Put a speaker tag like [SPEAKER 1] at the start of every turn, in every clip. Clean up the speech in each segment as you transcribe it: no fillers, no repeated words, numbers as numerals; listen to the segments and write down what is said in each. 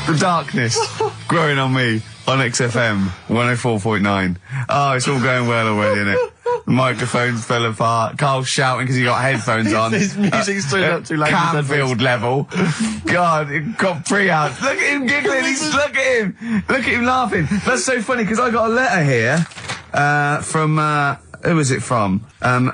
[SPEAKER 1] The darkness growing on me on XFM 104.9. Oh, it's all going well already, isn't it? The microphones fell apart. Carl's shouting because he got headphones on.
[SPEAKER 2] His music's turned up too loud.
[SPEAKER 1] Canfield level. God, it got pre-out. Look at him giggling. Look at him. Look at him laughing. That's so funny because I got a letter here from who was it from?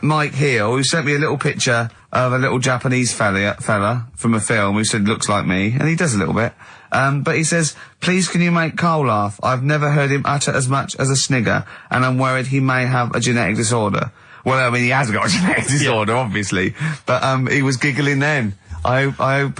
[SPEAKER 1] Mike Heel, who sent me a little picture of a little Japanese fella from a film who said looks like me, and he does a little bit. But he says, please can you make Carl laugh? I've never heard him utter as much as a snigger, and I'm worried he may have a genetic disorder. Well, I mean, he has got a genetic disorder, obviously. But, he was giggling then. I hope,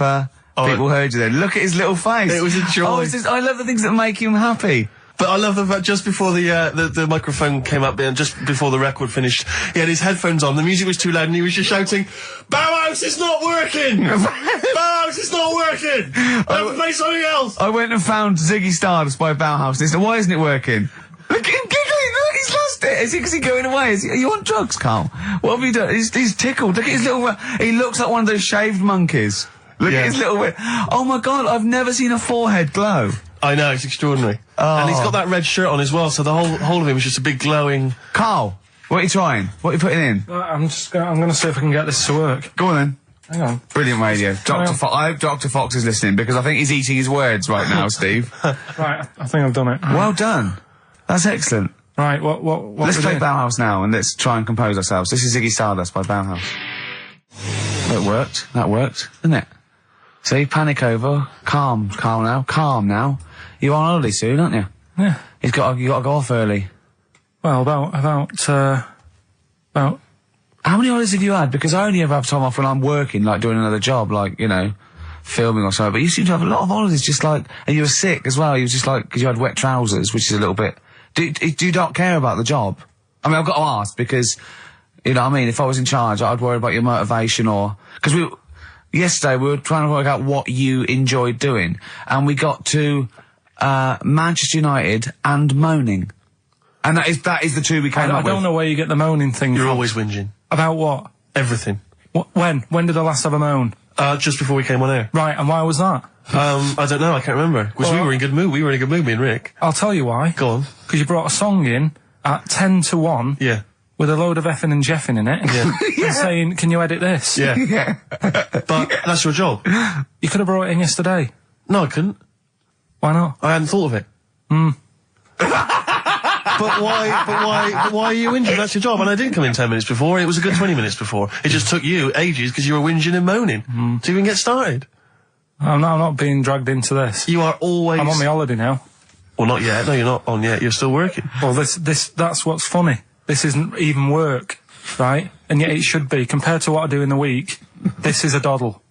[SPEAKER 1] people heard you then. Look at his little face.
[SPEAKER 2] It was a joy.
[SPEAKER 1] Oh, I love the things that make him happy.
[SPEAKER 2] But I love the fact just before the microphone came up and just before the record finished, he had his headphones on, the music was too loud and he was just shouting, Bauhaus is not working! Bauhaus is not working! Play something else!
[SPEAKER 1] I went and found Ziggy Stardust by Bauhaus and he said, why isn't it working? Look at him giggling, look, he's lost it! Is he going away? Are you on drugs, Carl? What have you done? He's tickled, look at his little, he looks like one of those shaved monkeys. Look at his little, oh my god, I've never seen a forehead glow.
[SPEAKER 2] I know, it's extraordinary. Oh. And he's got that red shirt on as well, so the whole of him is just a big glowing...
[SPEAKER 1] Carl, what are you trying? What are you putting in?
[SPEAKER 3] I'm gonna see if I can get this to work.
[SPEAKER 1] Go on then.
[SPEAKER 3] Hang on.
[SPEAKER 1] Brilliant radio. I hope Dr. Fox is listening, because I think he's eating his words right now, Steve.
[SPEAKER 3] Right, I think I've done it.
[SPEAKER 1] Well done. That's excellent.
[SPEAKER 3] Right, what
[SPEAKER 1] let's play Bauhaus now, and let's try and compose ourselves. This is Ziggy Stardust by Bauhaus. That worked. That worked, didn't it? See, panic over. Calm now. You're on holiday soon, aren't you?
[SPEAKER 3] Yeah.
[SPEAKER 1] You got to go off early.
[SPEAKER 3] Well, about...
[SPEAKER 1] How many holidays have you had? Because I only ever have time off when I'm working, like doing another job, like, you know, filming or something. But you seem to have a lot of holidays, just like... And you were sick as well. You were just like... Because you had wet trousers, which is a little bit... Do you not care about the job? I mean, I've got to ask, because, you know what I mean, if I was in charge, I'd worry about your motivation or... Because yesterday we were trying to work out what you enjoyed doing, and we got to Manchester United and moaning, and that is the two we came up with.
[SPEAKER 3] I don't know where you get the moaning thing
[SPEAKER 2] You're
[SPEAKER 3] from.
[SPEAKER 2] always whinging.
[SPEAKER 3] About what?
[SPEAKER 2] Everything.
[SPEAKER 3] When did I last have a moan?
[SPEAKER 2] Just before we came on air.
[SPEAKER 3] Right, and why was that?
[SPEAKER 2] I don't know, I can't remember. Because we were in a good mood. We were in a good mood, me and Rick.
[SPEAKER 3] I'll tell you why.
[SPEAKER 2] Go on.
[SPEAKER 3] Because you brought a song in at 10 to 1.
[SPEAKER 2] Yeah.
[SPEAKER 3] With a load of effing and jeffing in it. Yeah. And saying, can you edit this?
[SPEAKER 2] Yeah. Yeah. But that's your job.
[SPEAKER 3] You could have brought it in yesterday.
[SPEAKER 2] No, I couldn't.
[SPEAKER 3] Why not?
[SPEAKER 2] I hadn't thought of it. But why are you whinging? That's your job. And I didn't come in 10 minutes before. It was a good 20 minutes before. It just took you ages because you were whinging and moaning to even get started.
[SPEAKER 3] I'm not being dragged into this.
[SPEAKER 2] You are always...
[SPEAKER 3] I'm on my holiday now.
[SPEAKER 2] Well, not yet. No, you're not on yet. You're still working.
[SPEAKER 3] Well, that's what's funny. This isn't even work, right? And yet it should be. Compared to what I do in the week, this is a doddle.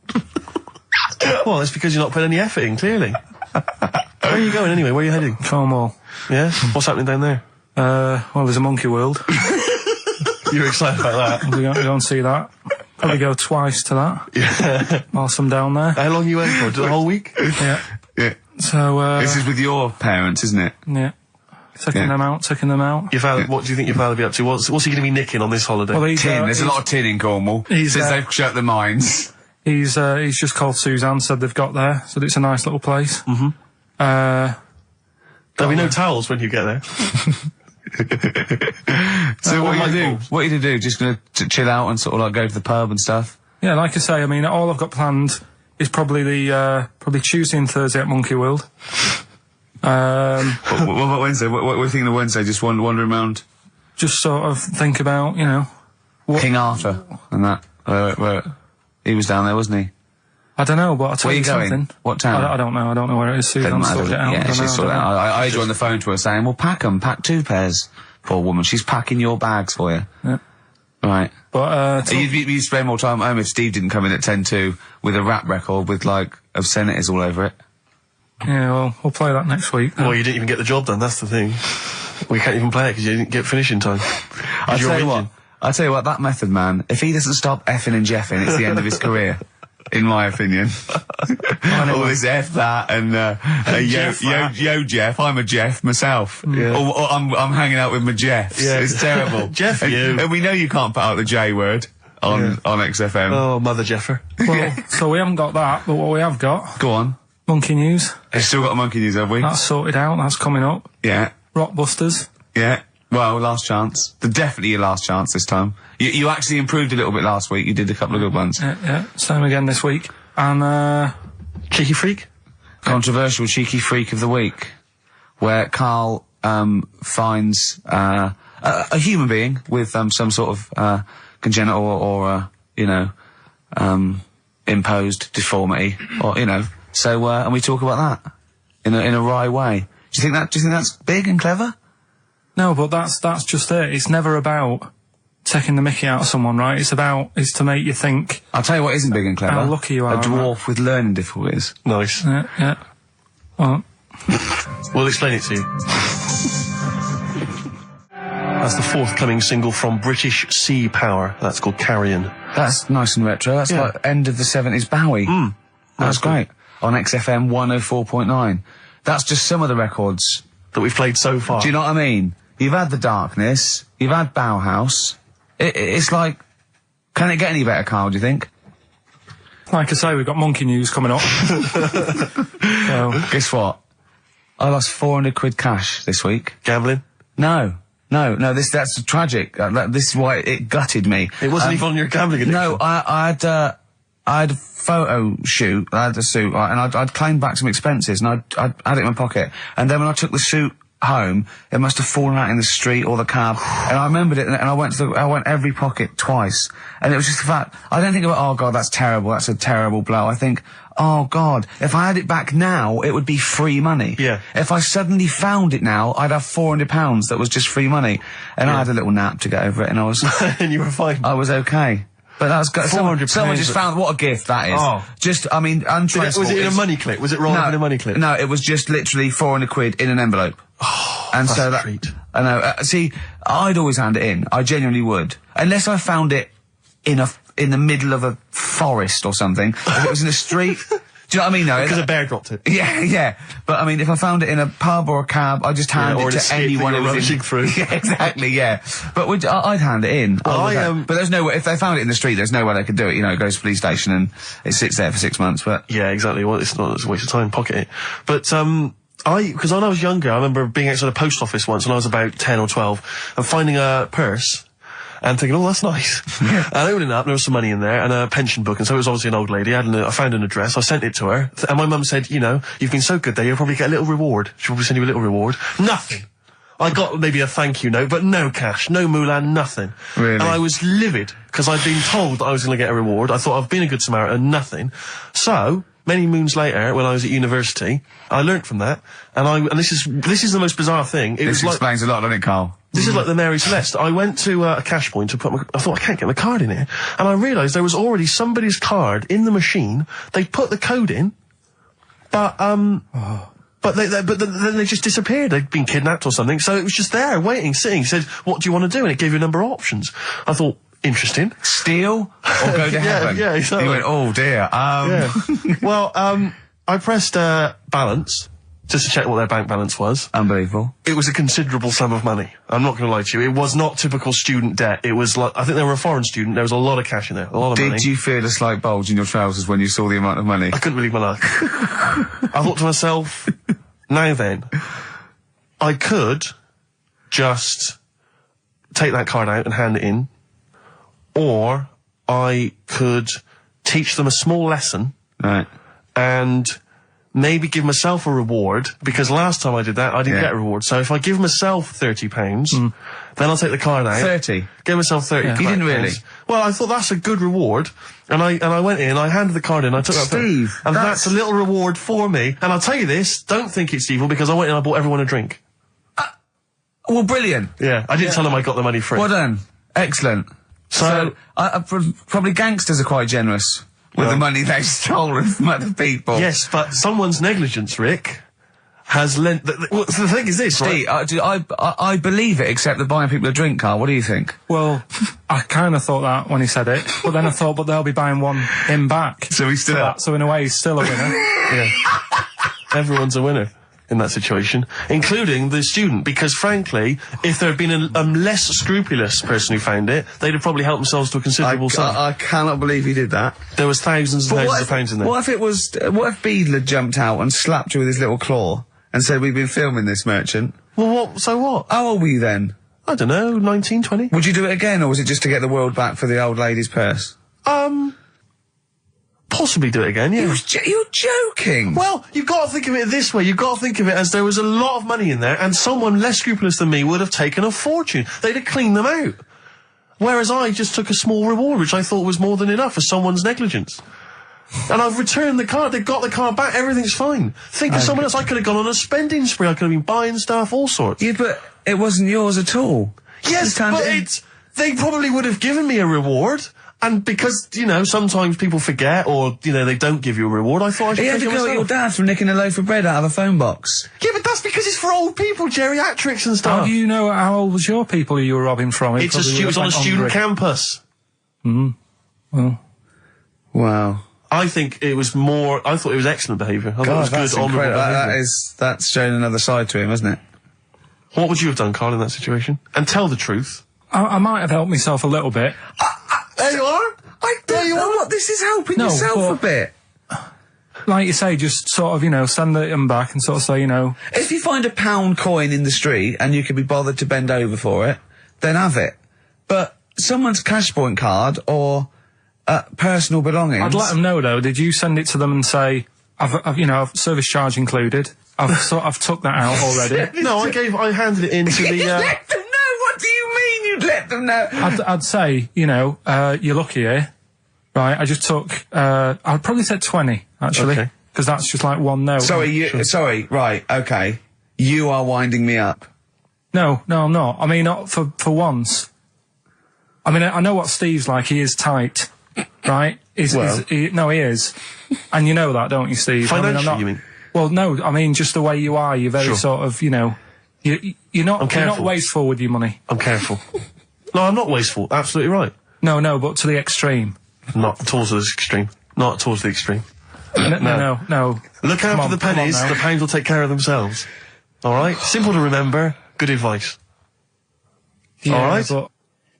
[SPEAKER 2] Well, it's because you're not putting any effort in, clearly. Where are you going anyway? Where are you heading?
[SPEAKER 3] Cornwall.
[SPEAKER 2] Yeah? What's happening down there?
[SPEAKER 3] Well, there's a monkey world.
[SPEAKER 2] You're excited about that?
[SPEAKER 3] We're going to see that. Probably go twice to that.
[SPEAKER 2] Yeah.
[SPEAKER 3] Whilst I'm down there.
[SPEAKER 2] How long are you waiting for? The whole week?
[SPEAKER 3] Yeah.
[SPEAKER 1] Yeah.
[SPEAKER 3] So,
[SPEAKER 1] this is with your parents, isn't it?
[SPEAKER 3] Yeah. Taking them out.
[SPEAKER 2] Your father, what do you think your father will be up to? What's he going to be nicking on this holiday?
[SPEAKER 1] Well, tin. There's a lot of tin in Cornwall. Since they've shut the mines.
[SPEAKER 3] He's just called Suzanne, said they've got there, said it's a nice little place.
[SPEAKER 2] There'll be no towels when you get there.
[SPEAKER 1] So what are you going to do? What are you going to do? Just going to chill out and sort of like go to the pub and stuff?
[SPEAKER 3] Yeah, like I say, I mean, all I've got planned is probably probably Tuesday and Thursday at Monkey World.
[SPEAKER 1] What about Wednesday? What are you thinking of Wednesday? Just wandering around?
[SPEAKER 3] Just sort of think about, you know...
[SPEAKER 1] King Arthur and that. Where he was down there, wasn't he?
[SPEAKER 3] I don't know, but I'll tell you something.
[SPEAKER 1] Going? What town?
[SPEAKER 3] I don't know. I don't know where it is. Susan sorted it out.
[SPEAKER 1] Yeah, she's sorted it out. I had you on the phone to her saying, well, pack 2 pairs. Poor woman. She's packing your bags for you.
[SPEAKER 3] Yeah.
[SPEAKER 1] Right.
[SPEAKER 3] But,
[SPEAKER 1] you'd spend more time at home if Steve didn't come in at 10-2 with a rap record with, like, obscenities all over it.
[SPEAKER 3] Yeah, well, we'll play that next week.
[SPEAKER 2] Well, you didn't even get the job done, that's the thing. We can't even play it because you didn't get finishing time.
[SPEAKER 1] I'll tell you what, that method man, if he doesn't stop effing and jeffing, it's the end of his career. In my opinion. All this F that and yo Jeff, I'm a Jeff myself.
[SPEAKER 2] Yeah.
[SPEAKER 1] Or I'm hanging out with my Jeffs.
[SPEAKER 2] Yeah.
[SPEAKER 1] It's terrible.
[SPEAKER 2] Jeff,
[SPEAKER 1] and we know you can't put out the J word on XFM.
[SPEAKER 2] Oh, Mother Jeffer.
[SPEAKER 3] Well, so we haven't got that, but what we have got...
[SPEAKER 1] Go on.
[SPEAKER 3] Monkey News.
[SPEAKER 1] It's still got Monkey News, have we?
[SPEAKER 3] That's sorted out. That's coming up.
[SPEAKER 1] Yeah.
[SPEAKER 3] Rockbusters.
[SPEAKER 1] Yeah. Well, last chance. Definitely your last chance this time. You actually improved a little bit last week. You did a couple of good ones.
[SPEAKER 3] Yeah. Same again this week. And,
[SPEAKER 2] Cheeky Freak?
[SPEAKER 1] Controversial Cheeky Freak of the Week, where Karl finds a human being with some sort of congenital or imposed deformity, or So and we talk about that in a wry way. Do you think that's big and clever?
[SPEAKER 3] no, but that's just it. It's never about taking the mickey out of someone, right? It's to make you think.
[SPEAKER 1] I'll tell you what isn't big and clever.
[SPEAKER 3] How lucky you are.
[SPEAKER 1] A dwarf with learning difficulties.
[SPEAKER 2] Nice.
[SPEAKER 3] Yeah. Well,
[SPEAKER 2] We'll explain it to you. That's the forthcoming single from British Sea Power. That's called Carrion.
[SPEAKER 1] That's nice and retro. That's like end of the 70s Bowie. That's great. On XFM 104.9. That's just some of the records
[SPEAKER 2] that we've played so far.
[SPEAKER 1] Do you know what I mean? You've had The Darkness, you've had Bauhaus. It's like, can it get any better, Karl, do you think?
[SPEAKER 3] like I say, we've got Monkey News coming up. So,
[SPEAKER 1] guess what? I lost 400 quid cash this week.
[SPEAKER 2] Gambling?
[SPEAKER 1] No, that's tragic. This is why it gutted me.
[SPEAKER 2] It wasn't even on your gambling addiction.
[SPEAKER 1] No, I had a photo shoot, I had a suit, right, and I'd claimed back some expenses, and I'd had it in my pocket. And then when I took the suit home, it must have fallen out in the street or the cab, and I remembered it, and I went every pocket twice. And it was just the fact, I don't think about, oh God, that's terrible, that's a terrible blow. I think, oh God, if I had it back now, it would be free money.
[SPEAKER 2] Yeah.
[SPEAKER 1] If I suddenly found it now, I'd have £400 that was just free money. And I had a little nap to get over it, and I was...
[SPEAKER 2] and you were fine.
[SPEAKER 1] I was okay. But that's got someone just found what a gift that is.
[SPEAKER 2] Oh.
[SPEAKER 1] Just, I mean, untransport.
[SPEAKER 2] Was it in a money clip? Was it rolled up in a money clip?
[SPEAKER 1] No, it was just literally 400 quid in an envelope.
[SPEAKER 2] Oh,
[SPEAKER 1] and
[SPEAKER 2] that's
[SPEAKER 1] so
[SPEAKER 2] a
[SPEAKER 1] that,
[SPEAKER 2] treat.
[SPEAKER 1] I know. See, I'd always hand it in. I genuinely would, unless I found it in the middle of a forest or something. If it was in a street. Do you know what I mean? No,
[SPEAKER 2] because a bear dropped it.
[SPEAKER 1] Yeah. But I mean, if I found it in a pub or a cab, I just hand it to anyone who was
[SPEAKER 2] rushing through.
[SPEAKER 1] Yeah, exactly. Yeah. But I'd hand it in. But there's no way. If they found it in the street, there's no way they could do it. It goes to the police station and it sits there for 6 months. But
[SPEAKER 2] yeah, exactly. Well, it's a waste of time. Pocket it. But because when I was younger, I remember being outside a post office once when I was about 10 or 12 and finding a purse. And thinking, oh, that's nice. And opening it up, there was some money in there and a pension book, and so it was obviously an old lady. I found an address, I sent it to her, and my mum said, you've been so good there, you'll probably get a little reward. She'll probably send you a little reward. Nothing. I got maybe a thank you note, but no cash, no moolah, nothing.
[SPEAKER 1] Really?
[SPEAKER 2] And I was livid, because I'd been told that I was going to get a reward. I thought I've been a good Samaritan, nothing. So, many moons later, when I was at university, I learnt from that, and this is the most bizarre thing.
[SPEAKER 1] This explains a lot, doesn't it, Karl?
[SPEAKER 2] This is like the Mary Celeste. I went to a cash point to I thought, I can't get my card in here. And I realised there was already somebody's card in the machine. They put the code in, but then they just disappeared. They'd been kidnapped or something. So it was just there, waiting, sitting. It said, what do you want to do? And it gave you a number of options. I thought, interesting.
[SPEAKER 1] Steal or go to heaven?
[SPEAKER 2] Yeah, exactly.
[SPEAKER 1] You went, oh dear.
[SPEAKER 2] Yeah. Well, I pressed balance. Just to check what their bank balance was.
[SPEAKER 1] Unbelievable.
[SPEAKER 2] It was a considerable sum of money. I'm not going to lie to you. It was not typical student debt. It was like, I think they were a foreign student. There was a lot of cash in there. A lot of money.
[SPEAKER 1] Did you feel a slight bulge in your trousers when you saw the amount of money?
[SPEAKER 2] I couldn't believe my luck. I thought to myself, now then, I could just take that card out and hand it in, or I could teach them a small lesson.
[SPEAKER 1] Right.
[SPEAKER 2] And maybe give myself a reward, because last time I did that, I didn't get a reward. So if I give myself £30, then I'll take the card out.
[SPEAKER 1] 30?
[SPEAKER 2] Give myself 30.
[SPEAKER 1] Yeah. You didn't really?
[SPEAKER 2] Well, I thought that's a good reward. And I went in, I handed the card in, I took that.
[SPEAKER 1] Steve,
[SPEAKER 2] and that's a little reward for me. And I'll tell you this, don't think it's evil, because I went in and I bought everyone a drink.
[SPEAKER 1] Well, brilliant.
[SPEAKER 2] Yeah, I didn't tell them I got the money free.
[SPEAKER 1] Well done. Excellent. So probably gangsters are quite generous with the money they've stolen from other people.
[SPEAKER 2] Yes, but someone's negligence, Rick, has lent... the thing is this,
[SPEAKER 1] Steve,
[SPEAKER 2] right?
[SPEAKER 1] I believe it, except that buying people a drink, Karl. What do you think?
[SPEAKER 3] well, I kind of thought that when he said it, but then I thought, but they'll be buying him back.
[SPEAKER 1] So he's still up.
[SPEAKER 3] So in a way, he's still a winner.
[SPEAKER 2] Yeah. Everyone's a winner. in that situation, including the student, because frankly, if there had been a less scrupulous person who found it, they'd have probably helped themselves to a considerable sum.
[SPEAKER 1] I cannot believe he did that.
[SPEAKER 2] There was thousands and thousands of pounds in there.
[SPEAKER 1] What if Beadle had jumped out and slapped you with his little claw and said, "We've been filming this, merchant"?
[SPEAKER 2] Well, so what?
[SPEAKER 1] How old were you then?
[SPEAKER 2] I don't know, 19, 20?
[SPEAKER 1] Would you do it again, or was it just to get the world back for the old lady's purse?
[SPEAKER 2] Possibly do it again, yeah.
[SPEAKER 1] You're joking!
[SPEAKER 2] Well, you've got to think of it this way. You've got to think of it as there was a lot of money in there, and someone less scrupulous than me would have taken a fortune. They'd have cleaned them out. Whereas I just took a small reward, which I thought was more than enough for someone's negligence. And I've returned the car. They've got the car back. Everything's fine. Think of someone else. I could have gone on a spending spree. I could have been buying stuff, all sorts.
[SPEAKER 1] Yeah, but it wasn't yours at all.
[SPEAKER 2] Yes, but they probably would have given me a reward. And because, you know, sometimes people forget or, you know, they don't give you a reward, I thought I should
[SPEAKER 1] You had
[SPEAKER 2] take
[SPEAKER 1] to
[SPEAKER 2] it
[SPEAKER 1] go at your
[SPEAKER 2] myself.
[SPEAKER 1] dad for nicking a loaf of bread out of a phone box.
[SPEAKER 2] Yeah, but that's because it's for old people, geriatrics and stuff.
[SPEAKER 3] How do you know how old was your people who you were robbing from?
[SPEAKER 2] It was on a student campus.
[SPEAKER 3] Well,
[SPEAKER 1] Wow.
[SPEAKER 2] I think it was I thought it was excellent behaviour. I thought it was
[SPEAKER 1] that's
[SPEAKER 2] good, honourable
[SPEAKER 1] incredible.
[SPEAKER 2] behaviour.
[SPEAKER 1] That's showing another side to him, isn't it?
[SPEAKER 2] What would you have done, Karl, in that situation? And tell the truth.
[SPEAKER 3] I might have helped myself a little bit.
[SPEAKER 2] There you are.
[SPEAKER 1] I don't know what this is helping
[SPEAKER 3] No,
[SPEAKER 1] yourself
[SPEAKER 3] but-
[SPEAKER 1] a bit.
[SPEAKER 3] Like you say, just sort of, you know, send them back and sort of say, you know,
[SPEAKER 1] If you find a £1 coin in the street and you can be bothered to bend over for it, then have it. But someone's cash point card or personal belongings.
[SPEAKER 3] I'd let them know though. Did you send it to them and say, I've you know, service charge included. I've took that out already.
[SPEAKER 2] No, I handed it in to
[SPEAKER 1] You
[SPEAKER 2] the,
[SPEAKER 1] let them know. What do you mean you'd let them know?
[SPEAKER 3] I'd say, you know, you're lucky here. Right, I just took, I'd probably said 20, actually.
[SPEAKER 2] Okay.
[SPEAKER 3] Because that's just like one note.
[SPEAKER 1] Sorry, right, okay. You are winding me up.
[SPEAKER 3] No, I'm not. I mean, not for once. I mean, I know what Steve's like. He is tight, right? He is. And you know that, don't you, Steve?
[SPEAKER 2] Financially, you mean?
[SPEAKER 3] Well, no, I mean, just the way you are. You're very
[SPEAKER 2] Sure.
[SPEAKER 3] sort of, you know, you're not
[SPEAKER 2] careful.
[SPEAKER 3] wasteful with your money.
[SPEAKER 2] I'm careful. No, I'm not wasteful. Absolutely right.
[SPEAKER 3] No, but to the extreme.
[SPEAKER 2] Not towards the extreme. Not towards the extreme.
[SPEAKER 3] No.
[SPEAKER 2] Look
[SPEAKER 3] Come
[SPEAKER 2] out
[SPEAKER 3] on,
[SPEAKER 2] for the pennies.
[SPEAKER 3] come on now.
[SPEAKER 2] The pounds will take care of themselves. All right? Simple to remember. Good advice.
[SPEAKER 3] Yeah,
[SPEAKER 2] All right?
[SPEAKER 3] But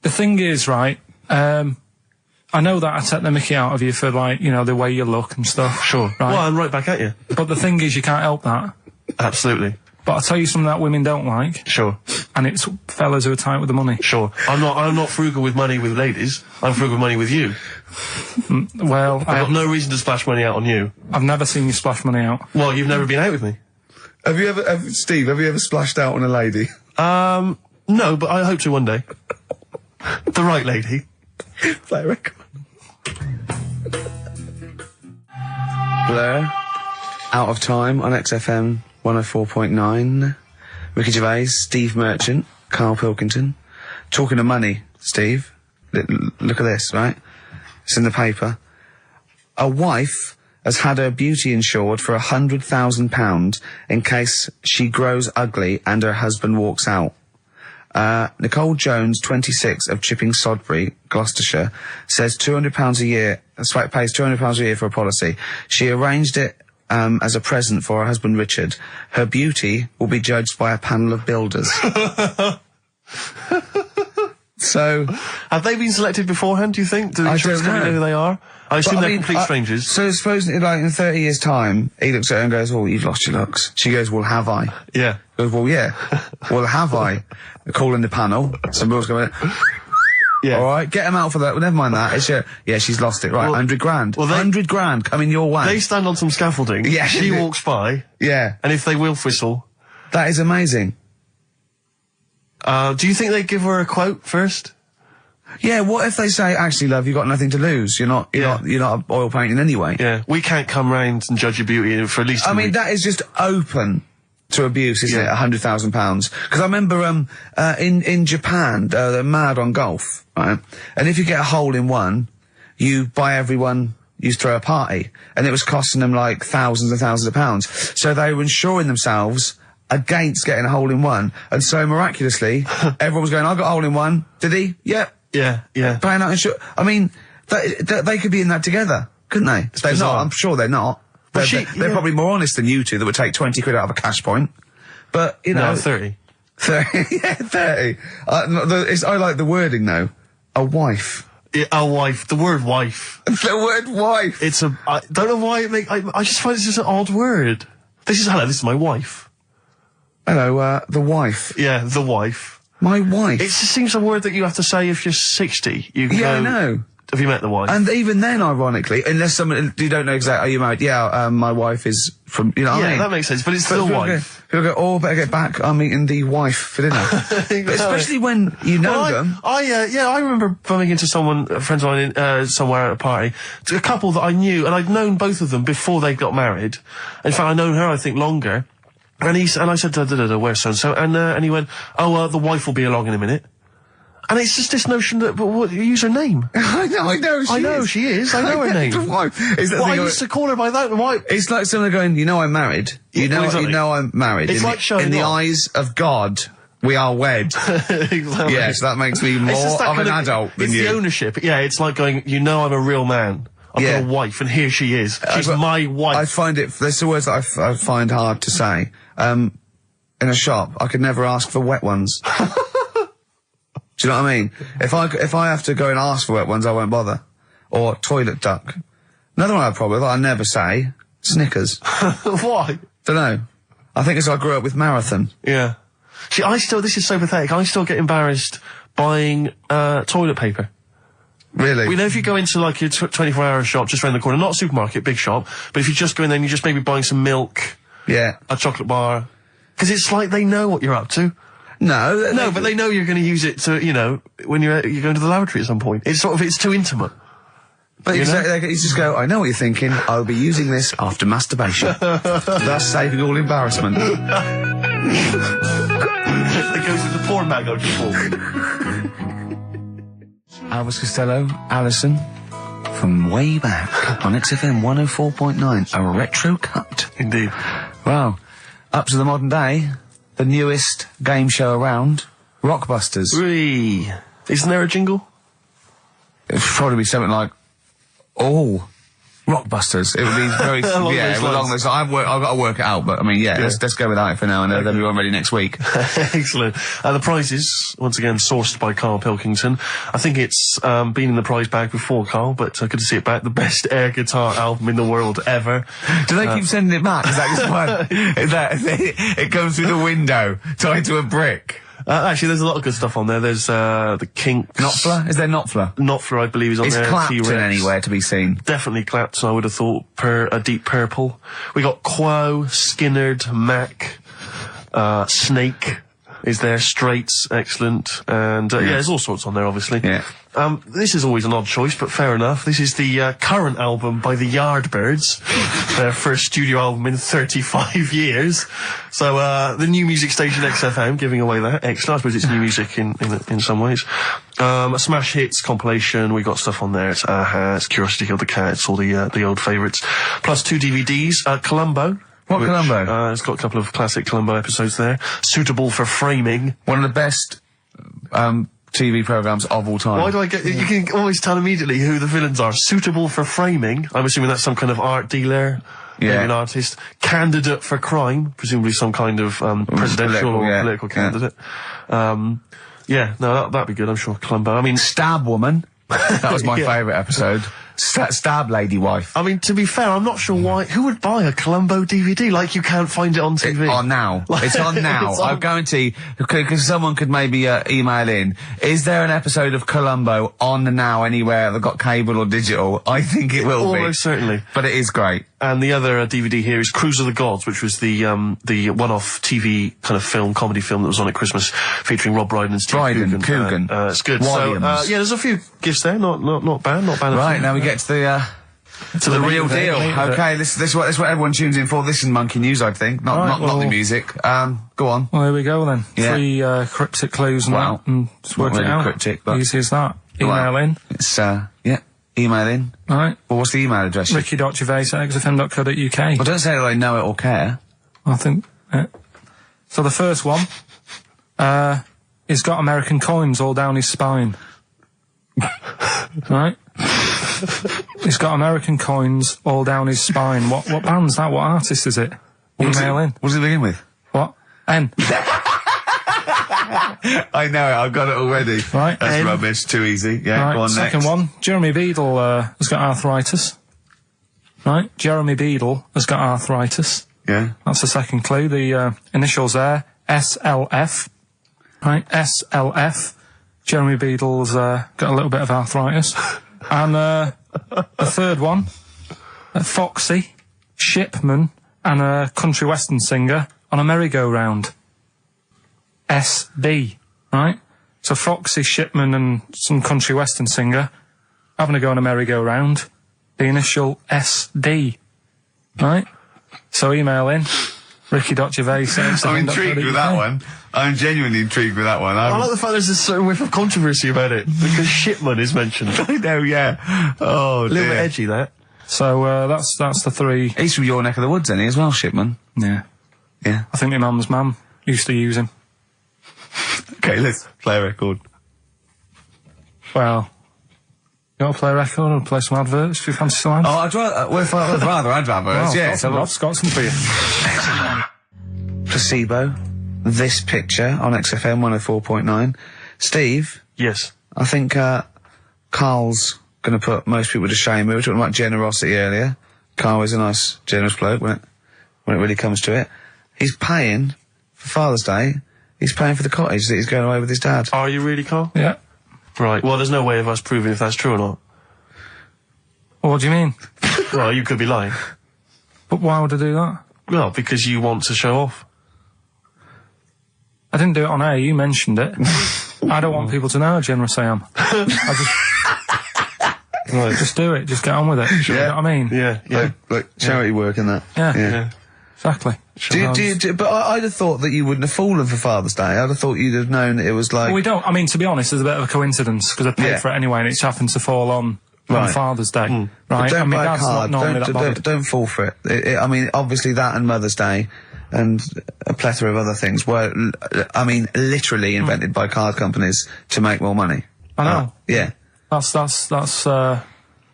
[SPEAKER 3] the thing is, right, I know that I take the mickey out of you for, like, you know, the way you look and stuff.
[SPEAKER 2] Sure.
[SPEAKER 3] Right.
[SPEAKER 2] Well, I'm right back at you.
[SPEAKER 3] But the thing is, you can't help that.
[SPEAKER 2] Absolutely.
[SPEAKER 3] But I'll tell you something that women don't like,
[SPEAKER 2] Sure.
[SPEAKER 3] and it's fellas who are tight with the money.
[SPEAKER 2] Sure. I'm not frugal with money with ladies. I'm frugal with money with you.
[SPEAKER 3] Well,
[SPEAKER 2] I've got no reason to splash money out on you.
[SPEAKER 3] I've never seen you splash money out.
[SPEAKER 2] Well, you've never been out with me.
[SPEAKER 1] Steve, have you ever splashed out on a lady?
[SPEAKER 2] No, but I hope to one day. The right lady.
[SPEAKER 1] Play a record. Blur, Out of Time on XFM 104.9. Ricky Gervais, Steve Merchant, Karl Pilkington. Talking of money, Steve. Look at this, right? It's in the paper. A wife has had her beauty insured for £100,000 in case she grows ugly and her husband walks out. Nicole Jones, 26, of Chipping Sodbury, Gloucestershire, says £200 a year, pays £200 a year for a policy. She arranged it as a present for her husband Richard. Her beauty will be judged by a panel of builders. So,
[SPEAKER 2] have they been selected beforehand, do you think? Do the insurance company know who they are? I assume they're complete strangers.
[SPEAKER 1] So suppose, like, in 30 years' time, he looks at her and goes, "Oh, you've lost your looks." She goes, "Well, have I?"
[SPEAKER 2] Yeah.
[SPEAKER 1] He goes, "Well, yeah." "Well, have I?" They're calling the panel. Some else going,
[SPEAKER 2] Yeah.
[SPEAKER 1] "All right, get him out for that." Well, never mind that. It's yeah, she's lost it. Right,
[SPEAKER 2] Well,
[SPEAKER 1] 100 grand.
[SPEAKER 2] well,
[SPEAKER 1] 100 grand coming your way.
[SPEAKER 2] They stand on some scaffolding.
[SPEAKER 1] Yeah.
[SPEAKER 2] She walks by.
[SPEAKER 1] Yeah,
[SPEAKER 2] And if they wolf whistle,
[SPEAKER 1] that is amazing.
[SPEAKER 2] do you think they give her a quote first?
[SPEAKER 1] Yeah, what if they say, "Actually, love, you've got nothing to lose. You're not oil painting anyway."
[SPEAKER 2] Yeah. We can't come round and judge your beauty for at least
[SPEAKER 1] I mean, that is just open to abuse, isn't it? £100,000. Because I remember in Japan, they're mad on golf, right? And if you get a hole in one, you buy everyone. You throw a party, and it was costing them like thousands and thousands of pounds. So they were insuring themselves against getting a hole in one, and so miraculously, everyone was going, "I got a hole in one." Did he? Yep.
[SPEAKER 2] Yeah.
[SPEAKER 1] Paying out insurance. I mean, they could be in that together, couldn't they? They're
[SPEAKER 2] bizarre.
[SPEAKER 1] not. I'm sure they're not. They're probably more honest than you two that would take 20 quid out of a cash point. But, you know...
[SPEAKER 2] No, 30.
[SPEAKER 1] 30, yeah, 30. I like the wording, though. A wife.
[SPEAKER 2] Yeah, a wife. The word wife.
[SPEAKER 1] The word wife.
[SPEAKER 2] I don't know why I just find it's just an odd word. This is my wife.
[SPEAKER 1] Hello, the wife.
[SPEAKER 2] Yeah, the wife.
[SPEAKER 1] My wife.
[SPEAKER 2] It just seems a word that you have to say if you're 60. You can
[SPEAKER 1] Yeah,
[SPEAKER 2] go,
[SPEAKER 1] I know.
[SPEAKER 2] Have you met the wife?
[SPEAKER 1] And even then, ironically, unless someone, you don't know exactly, are you married? Yeah, my wife is from, you know what I mean?
[SPEAKER 2] That makes sense, but it's the wife.
[SPEAKER 1] People go, oh, better get back, I'm meeting the wife for dinner. But especially when you know them.
[SPEAKER 2] I remember bumping into friends of mine somewhere at a party, a couple that I knew, and I'd known both of them before they got married. In fact, I'd known her, I think, longer. And I said, where's so-and-so? And he went, the wife will be along in a minute. And it's just this notion that, use her name.
[SPEAKER 1] I know she is.
[SPEAKER 2] I know her name.
[SPEAKER 1] The wife.
[SPEAKER 2] I used to call her by that. Why?
[SPEAKER 1] It's like someone going, I'm married. You know I'm married.
[SPEAKER 2] It's like showing
[SPEAKER 1] in the
[SPEAKER 2] off.
[SPEAKER 1] eyes of God, we are wed.
[SPEAKER 2] Exactly.
[SPEAKER 1] Yes, that makes me more of an adult than you.
[SPEAKER 2] It's the ownership. Yeah, it's like going, I'm a real man. I've got a wife, and here she is. She's my wife.
[SPEAKER 1] I find there's the words that I find hard to say. In a shop, I could never ask for wet ones. Do you know what I mean? If I have to go and ask for wet ones, I won't bother. Or toilet duck. Another one I have a problem with, I never say, Snickers.
[SPEAKER 2] Why?
[SPEAKER 1] Dunno. I think it's I grew up with marathon.
[SPEAKER 2] Yeah. See, this is so pathetic, I still get embarrassed buying, toilet paper.
[SPEAKER 1] Really?
[SPEAKER 2] You know, if you go into like your 24-hour shop just around the corner, not a supermarket, big shop, but if you just go in there and you're just maybe buying some milk.
[SPEAKER 1] Yeah.
[SPEAKER 2] A chocolate bar. Because it's like they know what you're up to.
[SPEAKER 1] No,
[SPEAKER 2] but they know you're going to use it to, when you're going to the lavatory at some point. It's too intimate.
[SPEAKER 1] But you just go, I know what you're thinking, I'll be using this after masturbation. Thus saving all embarrassment.
[SPEAKER 2] It goes with the porn bag on your wall.
[SPEAKER 1] Elvis Costello, Alison, from way back on XFM 104.9, a retro cut.
[SPEAKER 2] Indeed.
[SPEAKER 1] Wow. Up to the modern day. The newest game show around, Rockbusters.
[SPEAKER 2] Isn't there a jingle?
[SPEAKER 1] It'd probably be something like, Rockbusters. It would be very, along those lines. I've got to work it out, but I mean, let's go with that for now, and then we're ready next week.
[SPEAKER 2] Excellent. The prizes, once again, sourced by Karl Pilkington. I think it's been in the prize bag before, Karl, but good to see it back. The best air guitar album in the world ever.
[SPEAKER 1] Do they keep sending it back? Is that just fun? It comes through the window, tied to a brick?
[SPEAKER 2] Actually, there's a lot of good stuff on there. There's the Kinks.
[SPEAKER 1] Knopfler? Is there Knopfler?
[SPEAKER 2] Knopfler, I believe, is on there.
[SPEAKER 1] Is Clapton anywhere to be seen?
[SPEAKER 2] Definitely Clapton, I would have thought, a Deep Purple. We got Quo, Skinnerd, Mac, Snake is there, Straits, excellent, and there's all sorts on there, obviously.
[SPEAKER 1] Yeah.
[SPEAKER 2] This is always an odd choice, but fair enough. This is the current album by the Yardbirds, their first studio album in 35 years. So the new music station XFM giving away that. Excellent. I suppose it's new music in some ways. A Smash Hits compilation. We got stuff on there. It's Aha, it's Curiosity Killed the Cat. It's all the old favourites. Plus 2 DVDs. Columbo.
[SPEAKER 1] What Columbo?
[SPEAKER 2] It's got a couple of classic Columbo episodes there. Suitable for framing.
[SPEAKER 1] One of the best TV programmes of all time.
[SPEAKER 2] Why do I get... You can always tell immediately who the villains are. Suitable for framing. I'm assuming that's some kind of art dealer.
[SPEAKER 1] Yeah.
[SPEAKER 2] Maybe an artist. Candidate for crime. Presumably some kind of presidential or political candidate. That'd be good, I'm sure. Columbo. I mean...
[SPEAKER 1] Stab Woman. That was my favourite episode. Stab Lady Wife.
[SPEAKER 2] I mean, to be fair, I'm not sure why. Who would buy a Columbo DVD? Like, you can't find it on TV.
[SPEAKER 1] It's on now. It's on now. I guarantee, because someone could maybe email in, is there an episode of Columbo on now anywhere that got cable or digital? I think it will be.
[SPEAKER 2] Almost certainly.
[SPEAKER 1] But it is great.
[SPEAKER 2] And the other DVD here is Cruise of the Gods, which was the one-off TV kind of comedy film that was on at Christmas, featuring Rob Brydon and Steve Coogan. It's good.
[SPEAKER 1] Williams.
[SPEAKER 2] So, there's a few gifts there. Not bad. Not bad.
[SPEAKER 1] Right, now we get to the real deal. Okay, this is what everyone tunes in for. This is Monkey News, I think. Not the music. Go on.
[SPEAKER 3] Well, here we go then.
[SPEAKER 1] Yeah.
[SPEAKER 3] 3 cryptic clues and that, and just work it out.
[SPEAKER 1] Cryptic, but
[SPEAKER 3] easy as that. Email in.
[SPEAKER 1] It's email in.
[SPEAKER 3] Right.
[SPEAKER 1] Well, what's the email address?
[SPEAKER 3] ricky.gervais@xfm.co.uk.
[SPEAKER 1] Well, don't say that I know it or care.
[SPEAKER 3] I think. So the first one, he's got American coins all down his spine. Right? He's got American coins all down his spine. What band's that? What artist is it? Email in.
[SPEAKER 1] What does it begin with?
[SPEAKER 3] What? N.
[SPEAKER 1] I know it, I've got it already.
[SPEAKER 3] Right.
[SPEAKER 1] That's rubbish, too easy. Yeah,
[SPEAKER 3] Right,
[SPEAKER 1] go on
[SPEAKER 3] second
[SPEAKER 1] next.
[SPEAKER 3] one. Jeremy Beadle has got arthritis. Right, Jeremy Beadle has got arthritis.
[SPEAKER 1] Yeah.
[SPEAKER 3] That's the second clue. The initials there, SLF. Right, SLF. Jeremy Beadle's got a little bit of arthritis. And the third one, Foxy, Shipman, and a country western singer on a merry-go-round. SB, right? So Foxy, Shipman, and some country western singer having a go on a merry-go-round. The initial SD, right? So email in, ricky.gervais.
[SPEAKER 1] I'm intrigued with that one. I'm genuinely intrigued with that one.
[SPEAKER 2] I like the fact there's a certain whiff of controversy about it, because Shipman is mentioned.
[SPEAKER 1] I know, yeah. Oh,
[SPEAKER 2] A little bit
[SPEAKER 1] dear.
[SPEAKER 2] edgy, that.
[SPEAKER 3] So that's the three.
[SPEAKER 1] He's from your neck of the woods, isn't he, as well, Shipman?
[SPEAKER 3] Yeah.
[SPEAKER 1] Yeah.
[SPEAKER 3] I think my mum's mum used to use him.
[SPEAKER 1] Okay, let's play a record.
[SPEAKER 3] Well, you want to play a record or play some adverts if you fancy some ads?
[SPEAKER 1] Oh, I'd rather adverts,
[SPEAKER 3] Well,
[SPEAKER 1] yeah.
[SPEAKER 3] I've got some for you.
[SPEAKER 1] Placebo, this picture on XFM 104.9. Steve,
[SPEAKER 2] Yes.
[SPEAKER 1] I think Carl's going to put most people to shame. We were talking about generosity earlier. Carl is a nice, generous bloke when it really comes to it. He's paying for Father's Day. He's paying for the cottage that he's going away with his dad.
[SPEAKER 2] Are you really, Carl?
[SPEAKER 3] Yeah.
[SPEAKER 2] Right. Well, there's no way of us proving if that's true or not.
[SPEAKER 3] Well, what do you mean?
[SPEAKER 2] Well, you could be lying.
[SPEAKER 3] But why would I do that?
[SPEAKER 2] Well, because you want to show off.
[SPEAKER 3] I didn't do it on air, you mentioned it. I don't want people to know how generous I am.
[SPEAKER 2] Right.
[SPEAKER 3] Just do it, just get on with it. You know what I mean?
[SPEAKER 2] Yeah, yeah.
[SPEAKER 1] Like charity work and that.
[SPEAKER 3] Yeah.
[SPEAKER 2] Yeah.
[SPEAKER 3] Exactly.
[SPEAKER 1] But I'd have thought that you wouldn't have fallen for Father's Day. I'd have thought you'd have known that it was like...
[SPEAKER 3] Well, we don't, I mean, to be honest, there's a bit of a coincidence, because I paid
[SPEAKER 1] Yeah.
[SPEAKER 3] for it anyway, and it happens to fall on
[SPEAKER 1] Right.
[SPEAKER 3] Father's Day.
[SPEAKER 1] But
[SPEAKER 3] Right?
[SPEAKER 1] don't
[SPEAKER 3] I mean,
[SPEAKER 1] buy a
[SPEAKER 3] Dad's
[SPEAKER 1] card.
[SPEAKER 3] not normally that bothered.
[SPEAKER 1] Don't fall for it. I mean, obviously that and Mother's Day and a plethora of other things were, I mean, literally invented by card companies to make more money.
[SPEAKER 3] I know.
[SPEAKER 1] Yeah.
[SPEAKER 3] That's, I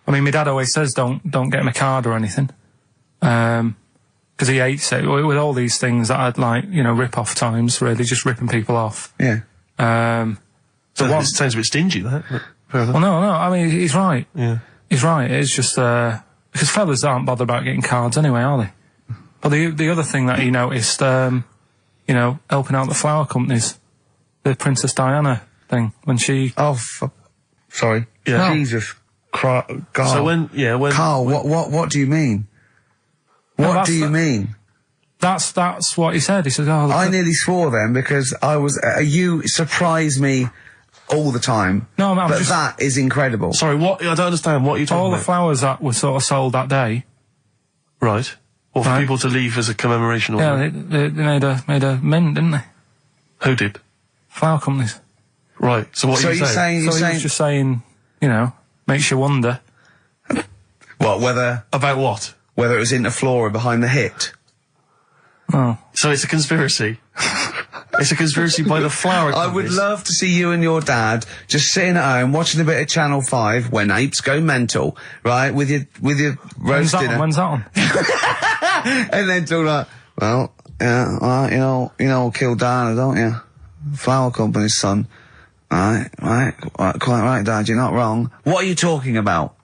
[SPEAKER 3] mean, my dad always says don't get him a card or anything. Because he hates it. With all these things that I'd like, you know, rip-off times, really, just ripping people off.
[SPEAKER 1] Yeah.
[SPEAKER 2] So it sounds a bit stingy, that. But fair enough.
[SPEAKER 3] Well, no, I mean, he's right.
[SPEAKER 2] Yeah.
[SPEAKER 3] He's right. It's just, because fellas aren't bothered about getting cards anyway, are they? But the other thing that he noticed, you know, helping out the flower companies, the Princess Diana thing, when she...
[SPEAKER 1] Oh, sorry.
[SPEAKER 2] Yeah.
[SPEAKER 1] Jesus. God.
[SPEAKER 2] So when...
[SPEAKER 1] Carl, what do you mean? What
[SPEAKER 3] that's
[SPEAKER 1] do you
[SPEAKER 3] the-
[SPEAKER 1] mean?
[SPEAKER 3] That's what he said. He said, oh...
[SPEAKER 1] I nearly swore then because I was... you surprise me all the time.
[SPEAKER 3] No, I'm
[SPEAKER 1] but
[SPEAKER 3] just...
[SPEAKER 1] that is incredible.
[SPEAKER 2] Sorry, what? I don't understand. What are you talking
[SPEAKER 3] all the
[SPEAKER 2] about?
[SPEAKER 3] flowers that were sort of sold that day...
[SPEAKER 2] Right. Or for
[SPEAKER 3] Right.
[SPEAKER 2] people to leave as a commemoration or
[SPEAKER 3] Yeah,
[SPEAKER 2] something?
[SPEAKER 3] they made a mint, didn't they?
[SPEAKER 2] Who did?
[SPEAKER 3] Flower companies.
[SPEAKER 2] Right. So what
[SPEAKER 1] So
[SPEAKER 2] are you
[SPEAKER 1] you're
[SPEAKER 2] saying?
[SPEAKER 1] saying...
[SPEAKER 3] So he was just saying, you know, makes you wonder.
[SPEAKER 1] What, whether
[SPEAKER 2] About what?
[SPEAKER 1] it was in the floor or behind the hit?
[SPEAKER 3] Oh.
[SPEAKER 2] So it's a conspiracy. It's a conspiracy by the flower
[SPEAKER 1] I would
[SPEAKER 2] companies.
[SPEAKER 1] love to see you and your dad just sitting at home watching a bit of Channel 5 when apes go mental, right? With your roast dinner.
[SPEAKER 3] When's that on?
[SPEAKER 1] And then talk like, well, yeah, well, you know, kill Diana, don't you? Flower company's son. Right, quite right, Dad, you're not wrong. What are you talking about?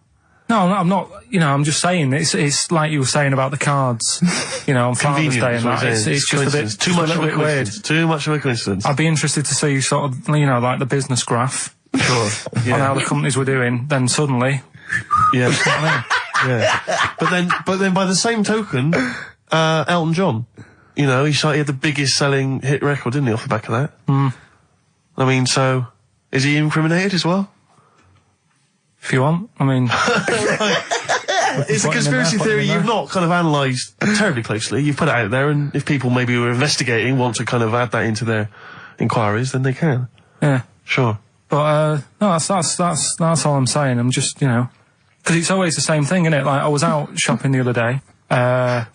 [SPEAKER 3] No, I'm not, you know, I'm just saying, it's like you were saying about the cards, you know, on Father's Day and that. It's just a bit,
[SPEAKER 2] too much
[SPEAKER 3] a
[SPEAKER 2] of a
[SPEAKER 3] bit weird.
[SPEAKER 2] coincidence. Too much of a coincidence.
[SPEAKER 3] I'd be interested to see sort of, you know, like the business graph
[SPEAKER 2] Sure.
[SPEAKER 3] on how the companies were doing, then suddenly,
[SPEAKER 2] Yeah.
[SPEAKER 3] you know what I mean?
[SPEAKER 2] Yeah. But then by the same token, Elton John, you know, he had the biggest selling hit record, didn't he, off the back of that? I mean, so, is he incriminated as well?
[SPEAKER 3] If you want, I mean...
[SPEAKER 2] It's a conspiracy theory you've not kind of analysed terribly closely. You've put it out there, and if people maybe who are investigating want to kind of add that into their inquiries, then they can.
[SPEAKER 3] Yeah.
[SPEAKER 2] Sure.
[SPEAKER 3] But, no, that's all I'm saying. I'm just, you know... Because it's always the same thing, isn't it? Like, I was out shopping the other day,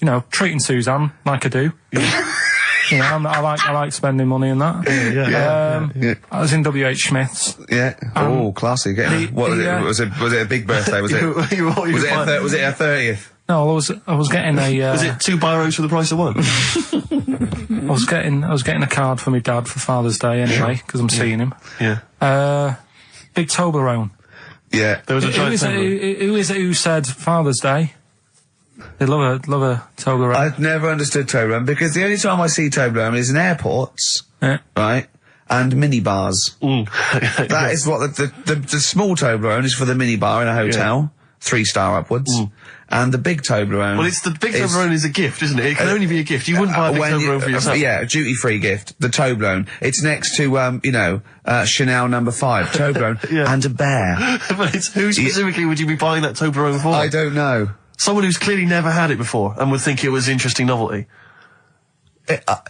[SPEAKER 3] you know, treating Suzanne, like I do. I like spending money in that. I was in WH Smith's.
[SPEAKER 1] Yeah. Oh, classy. Was it a big birthday? Was it? Was it a 30th?
[SPEAKER 3] No, I was getting a.
[SPEAKER 2] Was it 2 biros for the price of 1?
[SPEAKER 3] I was getting a card for my dad for Father's Day anyway, because I'm seeing him.
[SPEAKER 2] Yeah.
[SPEAKER 3] Big Toblerone.
[SPEAKER 1] Yeah.
[SPEAKER 2] There was a giant
[SPEAKER 3] who is it who said Father's Day? They love a Toblerone.
[SPEAKER 1] I've never understood Toblerone because the only time I see Toblerone is in airports, right, and minibars. That is what the small Toblerone is for the minibar in a hotel, 3-star upwards. And the big Toblerone.
[SPEAKER 2] Well, the big Toblerone is a gift, isn't it? It can only be a gift. You wouldn't buy a big Toblerone for yourself.
[SPEAKER 1] Yeah, a duty-free gift. The Toblerone. It's next to, Chanel No. 5. Toblerone. And a bear.
[SPEAKER 2] But who specifically would you be buying that Toblerone for?
[SPEAKER 1] I don't know.
[SPEAKER 2] Someone who's clearly never had it before and would think it was interesting novelty.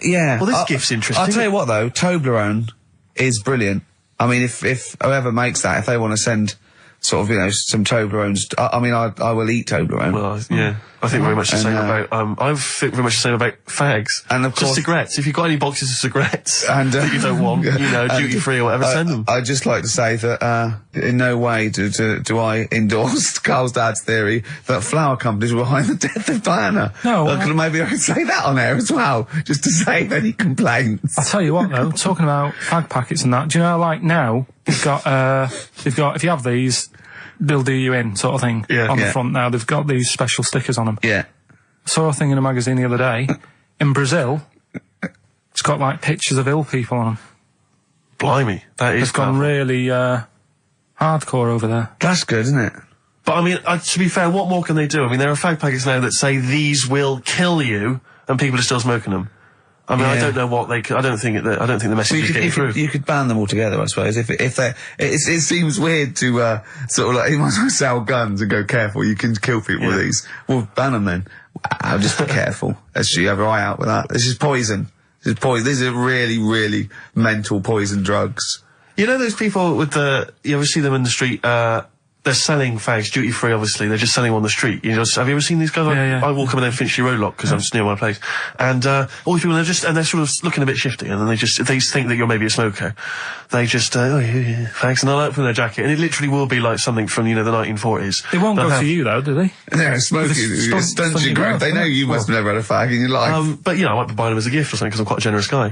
[SPEAKER 1] Yeah.
[SPEAKER 2] Well, this gift's interesting.
[SPEAKER 1] I'll tell you what, though. Toblerone is brilliant. I mean, if whoever makes that, if they want to send sort of, some Toblerones. I will eat Toblerone.
[SPEAKER 2] Well, yeah. I think very much the same about, I think very much the same about fags.
[SPEAKER 1] And of course.
[SPEAKER 2] Just cigarettes. If you've got any boxes of cigarettes
[SPEAKER 1] and,
[SPEAKER 2] that you don't want, duty free or whatever, send them.
[SPEAKER 1] I'd just like to say that, in no way do I endorse Carl's dad's theory that flower companies were behind the death of Diana.
[SPEAKER 3] No.
[SPEAKER 1] Maybe I could say that on air as well, just to save any complaints.
[SPEAKER 3] I'll tell you what though, talking about fag packets and that, do you know, like now, they've got, if you have these, they'll do you in, sort of thing. On the front now, they've got these special stickers on them.
[SPEAKER 1] Yeah.
[SPEAKER 3] I saw a thing in a magazine the other day. In Brazil, it's got like pictures of ill people on them.
[SPEAKER 2] Blimey, that is.
[SPEAKER 3] It's gone really hardcore over there.
[SPEAKER 1] That's good, isn't it?
[SPEAKER 2] But I mean, to be fair, what more can they do? I mean, there are fag packets now that say these will kill you, and people are still smoking them. I mean, I don't know what they. I don't think the message is getting through.
[SPEAKER 1] You could ban them altogether, I suppose. If they, it seems weird to sort of like you might as well sell guns and go careful. You can kill people with these. Well, ban them then. I'll just be careful. Let's you have your eye out with that. This is poison. This is poison. These are really, really mental poison drugs.
[SPEAKER 2] You know those people with you ever see them in the street? They're selling fags duty free. Obviously, they're just selling them on the street. Have you ever seen these guys? I walk them in Finchley Road lot because I'm just near my place, and all these people they're sort of looking a bit shifty, and then they think that you're maybe a smoker. They just fags, and they'll open their jacket, and it literally will be like something from the 1940s.
[SPEAKER 3] They won't go to you though, do they?
[SPEAKER 1] Yeah, smoking stunts your growth. They know you must have never had a fag in your life.
[SPEAKER 2] But I might be buying them as a gift or something because I'm quite a generous guy.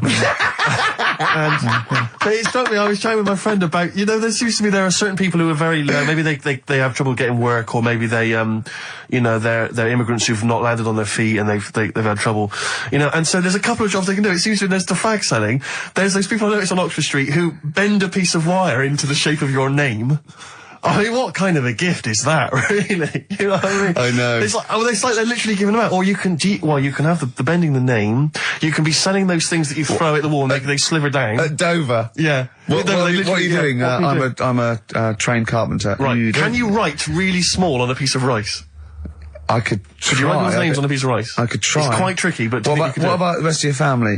[SPEAKER 2] But it struck me, I was chatting with my friend about, there seems to be, there are certain people who are very, maybe they have trouble getting work, or maybe they, they're immigrants who've not landed on their feet and they've had trouble, and so there's a couple of jobs they can do. It seems to be there's the fag selling. There's those people I noticed on Oxford Street who bend a piece of wire into the shape of your name. I mean, what kind of a gift is that, really? You know what I mean?
[SPEAKER 1] I know.
[SPEAKER 2] It's like they're literally giving them out. Or you can have the bending the name. You can be selling those things that you throw at the wall and they sliver down.
[SPEAKER 1] At Dover?
[SPEAKER 2] Yeah.
[SPEAKER 1] What are you doing? I'm a trained carpenter.
[SPEAKER 2] Right. Can you write really small on a piece of rice?
[SPEAKER 1] I could try.
[SPEAKER 2] Could you write those names on a piece of rice?
[SPEAKER 1] I could try.
[SPEAKER 2] It's quite tricky, but
[SPEAKER 1] what about the rest of your family?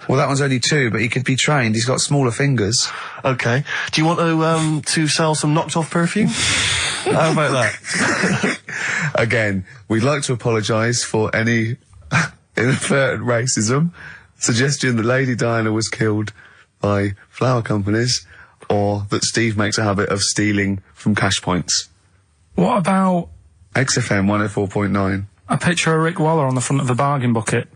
[SPEAKER 1] Well, that one's only 2, but he could be trained. He's got smaller fingers.
[SPEAKER 2] Okay. Do you want to sell some knocked off perfume? How about that?
[SPEAKER 1] Again, we'd like to apologise for any inadvertent racism. Suggestion that Lady Diana was killed by flower companies, or that Steve makes a habit of stealing from cash points.
[SPEAKER 3] What about
[SPEAKER 1] XFM 104.9.
[SPEAKER 3] a picture of Rick Waller on the front of a bargain bucket?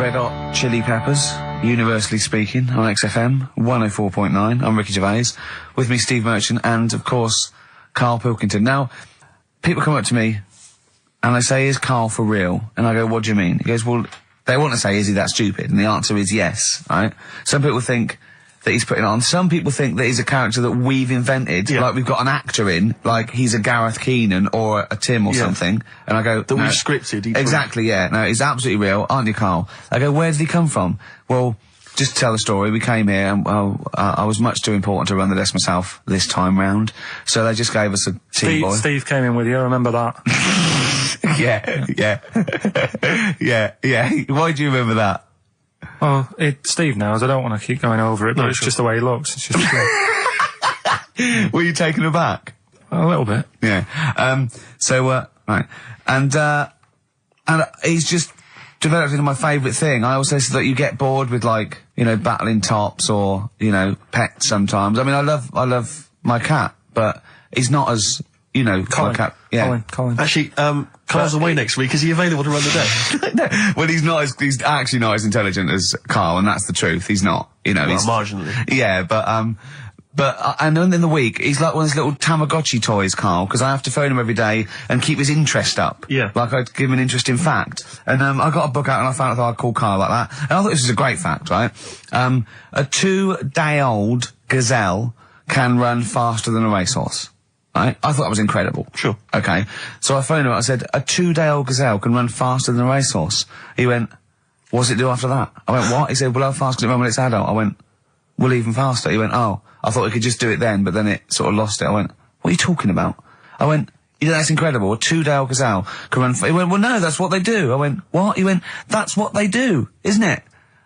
[SPEAKER 1] Red Hot Chili Peppers, universally speaking, on XFM 104.9. I'm Ricky Gervais. With me, Steve Merchant, and, of course, Karl Pilkington. Now, people come up to me, and they say, is Karl for real? And I go, what do you mean? He goes, well, they want to say, is he that stupid? And the answer is yes, right? Some people think that he's putting on. Some people think that he's a character that we've invented, like we've got an actor in, like he's a Gareth Keenan or a Tim or something. And I go,
[SPEAKER 2] that we've scripted.
[SPEAKER 1] Exactly, yeah. No, he's absolutely real, aren't you, Karl? I go, where did he come from? Well, just to tell the story, we came here and I was much too important to run the desk myself this time round. So they just gave us a T-boy.
[SPEAKER 3] Steve came in with you, I remember that.
[SPEAKER 1] yeah. Why do you remember that?
[SPEAKER 3] Well, Steve knows. I don't want to keep going over it, but it's just the way he looks. It's just.
[SPEAKER 1] Were you taken aback?
[SPEAKER 3] A little bit.
[SPEAKER 1] Yeah. So Right. And he's just developed into my favourite thing. I also said that you get bored with, like, you know, battling tops or, you know, pets sometimes. I mean, I love my cat, but he's not as, you know,
[SPEAKER 3] Colin.
[SPEAKER 1] my cat. Yeah.
[SPEAKER 3] Colin.
[SPEAKER 2] Actually, Carl's away next week. Is he available to run the day?
[SPEAKER 1] No, well, he's actually not as intelligent as Karl, and that's the truth. He's not, you know.
[SPEAKER 2] Well,
[SPEAKER 1] he's
[SPEAKER 2] marginally.
[SPEAKER 1] Yeah, and then in the week, he's like one of those little Tamagotchi toys, Karl, because I have to phone him every day and keep his interest up.
[SPEAKER 2] Yeah.
[SPEAKER 1] Like I'd give him an interesting fact. And I got a book out and I found out I'd call Karl like that. And I thought this was a great fact, right? A 2-day-old gazelle can run faster than a racehorse. Right? I thought that was incredible.
[SPEAKER 2] Sure.
[SPEAKER 1] Okay. So I phoned him, I said, a 2-day-old gazelle can run faster than a racehorse. He went, what's it do after that? I went, what? He said, well, how fast can it run when it's adult? I went, well, even faster. He went, oh, I thought it could just do it then, but then it sort of lost it. I went, what are you talking about? I went, you know, that's incredible. A 2-day-old gazelle can run. He went, well, no, that's what they do. I went, what? He went, that's what they do, isn't it?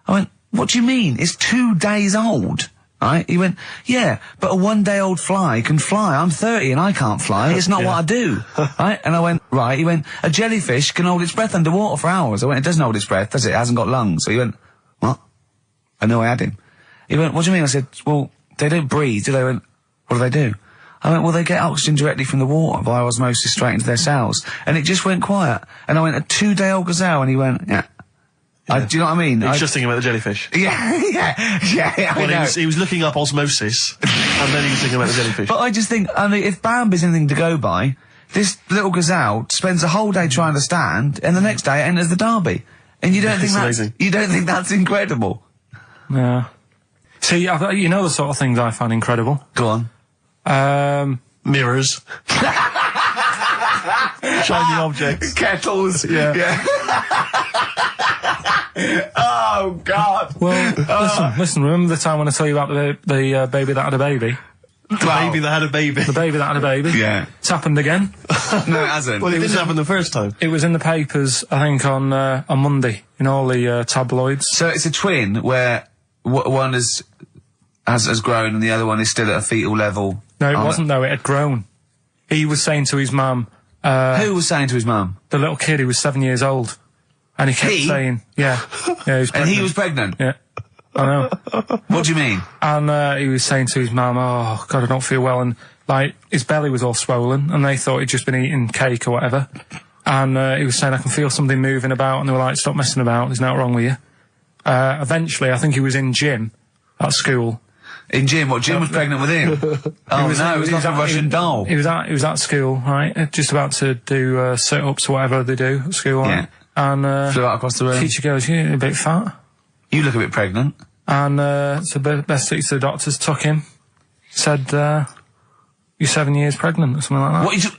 [SPEAKER 1] I went, what do you mean? It's 2 days old. Right? He went, yeah, but a 1-day-old fly can fly. I'm 30 and I can't fly. It's not what I do. Right? And I went, right. He went, a jellyfish can hold its breath underwater for hours. I went, it doesn't hold its breath, does it? It hasn't got lungs. So he went, what? I know I had him. He went, what do you mean? I said, well, they don't breathe, do they? He went, what do they do? I went, well, they get oxygen directly from the water via osmosis straight into their cells. And it just went quiet. And I went, a 2-day-old gazelle? And he went, yeah. Do you know what I mean?
[SPEAKER 2] He was just thinking about the jellyfish.
[SPEAKER 1] Yeah, I know.
[SPEAKER 2] He was looking up osmosis, and then he was thinking about the jellyfish.
[SPEAKER 1] But I just think, I mean, if Bambi's anything to go by, this little gazelle spends a whole day trying to stand, and the next day it enters the derby. And you don't think
[SPEAKER 2] amazing.
[SPEAKER 1] You don't think that's incredible?
[SPEAKER 3] Yeah. See, you know the sort of things I find incredible.
[SPEAKER 1] Go on.
[SPEAKER 2] Mirrors. Shiny objects.
[SPEAKER 1] Kettles. Yeah. Oh, God.
[SPEAKER 3] Well, listen, remember the time when I tell you about the baby that had a baby?
[SPEAKER 2] The baby that had a baby.
[SPEAKER 3] The baby that had a baby?
[SPEAKER 1] Yeah.
[SPEAKER 3] It's happened again.
[SPEAKER 1] No, it hasn't.
[SPEAKER 2] Well, it didn't happen the first time.
[SPEAKER 3] It was in the papers, I think, on Monday, in all the tabloids.
[SPEAKER 1] So it's a twin where one has grown and the other one is still at a fetal level.
[SPEAKER 3] No, it wasn't, though. It had grown. He was saying to his mum...
[SPEAKER 1] Who was saying to his mum?
[SPEAKER 3] The little kid who was 7 years old. And he kept saying... Yeah. He was pregnant.
[SPEAKER 1] And he was pregnant?
[SPEAKER 3] Yeah. I know.
[SPEAKER 1] What do you mean?
[SPEAKER 3] And he was saying to his mum, oh, God, I don't feel well. And, like, his belly was all swollen, and they thought he'd just been eating cake or whatever. And he was saying, I can feel something moving about, and they were like, stop messing about, there's nothing wrong with you. Eventually, I think he was in gym at school.
[SPEAKER 1] In Jim? What, Jim was pregnant with him? Oh, it was like a Russian doll.
[SPEAKER 3] He was at school, right? Just about to do sit-ups or whatever they do at school, right?
[SPEAKER 1] Yeah.
[SPEAKER 3] And
[SPEAKER 1] flew out across the room.
[SPEAKER 3] Teacher goes, you're a bit fat.
[SPEAKER 1] You look a bit pregnant.
[SPEAKER 3] And so best to the doctors took him, said, you're 7 years pregnant or something like that.
[SPEAKER 1] What you...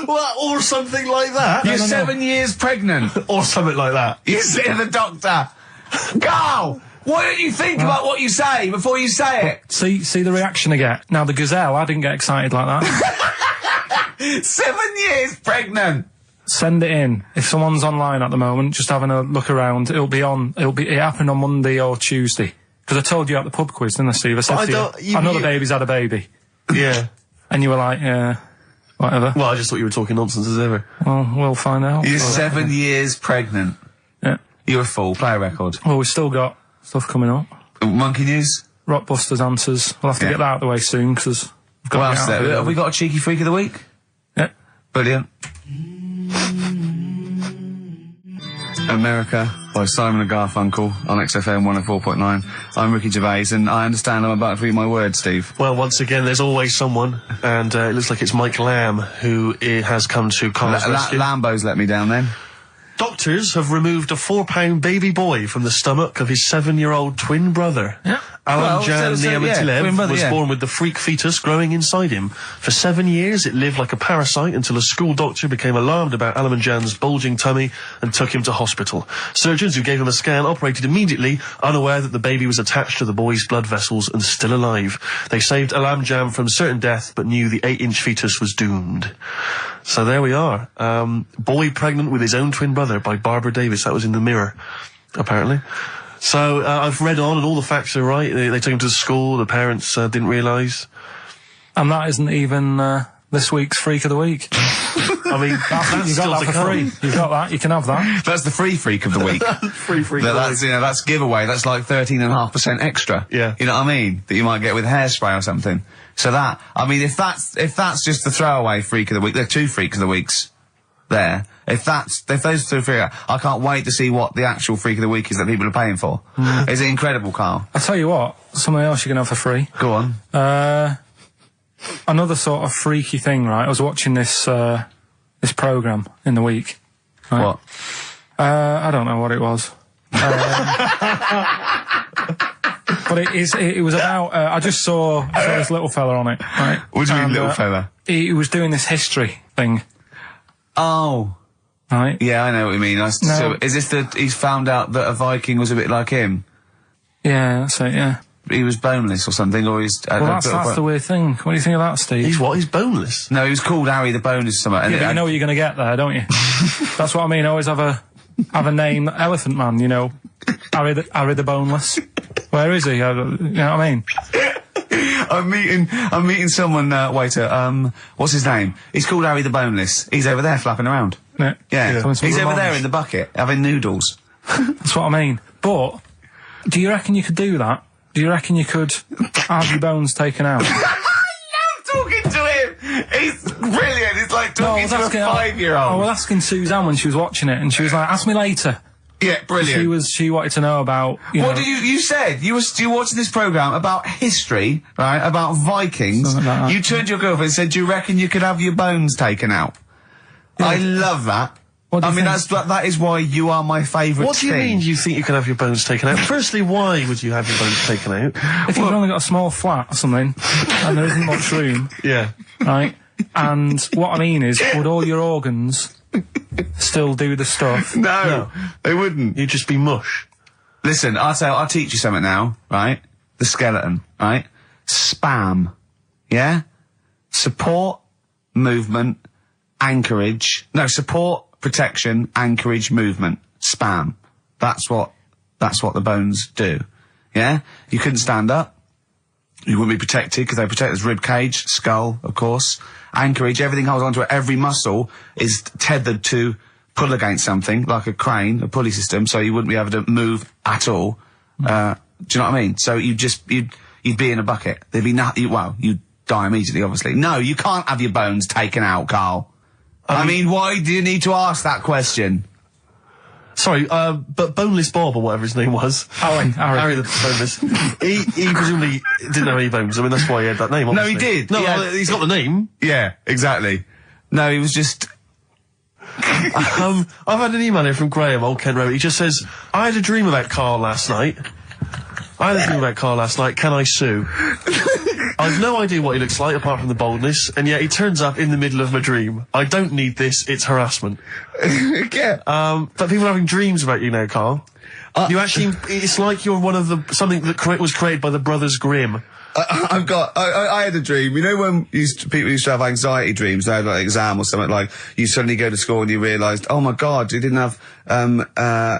[SPEAKER 2] What? Or something like that?
[SPEAKER 1] You're 7 years pregnant.
[SPEAKER 2] Or something like that.
[SPEAKER 1] You say to the doctor, Carl, why don't you think about what you say before you say it?
[SPEAKER 3] See the reaction I get. Now, the gazelle, I didn't get excited like that.
[SPEAKER 1] 7 years pregnant.
[SPEAKER 3] Send it in. If someone's online at the moment, just having a look around, it happened on Monday or Tuesday. Because I told you at the pub quiz, didn't I, Steve? I said to you, I know the baby's had a baby.
[SPEAKER 2] Yeah.
[SPEAKER 3] And you were like, yeah, whatever.
[SPEAKER 2] Well, I just thought you were talking nonsense as ever.
[SPEAKER 3] Well, we'll find out.
[SPEAKER 1] You're 7 years pregnant.
[SPEAKER 3] Yeah.
[SPEAKER 1] You're a fool. Play a record.
[SPEAKER 3] Well, we've still got stuff coming up.
[SPEAKER 1] Monkey News?
[SPEAKER 3] Rockbusters answers. We'll have to get that out of the way soon, because we've got
[SPEAKER 1] What else there? Have we got a cheeky freak of the week?
[SPEAKER 3] Yeah.
[SPEAKER 1] Brilliant. America by Simon and Garfunkel on XFM 104.9. I'm Ricky Gervais, and I understand I'm about to read my words, Steve.
[SPEAKER 2] Well, once again, there's always someone, and it looks like it's Mike Lamb who has come to Carl's rescue.
[SPEAKER 1] Lambo's let me down then.
[SPEAKER 2] Doctors have removed a 4-pound baby boy from the stomach of his 7-year-old twin brother.
[SPEAKER 3] Yeah.
[SPEAKER 2] Alan Jan Niamatilev was
[SPEAKER 1] yeah.
[SPEAKER 2] born with the freak fetus growing inside him. For 7 years, it lived like a parasite until a school doctor became alarmed about Alan Jan's bulging tummy and took him to hospital. Surgeons who gave him a scan operated immediately, unaware that the baby was attached to the boy's blood vessels and still alive. They saved Alan Jan from certain death, but knew the 8-inch fetus was doomed. So there we are. Boy pregnant with his own twin brother by Barbara Davis. That was in the Mirror, apparently. So I've read on, and all the facts are right. They took him to school. The parents didn't realise.
[SPEAKER 3] And that isn't even the this week's Freak of the Week.
[SPEAKER 2] I mean, that's
[SPEAKER 3] You
[SPEAKER 2] still
[SPEAKER 3] got
[SPEAKER 2] to
[SPEAKER 3] that for
[SPEAKER 2] come.
[SPEAKER 3] free. You got that. You can have that.
[SPEAKER 1] That's the free freak of the week.
[SPEAKER 2] Free freak. of the
[SPEAKER 1] That's,
[SPEAKER 2] week.
[SPEAKER 1] you know, that's giveaway. That's like 13.5% extra.
[SPEAKER 2] Yeah.
[SPEAKER 1] You know what I mean? That you might get with hairspray or something. So that, I mean, if that's just the throwaway freak of the week, there are 2 freaks of the weeks there. If those 2 freak, I can't wait to see what the actual freak of the week is that people are paying for. Is it incredible, Carl?
[SPEAKER 3] I'll tell you what, something else you can have for free.
[SPEAKER 1] Go on.
[SPEAKER 3] Another sort of freaky thing, right? I was watching this programme in the week. Right?
[SPEAKER 1] What?
[SPEAKER 3] I don't know what it was. But it was about, I just saw this little fella on it, right?
[SPEAKER 1] What do you mean, little fella?
[SPEAKER 3] He was doing this history thing,
[SPEAKER 1] Oh.
[SPEAKER 3] right?
[SPEAKER 1] Yeah, I know what you mean. So, is this he's found out that a Viking was a bit like him?
[SPEAKER 3] Yeah, that's it, yeah.
[SPEAKER 1] He was boneless or something, or he's...
[SPEAKER 3] Well, that's the weird thing. What do you think of that, Steve?
[SPEAKER 2] He's what? He's boneless.
[SPEAKER 1] No, he was called Harry the Boneless or something.
[SPEAKER 3] Yeah, but you know what you're going to get there, don't you? That's what I mean. Always have a name, Elephant Man, you know. Harry the Boneless. Where is he? You know what I mean?
[SPEAKER 1] I'm meeting someone, waiter, what's his name? He's called Harry the Boneless. He's over there flapping around.
[SPEAKER 3] Yeah.
[SPEAKER 1] Yeah.
[SPEAKER 3] Coming to
[SPEAKER 1] He's over
[SPEAKER 3] Ramones.
[SPEAKER 1] there in the bucket, having noodles.
[SPEAKER 3] That's what I mean. But, do you reckon you could do that? Do you reckon you could have your bones taken out?
[SPEAKER 1] I love talking to him! He's brilliant, it's like talking to a 5-year-old.
[SPEAKER 3] I was asking Suzanne when she was watching it, and she was like, ask me later.
[SPEAKER 1] Yeah, brilliant.
[SPEAKER 3] She wanted to know about,
[SPEAKER 1] What did you said? You were watching this programme about history, right? About Vikings.
[SPEAKER 3] Something like that.
[SPEAKER 1] You turned to your girlfriend and said, do you reckon you could have your bones taken out?
[SPEAKER 3] Yeah.
[SPEAKER 1] I love that.
[SPEAKER 3] What do you think?
[SPEAKER 1] That is why you are my favourite
[SPEAKER 2] What do you mean you think you can have your bones taken out? Firstly, why would you have your bones taken out?
[SPEAKER 3] If you've only got a small flat or something, and there isn't much room,
[SPEAKER 2] Yeah.
[SPEAKER 3] right? And what I mean is, would all your organs still do the stuff?
[SPEAKER 1] No, they wouldn't.
[SPEAKER 2] You'd just be mush.
[SPEAKER 1] Listen, I'll teach you something now, right? The skeleton, right? Spam. Yeah? Support, movement, anchorage. No, support, protection, anchorage, movement. Spam. That's what the bones do. Yeah? You couldn't stand up. You wouldn't be protected because they protect his rib cage, skull, of course. Anchorage, everything holds onto it. Every muscle is tethered to pull against something, like a crane, a pulley system, so you wouldn't be able to move at all. Do you know what I mean? So you'd be in a bucket. There'd be nothing, you'd die immediately, obviously. No, you can't have your bones taken out, Carl. I mean, why do you need to ask that question?
[SPEAKER 2] Sorry, but Boneless Bob, or whatever his name was.
[SPEAKER 3] Harry
[SPEAKER 2] the Boneless. he presumably didn't have any bones. I mean, that's why he had that name, obviously.
[SPEAKER 1] No, he did.
[SPEAKER 2] No,
[SPEAKER 1] Yeah.
[SPEAKER 2] he's got the name.
[SPEAKER 1] Yeah, exactly. No, he was just...
[SPEAKER 2] I've had an email here from Graham, Old Kent Road. He just says, I had a dream about Karl last night. Can I sue? I've no idea what he looks like apart from the boldness, and yet he turns up in the middle of my dream. I don't need this, it's harassment.
[SPEAKER 1] Yeah.
[SPEAKER 2] But people are having dreams about you now, Karl. You actually, it's like you're one of something that was created by the Brothers Grimm.
[SPEAKER 1] I had a dream. You know when people used to have anxiety dreams, they had like an exam or something, like you suddenly go to school and you realised, oh my God, you didn't have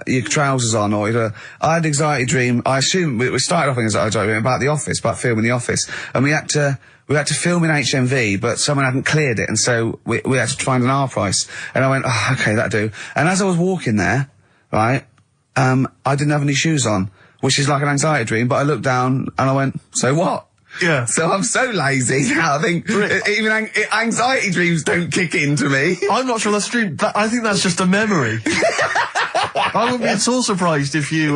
[SPEAKER 1] your trousers on, or I had an anxiety dream. I assume we started off in anxiety dream about the office, about filming The Office, and we had to film in HMV, but someone hadn't cleared it, and so we had to find an R price. And I went, oh, okay, that'll do. And as I was walking there, right, I didn't have any shoes on, which is like an anxiety dream, but I looked down and I went, so what?
[SPEAKER 2] Yeah.
[SPEAKER 1] So I'm so lazy now, I think even anxiety dreams don't kick into me.
[SPEAKER 2] I'm not sure that's a dream. I think that's just a memory. I wouldn't be at all surprised if you,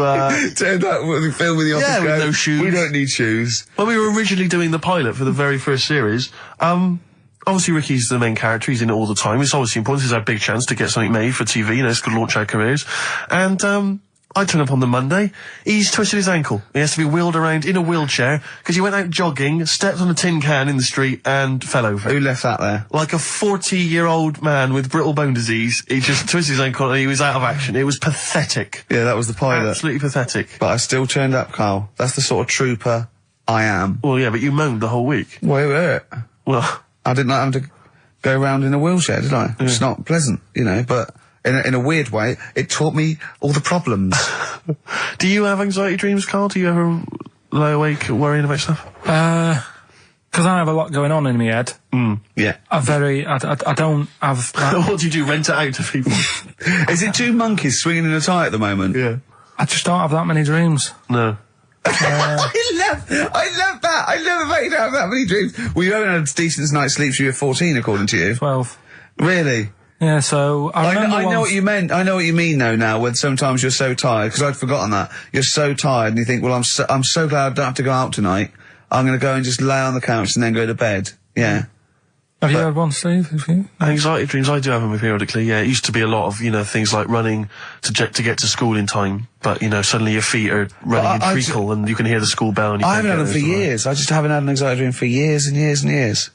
[SPEAKER 1] turned up with filming The Office.
[SPEAKER 2] Yeah, with no shoes.
[SPEAKER 1] We don't need shoes.
[SPEAKER 2] When we were originally doing the pilot for the very first series, obviously Ricky's the main character, he's in it all the time. It's obviously important, this is our big chance to get something made for TV, it's going to launch our careers. And, I turn up on the Monday, he's twisted his ankle. He has to be wheeled around in a wheelchair because he went out jogging, stepped on a tin can in the street and fell over.
[SPEAKER 1] Who left that there?
[SPEAKER 2] Like a 40-year-old man with brittle bone disease, he just twisted his ankle and he was out of action. It was pathetic.
[SPEAKER 1] Yeah, that was the pilot.
[SPEAKER 2] Absolutely pathetic.
[SPEAKER 1] But I still turned up, Carl. That's the sort of trooper I am.
[SPEAKER 2] Well, yeah, but you moaned the whole week.
[SPEAKER 1] Well, it hurt.
[SPEAKER 2] Well,
[SPEAKER 1] I didn't like having to go around in a wheelchair, did I? It's not pleasant, but in a weird way, it taught me all the problems.
[SPEAKER 2] do you have anxiety dreams, Karl? Do you ever lie awake worrying about stuff?
[SPEAKER 3] because I have a lot going on in my head.
[SPEAKER 1] Yeah.
[SPEAKER 3] I don't have that.
[SPEAKER 2] What do you do? Rent it out to people?
[SPEAKER 1] Is it two monkeys swinging in a tie at the moment?
[SPEAKER 2] Yeah.
[SPEAKER 3] I just don't have that many dreams.
[SPEAKER 2] No.
[SPEAKER 1] I love that. I love the fact you don't have that many dreams. Well, you haven't had a decent night's sleep since you were 14, according to you.
[SPEAKER 3] 12.
[SPEAKER 1] Really?
[SPEAKER 3] Yeah, so I remember
[SPEAKER 1] I know
[SPEAKER 3] once-
[SPEAKER 1] what you meant. I know what you mean though now, when sometimes you're so tired, because I'd forgotten that. You're so tired and you think, well, I'm so glad I don't have to go out tonight. I'm going to go and just lay on the couch and then go to bed. Yeah.
[SPEAKER 3] Have you had one, Steve? Have you?
[SPEAKER 2] Anxiety dreams, I do have them periodically, yeah. It used to be a lot of, things like running to get to school in time, but, suddenly your feet are running in treacle and you can hear the school bell and you
[SPEAKER 1] I
[SPEAKER 2] can't
[SPEAKER 1] haven't had
[SPEAKER 2] get
[SPEAKER 1] them for
[SPEAKER 2] there.
[SPEAKER 1] years. I just haven't had an anxiety dream for years and years and years.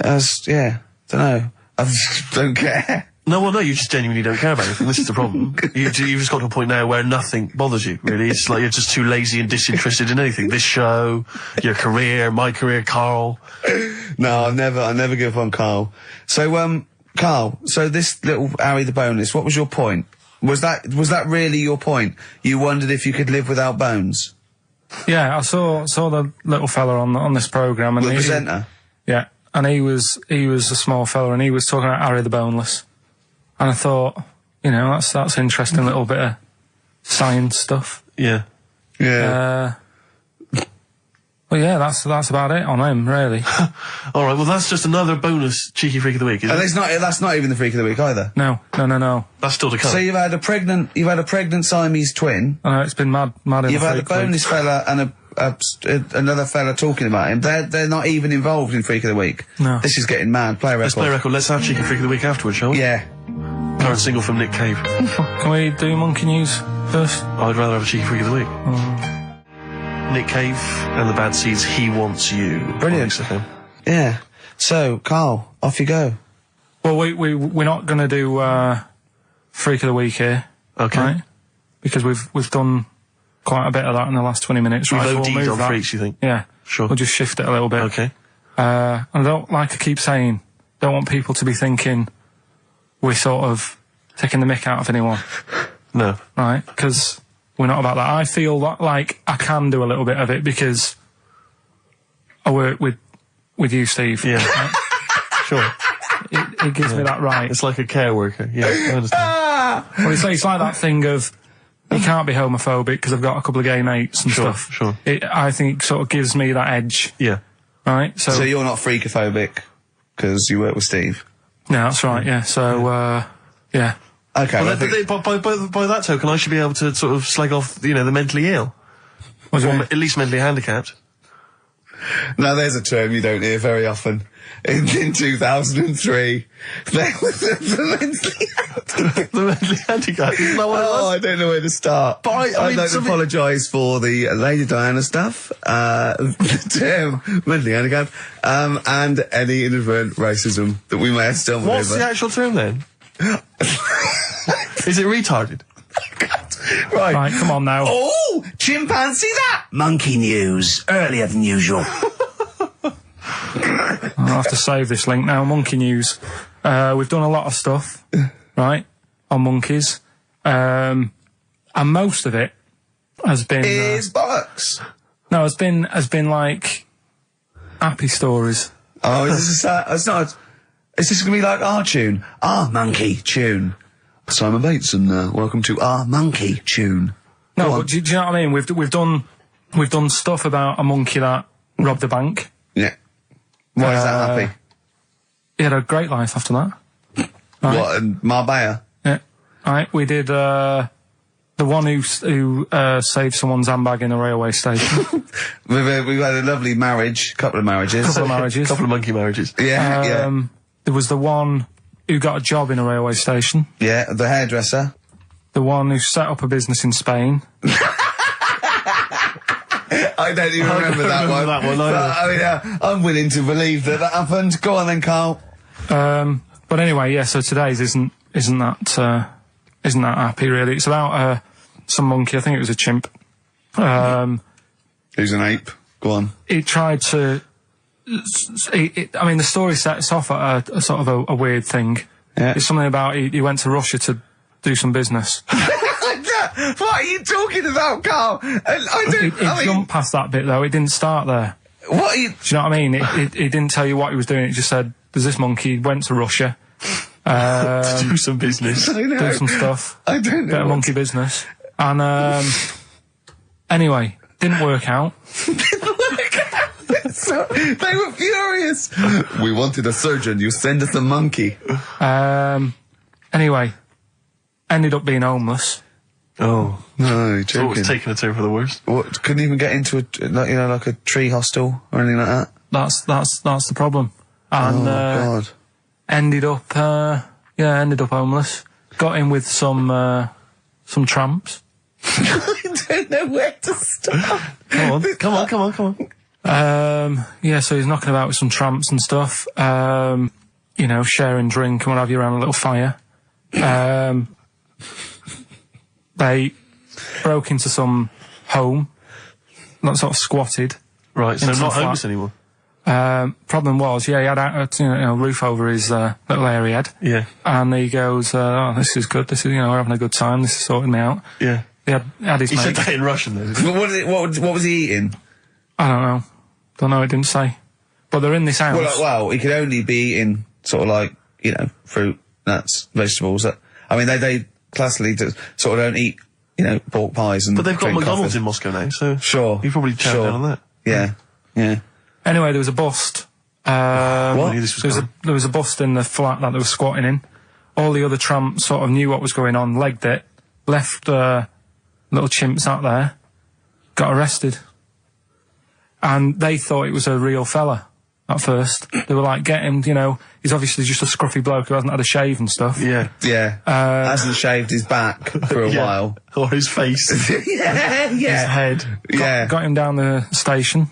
[SPEAKER 1] Don't know. I just don't care.
[SPEAKER 2] No, you just genuinely don't care about anything. This is the problem. You've just got to a point now where nothing bothers you, really. It's like you're just too lazy and disinterested in anything. This show, your career, my career, Carl.
[SPEAKER 1] No, I never give up on Carl. So, Carl, so this little Harry the Boneless, what was your point? Was that really your point? You wondered if you could live without bones?
[SPEAKER 3] Yeah, I saw the little fella on this programme. And
[SPEAKER 1] The presenter?
[SPEAKER 3] Yeah, and he was a small fella and he was talking about Harry the Boneless. And I thought, that's interesting little bit of science stuff.
[SPEAKER 2] Yeah.
[SPEAKER 1] Yeah.
[SPEAKER 3] Well, yeah, that's about it on him, really.
[SPEAKER 2] All right, well, that's just another bonus cheeky freak of the week, isn't it?
[SPEAKER 1] That's not even the freak of the week either.
[SPEAKER 3] No.
[SPEAKER 2] That's still to come.
[SPEAKER 1] So you've had a pregnant Siamese twin.
[SPEAKER 3] I know, it's been mad in
[SPEAKER 1] You've
[SPEAKER 3] the
[SPEAKER 1] had a
[SPEAKER 3] freak week.
[SPEAKER 1] boneless fella and another fella talking about him. They're not even involved in freak of the week.
[SPEAKER 3] No.
[SPEAKER 1] This is getting mad. Play a record.
[SPEAKER 2] Let's play a record. Let's have cheeky freak of the week afterwards, shall we?
[SPEAKER 1] Yeah.
[SPEAKER 2] Current single from Nick Cave.
[SPEAKER 3] Can we do monkey news first?
[SPEAKER 2] I'd rather have a cheeky freak of the week. Nick Cave and the Bad Seeds, He Wants You.
[SPEAKER 1] Brilliant.
[SPEAKER 2] On XFM.
[SPEAKER 1] Yeah. So, Carl, off you go.
[SPEAKER 3] Well, we're not going to do freak of the week here,
[SPEAKER 2] Okay.
[SPEAKER 3] right? Because we've done quite a bit of that in the last 20 minutes.
[SPEAKER 2] We've
[SPEAKER 3] Right, so
[SPEAKER 2] OD'd
[SPEAKER 3] we'll move
[SPEAKER 2] on
[SPEAKER 3] that.
[SPEAKER 2] freaks, you think?
[SPEAKER 3] Yeah.
[SPEAKER 2] Sure.
[SPEAKER 3] We'll just shift it a little bit.
[SPEAKER 2] Okay.
[SPEAKER 3] And I don't, like I keep saying, don't want people to be thinking we're sort of taking the mick out of anyone,
[SPEAKER 2] No.
[SPEAKER 3] right? Because we're not about that. I feel like I can do a little bit of it because I work with you, Steve.
[SPEAKER 2] Yeah.
[SPEAKER 3] Right?
[SPEAKER 2] Sure.
[SPEAKER 3] It gives me that right.
[SPEAKER 2] It's like a care worker. Yeah, I understand.
[SPEAKER 3] Well, it's like that thing of you can't be homophobic because I've got a couple of gay mates and
[SPEAKER 2] Sure,
[SPEAKER 3] stuff.
[SPEAKER 2] sure.
[SPEAKER 3] I think sort of gives me that edge,
[SPEAKER 2] Yeah.
[SPEAKER 3] right?
[SPEAKER 1] So you're not freakophobic because you work with Steve?
[SPEAKER 3] No, that's right, yeah. So, yeah.
[SPEAKER 1] Okay.
[SPEAKER 2] Well,
[SPEAKER 1] I think-
[SPEAKER 2] by that token, I should be able to sort of slag off, the mentally ill.
[SPEAKER 3] What do you
[SPEAKER 2] Or
[SPEAKER 3] mean?
[SPEAKER 2] at least mentally handicapped.
[SPEAKER 1] Now, there's a term you don't hear very often. In 2003, there was the mentally
[SPEAKER 2] The mentally handicapped. Isn't that what it was?
[SPEAKER 1] I don't know where to start.
[SPEAKER 2] But I
[SPEAKER 1] I'd
[SPEAKER 2] mean,
[SPEAKER 1] like to
[SPEAKER 2] something-
[SPEAKER 1] apologise for the Lady Diana stuff, the term mentally handicapped, and any inadvertent racism that we may have stumbled
[SPEAKER 2] What's
[SPEAKER 1] over.
[SPEAKER 2] the actual term then? Is it retarded?
[SPEAKER 3] Right, come on now.
[SPEAKER 1] Oh, chimpanzee that! Monkey news, earlier than usual.
[SPEAKER 3] I'll have to save this link now. Monkey news. We've done a lot of stuff, right, on monkeys. And most of it has been...
[SPEAKER 1] Is bollocks.
[SPEAKER 3] no, has been like happy stories.
[SPEAKER 1] Oh, is this it's not... Is this going to be like our tune? Our monkey tune. Simon Bates and welcome to our monkey tune.
[SPEAKER 3] No,
[SPEAKER 1] Go on.
[SPEAKER 3] but do you know what I mean? We've done stuff about a monkey that robbed a bank.
[SPEAKER 1] Yeah. Why is that happy?
[SPEAKER 3] He had a great life after that. Right.
[SPEAKER 1] What, in Marbella?
[SPEAKER 3] Yeah. Right. We did the one who saved someone's handbag in a railway station.
[SPEAKER 1] We've had a lovely marriage, couple of marriages.
[SPEAKER 3] Couple of marriages.
[SPEAKER 2] Couple of monkey marriages.
[SPEAKER 1] Yeah,
[SPEAKER 3] There was the one who got a job in a railway station.
[SPEAKER 1] yeah. The hairdresser.
[SPEAKER 3] The one who set up a business in Spain.
[SPEAKER 1] I don't even remember that
[SPEAKER 2] remember
[SPEAKER 1] one.
[SPEAKER 2] that one either.
[SPEAKER 1] But, I'm willing to believe that happened. Go on then, Carl.
[SPEAKER 3] But anyway, yeah. So today's isn't that happy really. It's about some monkey. I think it was a chimp.
[SPEAKER 1] Who's an ape? Go on.
[SPEAKER 3] He tried to. I mean, the story sets off at a sort of a weird thing.
[SPEAKER 1] Yeah.
[SPEAKER 3] It's something about he went to Russia to do some business.
[SPEAKER 1] What are you talking about, Carl? I
[SPEAKER 3] It jumped past that bit though. It didn't start there.
[SPEAKER 1] What are you...
[SPEAKER 3] Do you know what I mean? It didn't tell you what he was doing. It just said, there's this monkey, went to Russia.
[SPEAKER 2] To do some business.
[SPEAKER 3] Do some stuff.
[SPEAKER 1] I don't know.
[SPEAKER 3] Bit of monkey business. And, anyway, didn't work out.
[SPEAKER 1] So, they were furious. We wanted a surgeon, you send us a monkey.
[SPEAKER 3] Anyway, ended up being homeless.
[SPEAKER 2] Oh.
[SPEAKER 1] No, you're
[SPEAKER 2] So it
[SPEAKER 1] joking.
[SPEAKER 2] was taking a turn for the worst.
[SPEAKER 1] What, couldn't even get into like a tree hostel or anything like that?
[SPEAKER 3] That's the problem. And,
[SPEAKER 1] God.
[SPEAKER 3] ended up homeless. Got in with some tramps.
[SPEAKER 1] I don't know where to start.
[SPEAKER 2] Come on.
[SPEAKER 3] So he's knocking about with some tramps and stuff. Sharing drink and what have you around a little fire. They broke into some home, not sort of squatted.
[SPEAKER 2] Right, so
[SPEAKER 3] Into
[SPEAKER 2] not
[SPEAKER 3] the
[SPEAKER 2] homeless
[SPEAKER 3] flat.
[SPEAKER 2] anymore.
[SPEAKER 3] Problem was, he had a roof over his little area head.
[SPEAKER 2] Yeah.
[SPEAKER 3] And he goes, this is good. This is, we're having a good time. This is sorting me out.
[SPEAKER 2] Yeah.
[SPEAKER 3] He had his
[SPEAKER 2] He said
[SPEAKER 3] mate.
[SPEAKER 2] that in Russian, though. Didn't he?
[SPEAKER 1] What was he eating?
[SPEAKER 3] I don't know. It didn't say. But they're in this house.
[SPEAKER 1] Well, he could only be eating sort of like, fruit, nuts, vegetables. I mean, they classically sort of don't eat, pork pies and
[SPEAKER 2] But they've got
[SPEAKER 1] drink
[SPEAKER 2] McDonald's
[SPEAKER 1] coffee.
[SPEAKER 2] in Moscow now, so...
[SPEAKER 1] Sure.
[SPEAKER 2] You probably chow down on that.
[SPEAKER 1] Yeah.
[SPEAKER 3] Anyway, there was a bust.
[SPEAKER 1] What?
[SPEAKER 2] I knew this was
[SPEAKER 3] There was a bust in the flat that they were squatting in. All the other tramps sort of knew what was going on, legged it, left little chimps out there, got arrested. And they thought it was a real fella at first. They were like, get him, he's obviously just a scruffy bloke who hasn't had a shave and stuff.
[SPEAKER 2] Yeah.
[SPEAKER 1] Yeah. Hasn't shaved his back for a
[SPEAKER 2] Yeah.
[SPEAKER 1] while.
[SPEAKER 2] Or his face.
[SPEAKER 1] Yeah.
[SPEAKER 2] His head.
[SPEAKER 3] Got him down the station,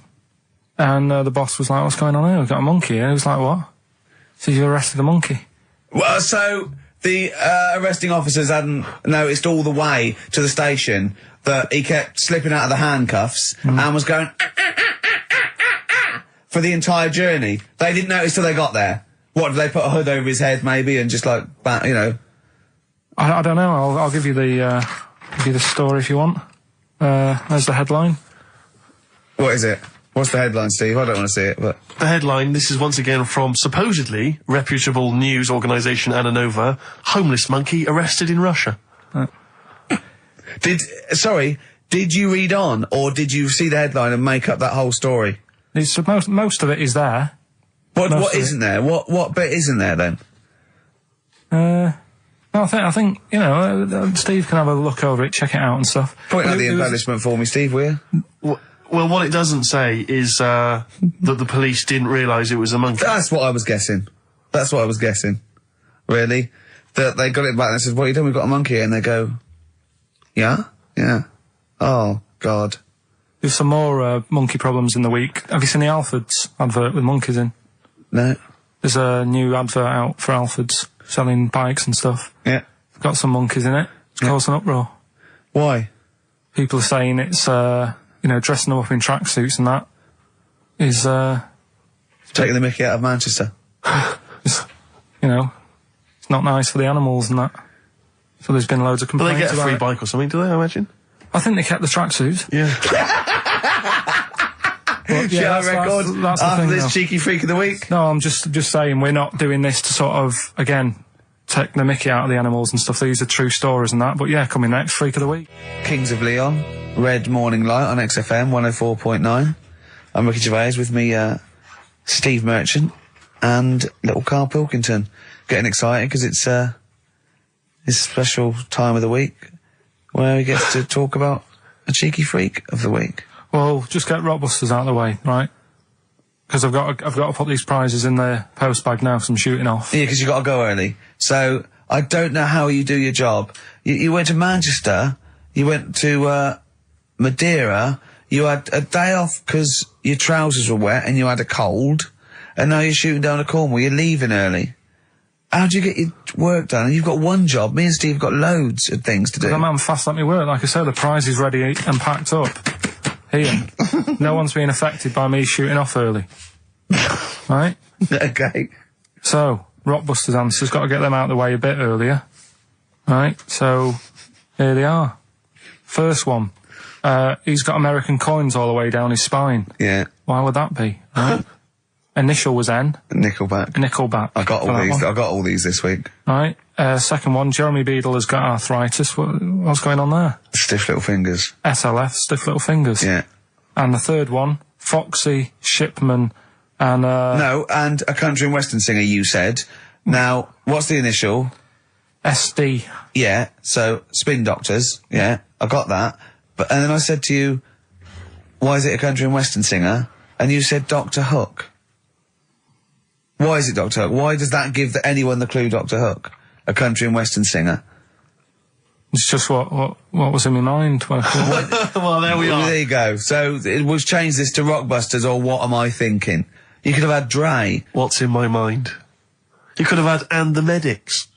[SPEAKER 3] and the boss was like, what's going on here? We've got a monkey here. He was like, what? So you arrested a monkey?
[SPEAKER 1] Well, so the arresting officers hadn't noticed all the way to the station that he kept slipping out of the handcuffs and was going for the entire journey. They didn't notice till they got there. What, did they put a hood over his head maybe and just like,
[SPEAKER 3] I don't know. I'll give you the story if you want. There's the headline.
[SPEAKER 1] What is it? What's the headline, Steve? I don't want to see it, but...
[SPEAKER 2] The headline, this is once again from supposedly reputable news organisation Ananova, homeless monkey arrested in Russia.
[SPEAKER 1] Did you read on, or did you see the headline and make up that whole story?
[SPEAKER 3] It's most of it is there.
[SPEAKER 1] What isn't there? What bit isn't there then?
[SPEAKER 3] I think Steve can have a look over it, check it out and stuff.
[SPEAKER 1] Point out the
[SPEAKER 3] It was-
[SPEAKER 1] embellishment for me, Steve, will you?
[SPEAKER 2] Well, what it doesn't say is that the police didn't realise it was a monkey.
[SPEAKER 1] That's what I was guessing. Really? That they got it back and they said, what are you doing? We've got a monkey here. And they go, yeah? Yeah. Oh, God.
[SPEAKER 3] There's some more monkey problems in the week. Have you seen the Alfords advert with monkeys in?
[SPEAKER 1] No.
[SPEAKER 3] There's a new advert out for Alfords selling bikes and stuff.
[SPEAKER 1] Yeah.
[SPEAKER 3] It's got some monkeys in it. It's caused an uproar.
[SPEAKER 1] Why?
[SPEAKER 3] People are saying it's, dressing them up in tracksuits and that is,
[SPEAKER 1] Taking the mickey out of Manchester.
[SPEAKER 3] it's not nice for the animals and that. So there's been loads of
[SPEAKER 2] But they
[SPEAKER 3] complaints
[SPEAKER 2] get a
[SPEAKER 3] about
[SPEAKER 2] free
[SPEAKER 3] it.
[SPEAKER 2] bike or something, do they, I imagine?
[SPEAKER 3] I think they kept the tracksuits.
[SPEAKER 2] Yeah.
[SPEAKER 3] But,
[SPEAKER 1] Shall I record
[SPEAKER 3] that's the
[SPEAKER 1] after
[SPEAKER 3] thing,
[SPEAKER 1] this
[SPEAKER 3] though.
[SPEAKER 1] cheeky freak of the week?
[SPEAKER 3] No, I'm just saying we're not doing this to sort of, again, take the mickey out of the animals and stuff. These are true stories and that. But yeah, coming next, Freak of the Week.
[SPEAKER 1] Kings of Leon, Red Morning Light on XFM 104.9. I'm Ricky Gervais, with me, Steve Merchant and little Karl Pilkington. Getting excited because it's his special time of the week where he gets to talk about a cheeky freak of the week.
[SPEAKER 3] Well, just get Rockbusters out of the way, right? Because I've got to put these prizes in the post bag now, so I'm shooting off.
[SPEAKER 1] Yeah, because you got to go early. So I don't know how you do your job. You went to Manchester, you went to Madeira, you had a day off because your trousers were wet and you had a cold, and now you're shooting down to Cornwall. You're leaving early. How do you get your work done? And you've got one job. Me and Steve have got loads of things to do.
[SPEAKER 3] I'm fast at my work. Like I said, the prize is ready and packed up. Here. No one's being affected by me shooting off early. Right?
[SPEAKER 1] Okay.
[SPEAKER 3] So, Rockbusters answers, got to get them out of the way a bit earlier. Right? So, here they are. First one. He's got American coins all the way down his spine.
[SPEAKER 1] Yeah.
[SPEAKER 3] Why would that be? Right? Initial was N.
[SPEAKER 1] Nickelback. I got all these this week.
[SPEAKER 3] Right. Second one, Jeremy Beadle has got arthritis. What's going on there?
[SPEAKER 1] Stiff little fingers.
[SPEAKER 3] SLF, stiff little fingers.
[SPEAKER 1] Yeah.
[SPEAKER 3] And the third one, Foxy, Shipman, and
[SPEAKER 1] No, and a country and western singer, you said. Now, what's the initial?
[SPEAKER 3] SD.
[SPEAKER 1] Yeah, so Spin Doctors. Yeah, I got that. And then I said to you, why is it a country and western singer? And you said Dr. Hook. Why is it Dr. Hook? Why does that give anyone the clue Dr. Hook? A country and western singer.
[SPEAKER 3] It's just what was in my mind.
[SPEAKER 2] Well, there we are.
[SPEAKER 1] There you go. So we'll change this to Rockbusters, or what am I thinking? You could have had Dre.
[SPEAKER 2] What's in my mind? You could have had And the Medics.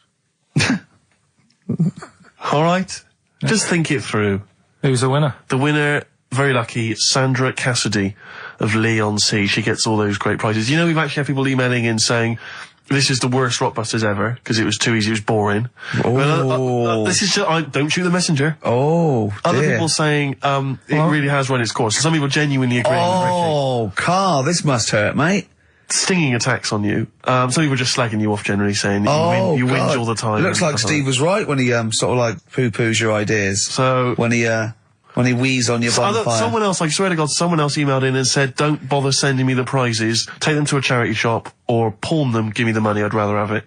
[SPEAKER 2] All right? Yeah. Just think it through.
[SPEAKER 3] Who's the winner?
[SPEAKER 2] The winner, very lucky, Sandra Cassidy of Leon C. She gets all those great prizes. You know, we've actually had people emailing in saying, this is the worst Rockbusters ever, because it was too easy, it was boring.
[SPEAKER 1] Oh.
[SPEAKER 2] This is just, don't shoot the messenger.
[SPEAKER 1] Oh, dear.
[SPEAKER 2] Other people saying, it really has run its course. Some people genuinely agree.
[SPEAKER 1] Oh, Karl, this must hurt, mate.
[SPEAKER 2] Stinging attacks on you. Some people just slagging you off generally, saying that you whinge all the time.
[SPEAKER 1] It looks like Steve was right when he sort of like poo-poos your ideas.
[SPEAKER 2] So
[SPEAKER 1] when he wheezed on your bonfire.
[SPEAKER 2] Someone else, I swear to God, someone else emailed in and said, don't bother sending me the prizes, take them to a charity shop, or pawn them, give me the money, I'd rather have it.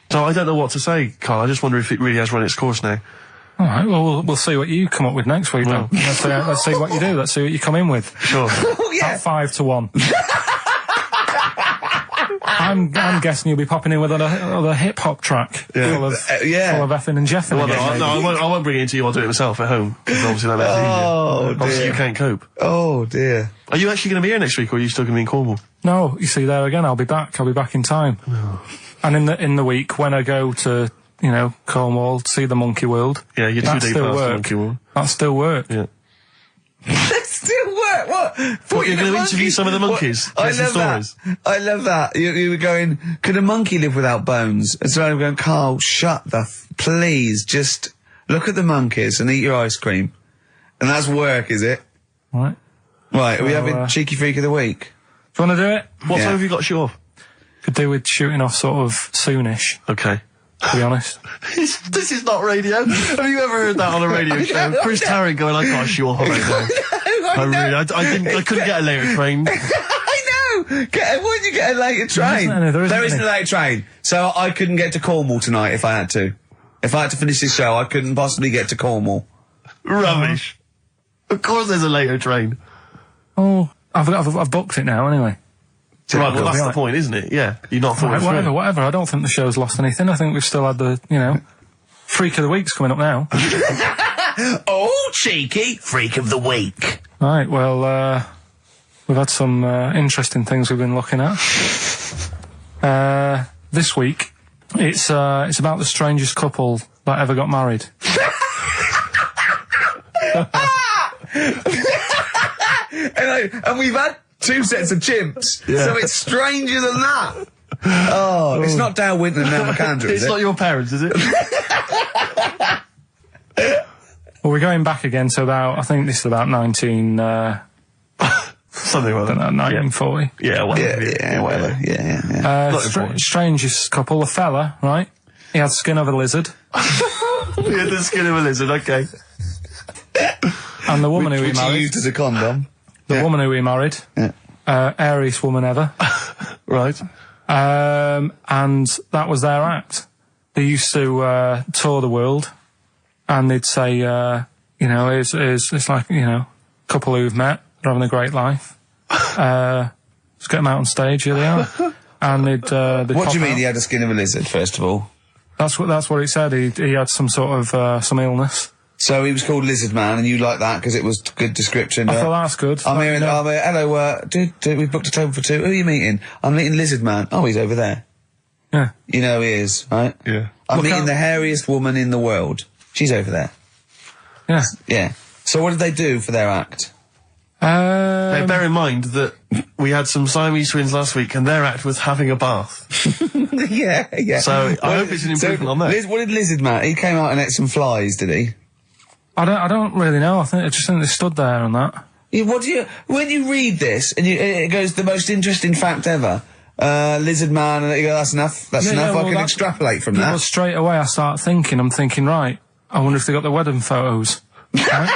[SPEAKER 2] So I don't know what to say, Karl. I just wonder if it really has run its course now.
[SPEAKER 3] All right, well, we'll see what you come up with next week, then. Let's see what you do. Let's see what you come in with.
[SPEAKER 2] Sure.
[SPEAKER 1] Oh, yeah.
[SPEAKER 3] At 5-1. I'm guessing you'll be popping in with a hip-hop track. Full of effing and jeffing.
[SPEAKER 2] Well, I won't bring it into you, I'll do it myself at home. Because obviously that makes it easier. Obviously you can't cope.
[SPEAKER 1] Oh, dear.
[SPEAKER 2] Are you actually going to be here next week, or are you still going to be in Cornwall?
[SPEAKER 3] No, you see, there again, I'll be back in time.
[SPEAKER 2] Oh.
[SPEAKER 3] And in the week, when I go to, Cornwall, see the Monkey World.
[SPEAKER 2] Yeah, you're 2 days past the Monkey World.
[SPEAKER 3] That still work.
[SPEAKER 2] Yeah.
[SPEAKER 1] Still work? What?
[SPEAKER 2] You're going to interview some of the monkeys?
[SPEAKER 1] I love that. I love that. You were going, could a monkey live without bones? And so I'm going, Karl, please, just look at the monkeys and eat your ice cream. And that's work, is it?
[SPEAKER 3] Right.
[SPEAKER 1] Right, are we having Cheeky Freak of the Week?
[SPEAKER 3] Do you want to do it?
[SPEAKER 2] What time have you got to shoot off?
[SPEAKER 3] Could do with shooting off sort of soonish.
[SPEAKER 2] Okay.
[SPEAKER 3] To be honest.
[SPEAKER 2] This is not radio. Have you ever heard that on a radio show? Chris Tarrant going, I can't shoot off right now. I couldn't get a later train.
[SPEAKER 1] I know! Why did you get a later train? There isn't a later train. So I couldn't get to Cornwall tonight if I had to. If I had to finish this show, I couldn't possibly get to Cornwall.
[SPEAKER 2] Rubbish. Of course there's a later train.
[SPEAKER 3] Oh, I've booked it now anyway.
[SPEAKER 2] Right, well that's the point, isn't it? Yeah. You're not thought
[SPEAKER 3] whatever. I don't think the show's lost anything. I think we've still had the, Freak of the Week's coming up now.
[SPEAKER 1] Oh, cheeky Freak of the Week.
[SPEAKER 3] Right, well, we've had some interesting things we've been looking at. This week, it's about the strangest couple that ever got married. and we've had 2 sets of chimps, so it's stranger than that. Oh, it's not Dale Winton and Nell McAndrew, is it?
[SPEAKER 2] It's not your parents, is it?
[SPEAKER 3] Well, we're going back again to I think this is about 19...
[SPEAKER 2] something like that.
[SPEAKER 3] 1940.
[SPEAKER 2] Yeah, whatever.
[SPEAKER 1] Yeah.
[SPEAKER 3] Strangest couple, a fella, right? He had the skin of a lizard.
[SPEAKER 1] He had the skin of a lizard, okay.
[SPEAKER 3] And the woman who he married...
[SPEAKER 1] he used as a condom.
[SPEAKER 3] The woman who he married.
[SPEAKER 1] Yeah.
[SPEAKER 3] Airiest woman ever.
[SPEAKER 2] Right.
[SPEAKER 3] And that was their act. They used to tour the world, and they'd say, it's like, couple who've met, they're having a great life. Let's get them out on stage, here they are. And they'd
[SPEAKER 1] what do you mean he had a skin of a lizard, first of all?
[SPEAKER 3] That's what it said. He had some sort of some illness.
[SPEAKER 1] So he was called Lizard Man, and you like that because it was good description.
[SPEAKER 3] I thought that's good.
[SPEAKER 1] I'm here. Hello, we booked a table for 2. Who are you meeting? I'm meeting Lizard Man. Oh, he's over there.
[SPEAKER 3] Yeah.
[SPEAKER 1] You know he is, right?
[SPEAKER 2] Yeah.
[SPEAKER 1] I'm meeting the hairiest woman in the world. She's over there.
[SPEAKER 3] Yeah.
[SPEAKER 1] Yeah. So what did they do for their act?
[SPEAKER 2] Now, bear in mind that we had some Siamese twins last week, and their act was having a bath.
[SPEAKER 1] Yeah.
[SPEAKER 2] So I hope it's an improvement on that.
[SPEAKER 1] What did Lizard Man? He came out and ate some flies, did he?
[SPEAKER 3] I don't really know. I just think they stood there and that.
[SPEAKER 1] When you read this and it goes, the most interesting fact ever, lizard man, and you go, that's enough, I can extrapolate from that.
[SPEAKER 3] Well, straight away I'm thinking, right, I wonder if they got the wedding photos. Right?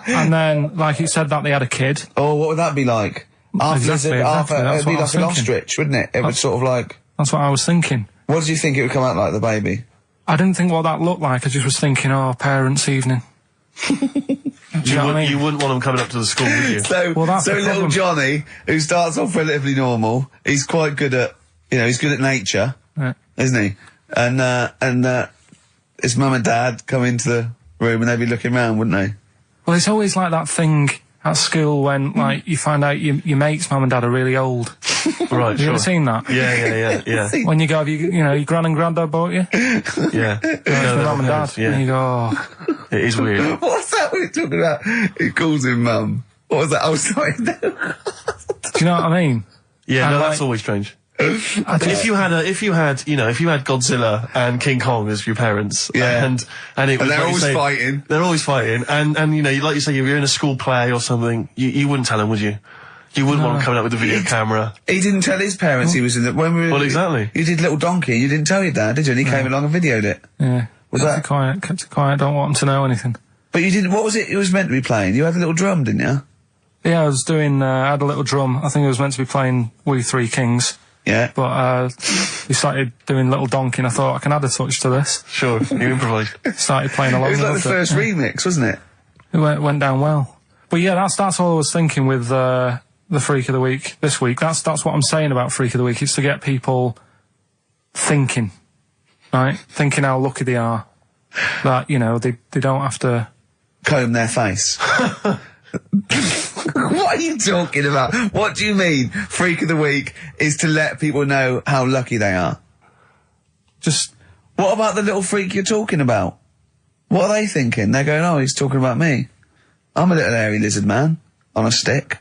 [SPEAKER 3] And then, like you said, that they had a kid.
[SPEAKER 1] Oh, what would that be like?
[SPEAKER 3] Exactly.
[SPEAKER 1] It'd be like an ostrich, wouldn't it? It would sort of like...
[SPEAKER 3] That's what I was thinking.
[SPEAKER 1] What did you think it would come out like, the baby?
[SPEAKER 3] I didn't think what that looked like, I just was thinking, parents' evening. Do you know what I mean?
[SPEAKER 2] You wouldn't want them coming up to the school, would you?
[SPEAKER 1] So little Johnny, who starts off relatively normal, he's quite good at, he's good at nature, isn't he? And his mum and dad come into the room and they'd be looking round, wouldn't they?
[SPEAKER 3] Well, it's always like that thing at school when, like, you find out your mate's mum and dad are really old.
[SPEAKER 2] Right,
[SPEAKER 3] Have you ever seen that?
[SPEAKER 2] Yeah.
[SPEAKER 3] When you go, your gran and granddad bought you?
[SPEAKER 2] Yeah.
[SPEAKER 3] My mum and dad.
[SPEAKER 2] Yeah.
[SPEAKER 3] And you go, oh.
[SPEAKER 2] It is weird.
[SPEAKER 1] What's that we're talking about? He calls him mum. What was that? Oh, sorry.
[SPEAKER 3] Do you know what I mean?
[SPEAKER 2] Yeah, that's always strange. If you had Godzilla and King Kong as your parents, and it was
[SPEAKER 1] they're always fighting.
[SPEAKER 2] They're always fighting, and like you say, you're in a school play or something, you wouldn't tell him, would you? You wouldn't want him coming up with a video camera.
[SPEAKER 1] He didn't tell his parents he was in the...
[SPEAKER 2] Well, exactly.
[SPEAKER 1] You did Little Donkey, and you didn't tell your dad, did you? And he came along and videoed it.
[SPEAKER 3] Yeah.
[SPEAKER 1] Kept
[SPEAKER 3] it quiet, don't want him to know anything.
[SPEAKER 1] But you didn't... What was it was meant to be playing? You had a little drum, didn't you?
[SPEAKER 3] Yeah, I was doing... I had a little drum. I think I was meant to be playing We Three Kings.
[SPEAKER 1] Yeah.
[SPEAKER 3] But we started doing Little Donkey, and I thought I can add a touch to this.
[SPEAKER 2] Sure, you improvise.
[SPEAKER 3] Started playing along.
[SPEAKER 1] It was like the first remix, wasn't it?
[SPEAKER 3] It went down well. But yeah, that's all I was thinking with the Freak of the Week this week. That's what I'm saying about Freak of the Week. It's to get people thinking, right? Thinking how lucky they are. That, they don't have to...
[SPEAKER 1] comb their face. What are you talking about? What do you mean Freak of the Week is to let people know how lucky they are?
[SPEAKER 3] Just...
[SPEAKER 1] What about the little freak you're talking about? What are they thinking? They're going, oh, he's talking about me. I'm a little hairy lizard man on a stick.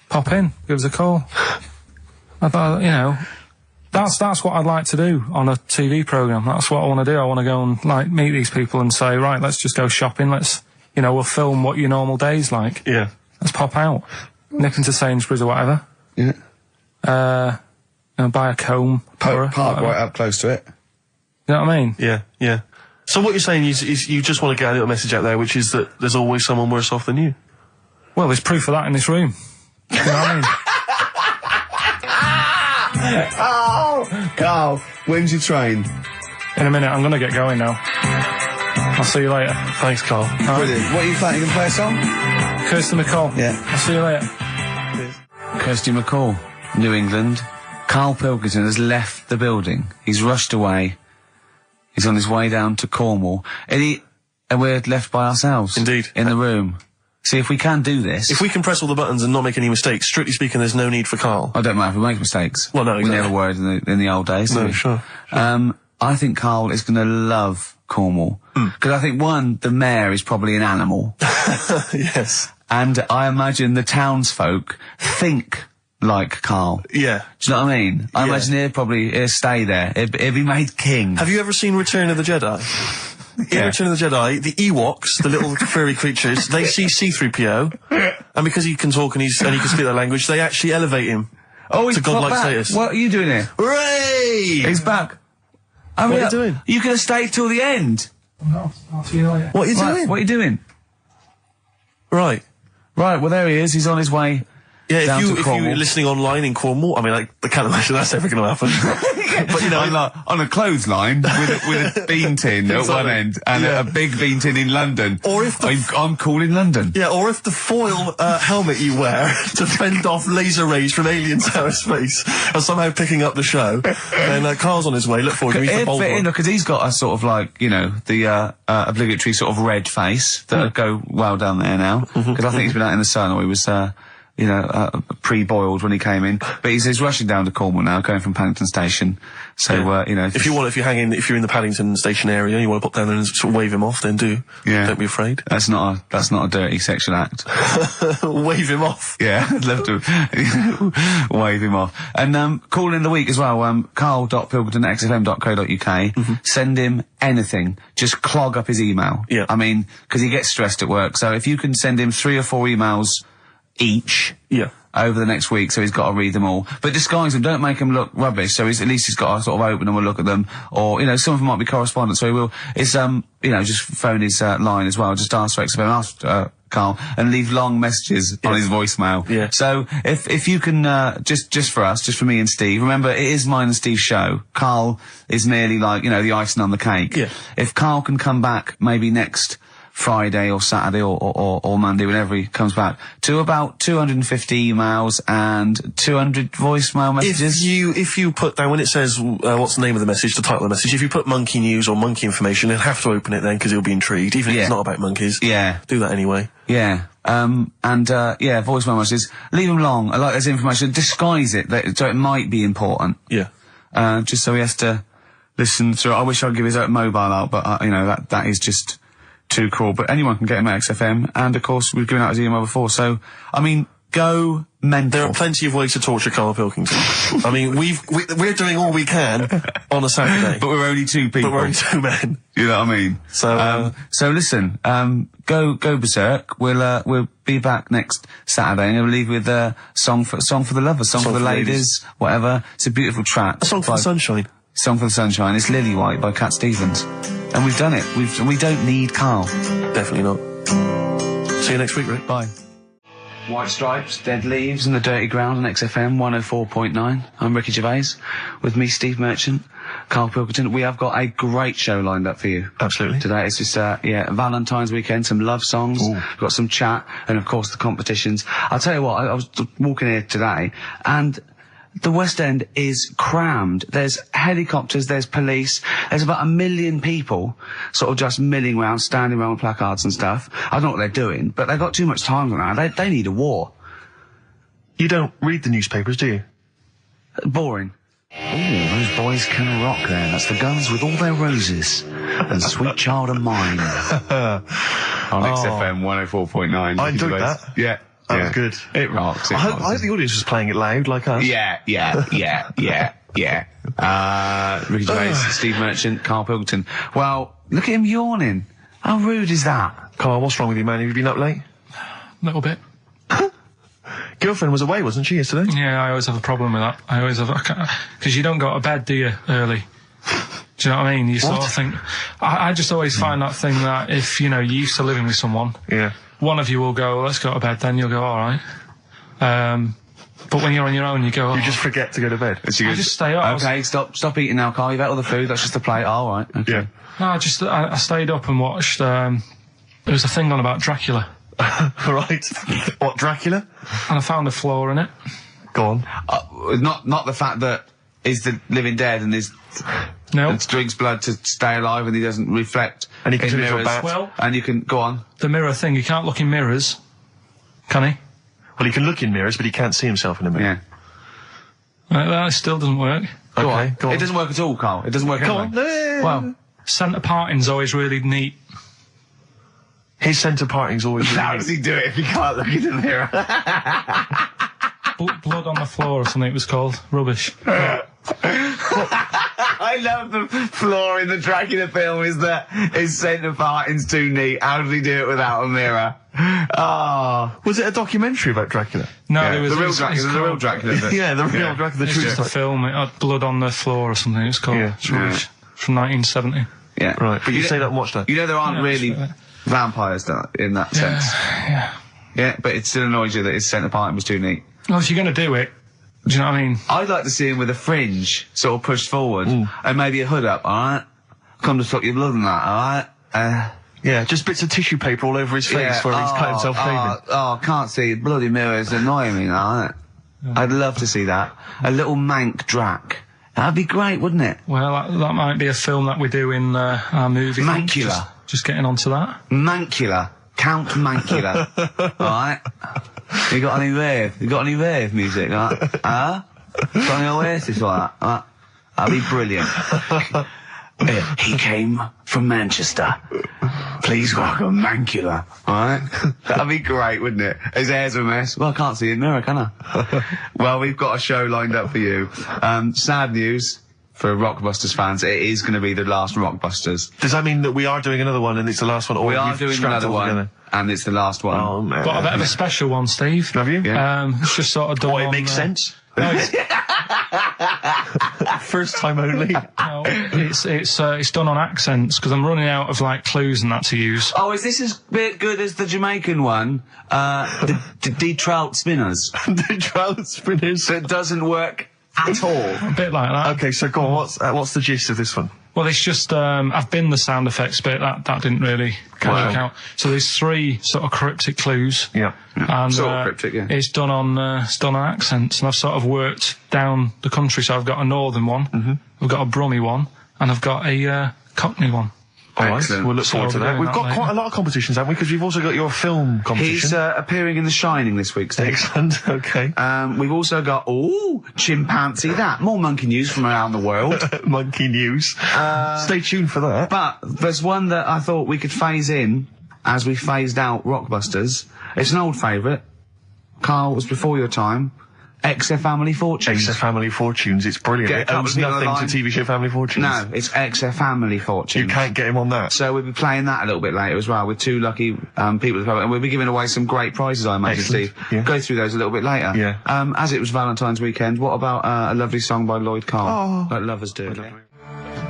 [SPEAKER 3] Pop in, give us a call. I thought, that's what I'd like to do on a TV programme. That's what I want to do. I want to go and, meet these people and say, right, let's just go shopping. Let's, we'll film what your normal day's like.
[SPEAKER 2] Yeah.
[SPEAKER 3] Let's pop out. Nip into Sainsbury's or whatever.
[SPEAKER 1] Yeah.
[SPEAKER 3] Buy a comb.
[SPEAKER 1] Park right up close to it.
[SPEAKER 3] You know what I mean?
[SPEAKER 2] Yeah. So what you're saying is you just want to get a little message out there, which is that there's always someone worse off than you.
[SPEAKER 3] Well, there's proof of that in this room. You know what I mean?
[SPEAKER 1] Oh, Carl, when's your train?
[SPEAKER 3] In a minute, I'm going to get going now. I'll see you later.
[SPEAKER 2] Thanks, Carl.
[SPEAKER 1] Brilliant. What are you planning? You can play a song?
[SPEAKER 3] Kirsty MacColl.
[SPEAKER 1] Yeah.
[SPEAKER 3] I'll see you later.
[SPEAKER 1] Kirsty MacColl, New England. Karl Pilkington has left the building. He's rushed away. He's on his way down to Cornwall. And we're left by ourselves.
[SPEAKER 2] Indeed.
[SPEAKER 1] In the room. See, if we can do this...
[SPEAKER 2] If we can press all the buttons and not make any mistakes, strictly speaking, there's no need for Karl.
[SPEAKER 1] I don't mind if we make mistakes.
[SPEAKER 2] Well, no, exactly.
[SPEAKER 1] We never worried in the old days,
[SPEAKER 2] No,
[SPEAKER 1] did we?
[SPEAKER 2] sure.
[SPEAKER 1] I think Karl is going to love Cornwall. Because I think, one, the mayor is probably an animal.
[SPEAKER 2] Yes.
[SPEAKER 1] And I imagine the townsfolk think like Karl.
[SPEAKER 2] Yeah.
[SPEAKER 1] Do you know what I mean? I imagine he'll stay there. He'll be made king.
[SPEAKER 2] Have you ever seen Return of the Jedi? In Return of the Jedi, the Ewoks, the little furry creatures, they see C-3PO, and because he can talk and he can speak their language, they actually elevate him to godlike status.
[SPEAKER 1] What are you doing here?
[SPEAKER 2] Hooray!
[SPEAKER 1] He's back.
[SPEAKER 2] What are you doing?
[SPEAKER 1] You could have stayed till the end.
[SPEAKER 3] No, I'll see you later.
[SPEAKER 2] What are you doing?
[SPEAKER 1] What are you doing?
[SPEAKER 2] Right.
[SPEAKER 1] Well, there he is. He's on his way.
[SPEAKER 2] Yeah, if you're listening online in Cornwall, I mean, I can't imagine that's ever going to happen. But,
[SPEAKER 1] on a clothesline with a bean tin at one end and a big bean tin in London. Or if I'm cool in London.
[SPEAKER 2] Yeah, or if the foil helmet you wear to fend off laser rays from aliens out of space are somehow picking up the show, then Carl's on his way. Look forward to meet the bold one.
[SPEAKER 1] Because he's got a sort of the obligatory sort of red face that would go well down there now. Because I think he's been out in the sun, or he was pre-boiled when he came in. But he's rushing down to Cornwall now, going from Paddington Station. So,
[SPEAKER 2] if you're in the Paddington Station area, and you want to pop down there and sort of wave him off, then do.
[SPEAKER 1] Yeah.
[SPEAKER 2] Don't be afraid.
[SPEAKER 1] That's not a dirty sexual act.
[SPEAKER 2] Wave him off.
[SPEAKER 1] Yeah, I'd love to wave him off. And, call in the week as well, carl.pilkington@xfm.co.uk. Send him anything. Just clog up his email.
[SPEAKER 2] Yeah.
[SPEAKER 1] I mean, 'cause he gets stressed at work. So if you can send him 3 or 4 emails each.
[SPEAKER 2] Yeah.
[SPEAKER 1] Over the next week, so he's got to read them all. But disguise them, don't make them look rubbish, so at least he's got to sort of open them and look at them. Or, some of them might be correspondence, so he will, just phone his line as well, just ask for XFM, ask Karl, and leave long messages on his voicemail.
[SPEAKER 2] Yeah.
[SPEAKER 1] So, if you can, just for us, just for me and Steve, remember, it is mine and Steve's show. Karl is merely like, the icing on the cake.
[SPEAKER 2] Yeah.
[SPEAKER 1] If Karl can come back, maybe next Friday or Saturday or Monday, whenever he comes back, to about 250 emails and 200 voicemail messages.
[SPEAKER 2] If you put down, when it says, what's the name of the message, the title of the message, if you put monkey news or monkey information, he'll have to open it then, because he'll be intrigued, even if it's not about monkeys.
[SPEAKER 1] Yeah.
[SPEAKER 2] Do that anyway.
[SPEAKER 1] Yeah. Voicemail messages. Leave them long. Like there's information. Disguise it, so it might be important.
[SPEAKER 2] Yeah.
[SPEAKER 1] Just so he has to listen through. I wish I'd give his mobile out, but, that is just too cruel. But anyone can get him at XFM, and of course we've given out his email before, so I mean, go mental.
[SPEAKER 2] There are plenty of ways to torture Karl Pilkington. I mean, we're doing all we can on a Saturday.
[SPEAKER 1] But we're only 2 people.
[SPEAKER 2] But we're only 2 men.
[SPEAKER 1] You know what I mean?
[SPEAKER 2] So
[SPEAKER 1] listen, go berserk. We'll be back next Saturday, and we'll leave with song for the lovers, song for the ladies, whatever. It's a beautiful track.
[SPEAKER 2] A song for the sunshine.
[SPEAKER 1] Song for the Sunshine. It's Lily White by Cat Stevens. And we've done it. We don't need Karl.
[SPEAKER 2] Definitely not. See you next week, Rick.
[SPEAKER 1] Bye. White Stripes, Dead Leaves and the Dirty Ground on XFM 104.9. I'm Ricky Gervais. With me, Steve Merchant, Karl Pilkington. We have got a great show lined up for you.
[SPEAKER 2] Absolutely.
[SPEAKER 1] Today it's just, Valentine's weekend, some love songs.
[SPEAKER 2] Ooh.
[SPEAKER 1] We've got some chat, and of course the competitions. I'll tell you what, I was walking here today, and the West End is crammed. There's helicopters, there's police, there's about 1 million people sort of just milling around, standing around with placards and stuff. I don't know what they're doing, but they've got too much time now. They need a war.
[SPEAKER 2] You don't read the newspapers, do you?
[SPEAKER 1] Boring. Ooh, those boys can rock there. That's the Guns with All Their Roses and Sweet Child of Mine. On XFM 104.9.
[SPEAKER 2] I enjoyed that.
[SPEAKER 1] Yeah.
[SPEAKER 2] That was good.
[SPEAKER 1] It rocks.
[SPEAKER 2] I hope the audience was playing it loud, like us.
[SPEAKER 1] Yeah. Ricky Gervais, Steve Merchant, Karl Pilkington. Well, look at him yawning. How rude is that?
[SPEAKER 2] Karl, what's wrong with you, man? Have you been up late?
[SPEAKER 3] A little bit.
[SPEAKER 2] Girlfriend was away, wasn't she, yesterday?
[SPEAKER 3] Yeah, I always have a problem with that. I always have, because you don't go to bed, do you, early? Do you know what I mean? You sort of think, I just always find that thing that if, you're used to living with someone.
[SPEAKER 2] Yeah.
[SPEAKER 3] One of you will go, let's go to bed, then you'll go, alright. But when you're on your own, you go,
[SPEAKER 2] You just forget to go to bed.
[SPEAKER 3] I just stay up.
[SPEAKER 1] Okay, stop eating now, Karl. You've ate all the food. That's just the plate. All right. Okay.
[SPEAKER 2] Yeah.
[SPEAKER 3] No, I stayed up and watched, there was a thing on about Dracula.
[SPEAKER 2] Right. What, Dracula?
[SPEAKER 3] And I found a flaw in it.
[SPEAKER 2] Go on.
[SPEAKER 1] Not the fact that he's the living dead and and drinks blood to stay alive and he doesn't reflect.
[SPEAKER 2] And he can
[SPEAKER 1] in
[SPEAKER 2] turn into a
[SPEAKER 1] mirrors.
[SPEAKER 2] bat.
[SPEAKER 3] Well,
[SPEAKER 1] and you can go on.
[SPEAKER 3] the mirror thing, you can't look in mirrors, can he?
[SPEAKER 2] Well, he can look in mirrors, but he can't see himself in a mirror.
[SPEAKER 1] Yeah.
[SPEAKER 3] That still doesn't work.
[SPEAKER 1] Go
[SPEAKER 2] Okay,
[SPEAKER 1] on.
[SPEAKER 2] go on.
[SPEAKER 1] It doesn't work at all, Karl. It doesn't work.
[SPEAKER 2] Go
[SPEAKER 1] anyway.
[SPEAKER 2] on.
[SPEAKER 1] Well,
[SPEAKER 3] Centre parting's always really neat.
[SPEAKER 2] His centre parting's always...
[SPEAKER 1] how does he do it if he can't look in the mirror?
[SPEAKER 3] Blood on the floor or something it was called. Rubbish.
[SPEAKER 1] I love the flaw in the Dracula film is that his centre parting's too neat. How does he do it without a mirror? Oh.
[SPEAKER 2] Was it a documentary about Dracula?
[SPEAKER 3] No,
[SPEAKER 1] Yeah,
[SPEAKER 3] there was
[SPEAKER 1] the real
[SPEAKER 3] it's
[SPEAKER 1] Dracula. The real
[SPEAKER 3] called-
[SPEAKER 1] Dracula.
[SPEAKER 2] Yeah, the real Dracula, the
[SPEAKER 3] It's
[SPEAKER 2] true
[SPEAKER 3] just a
[SPEAKER 2] story.
[SPEAKER 3] film. It had blood on the floor or something. It's called.
[SPEAKER 2] Yeah.
[SPEAKER 3] It's rubbish. From 1970.
[SPEAKER 1] Yeah.
[SPEAKER 2] Right, but you say that and watch that.
[SPEAKER 1] You know there aren't
[SPEAKER 3] Yeah,
[SPEAKER 1] really
[SPEAKER 3] that's right.
[SPEAKER 1] vampires in that sense.
[SPEAKER 3] Yeah.
[SPEAKER 1] Yeah, but it still annoys you that his centre parting was too neat.
[SPEAKER 3] Well, if you're going to do it, do you know what I mean?
[SPEAKER 1] I'd like to see him with a fringe sort of pushed forward and maybe a hood up, alright? Come to stop your blood and that, alright?
[SPEAKER 2] Yeah, just bits of tissue paper all over his face where he's cut himself shaving.
[SPEAKER 1] I can't see. Bloody mirrors annoying me, alright? I'd love to see that. A little mank Drac. That'd be great, wouldn't it?
[SPEAKER 3] Well, that might be a film that we do in our movie.
[SPEAKER 1] Mancula.
[SPEAKER 3] Just getting onto that.
[SPEAKER 1] Mancula. Count Mancula. Alright? You got any rave music? Got any Oasis like that? That'd be brilliant. He came from Manchester. Please welcome Mancula. Alright? That'd be great, wouldn't it? His hair's a mess. Well, I can't see it in the mirror, can I? Well, we've got a show lined up for you. Sad news for Rockbusters fans. It is going to be the last Rockbusters.
[SPEAKER 2] Does that mean that we are doing another one and it's the last one? Or
[SPEAKER 1] We are
[SPEAKER 2] you've
[SPEAKER 1] doing
[SPEAKER 2] scrapped
[SPEAKER 1] another
[SPEAKER 2] it all
[SPEAKER 1] one,
[SPEAKER 2] together?
[SPEAKER 1] and it's the last one.
[SPEAKER 2] Oh, man.
[SPEAKER 3] Got a bit of a special one, Steve.
[SPEAKER 2] Have you?
[SPEAKER 1] Yeah.
[SPEAKER 3] It's just sort of done
[SPEAKER 2] Boy, it
[SPEAKER 3] on,
[SPEAKER 2] makes sense.
[SPEAKER 3] No, it's,
[SPEAKER 2] First time only.
[SPEAKER 3] no, it's done on accents because I'm running out of like clues and that to use.
[SPEAKER 1] Oh, is this as good as the Jamaican one? The trout spinners.
[SPEAKER 2] The trout spinners.
[SPEAKER 1] That doesn't work at all.
[SPEAKER 3] A bit like that.
[SPEAKER 2] Okay, so go on. What's the gist of this one?
[SPEAKER 3] Well, it's just I've been the sound effects bit that didn't really work out. So there's 3 sort of cryptic clues.
[SPEAKER 2] Yeah.
[SPEAKER 3] And
[SPEAKER 1] Sort of cryptic, yeah.
[SPEAKER 3] it's done on accents, and I've sort of worked down the country. So I've got a northern one, I've got a Brummie one, and I've got a Cockney one.
[SPEAKER 2] All right,
[SPEAKER 1] Excellent.
[SPEAKER 2] we'll look forward to
[SPEAKER 3] So
[SPEAKER 2] that.
[SPEAKER 3] we're
[SPEAKER 2] We've
[SPEAKER 3] doing
[SPEAKER 2] got
[SPEAKER 3] that
[SPEAKER 2] quite a
[SPEAKER 3] later.
[SPEAKER 2] lot of competitions, haven't we? Because you've also got your film competition.
[SPEAKER 1] He's appearing in The Shining this week, Steve.
[SPEAKER 2] Excellent, okay.
[SPEAKER 1] We've also got, chimpanzee that. More monkey news from around the world.
[SPEAKER 2] Monkey news. Stay tuned for that.
[SPEAKER 1] But there's one that I thought we could phase in as we phased out Rockbusters. It's an old favourite. Carl, was before your time. XF Family Fortunes.
[SPEAKER 2] XF Family Fortunes, it's brilliant.
[SPEAKER 1] Get
[SPEAKER 2] It
[SPEAKER 1] up
[SPEAKER 2] owes
[SPEAKER 1] with me on the
[SPEAKER 2] nothing
[SPEAKER 1] line.
[SPEAKER 2] to TV show Family Fortunes.
[SPEAKER 1] No, it's XF Family Fortunes.
[SPEAKER 2] You can't get him on that.
[SPEAKER 1] So we'll be playing that a little bit later as well with 2 lucky people, and we'll be giving away some great prizes, I imagine,
[SPEAKER 2] Excellent.
[SPEAKER 1] Steve.
[SPEAKER 2] Yeah.
[SPEAKER 1] Go through those a little bit later.
[SPEAKER 2] Yeah.
[SPEAKER 1] As it was Valentine's weekend, what about a lovely song by Lloyd Cole? Like lovers do.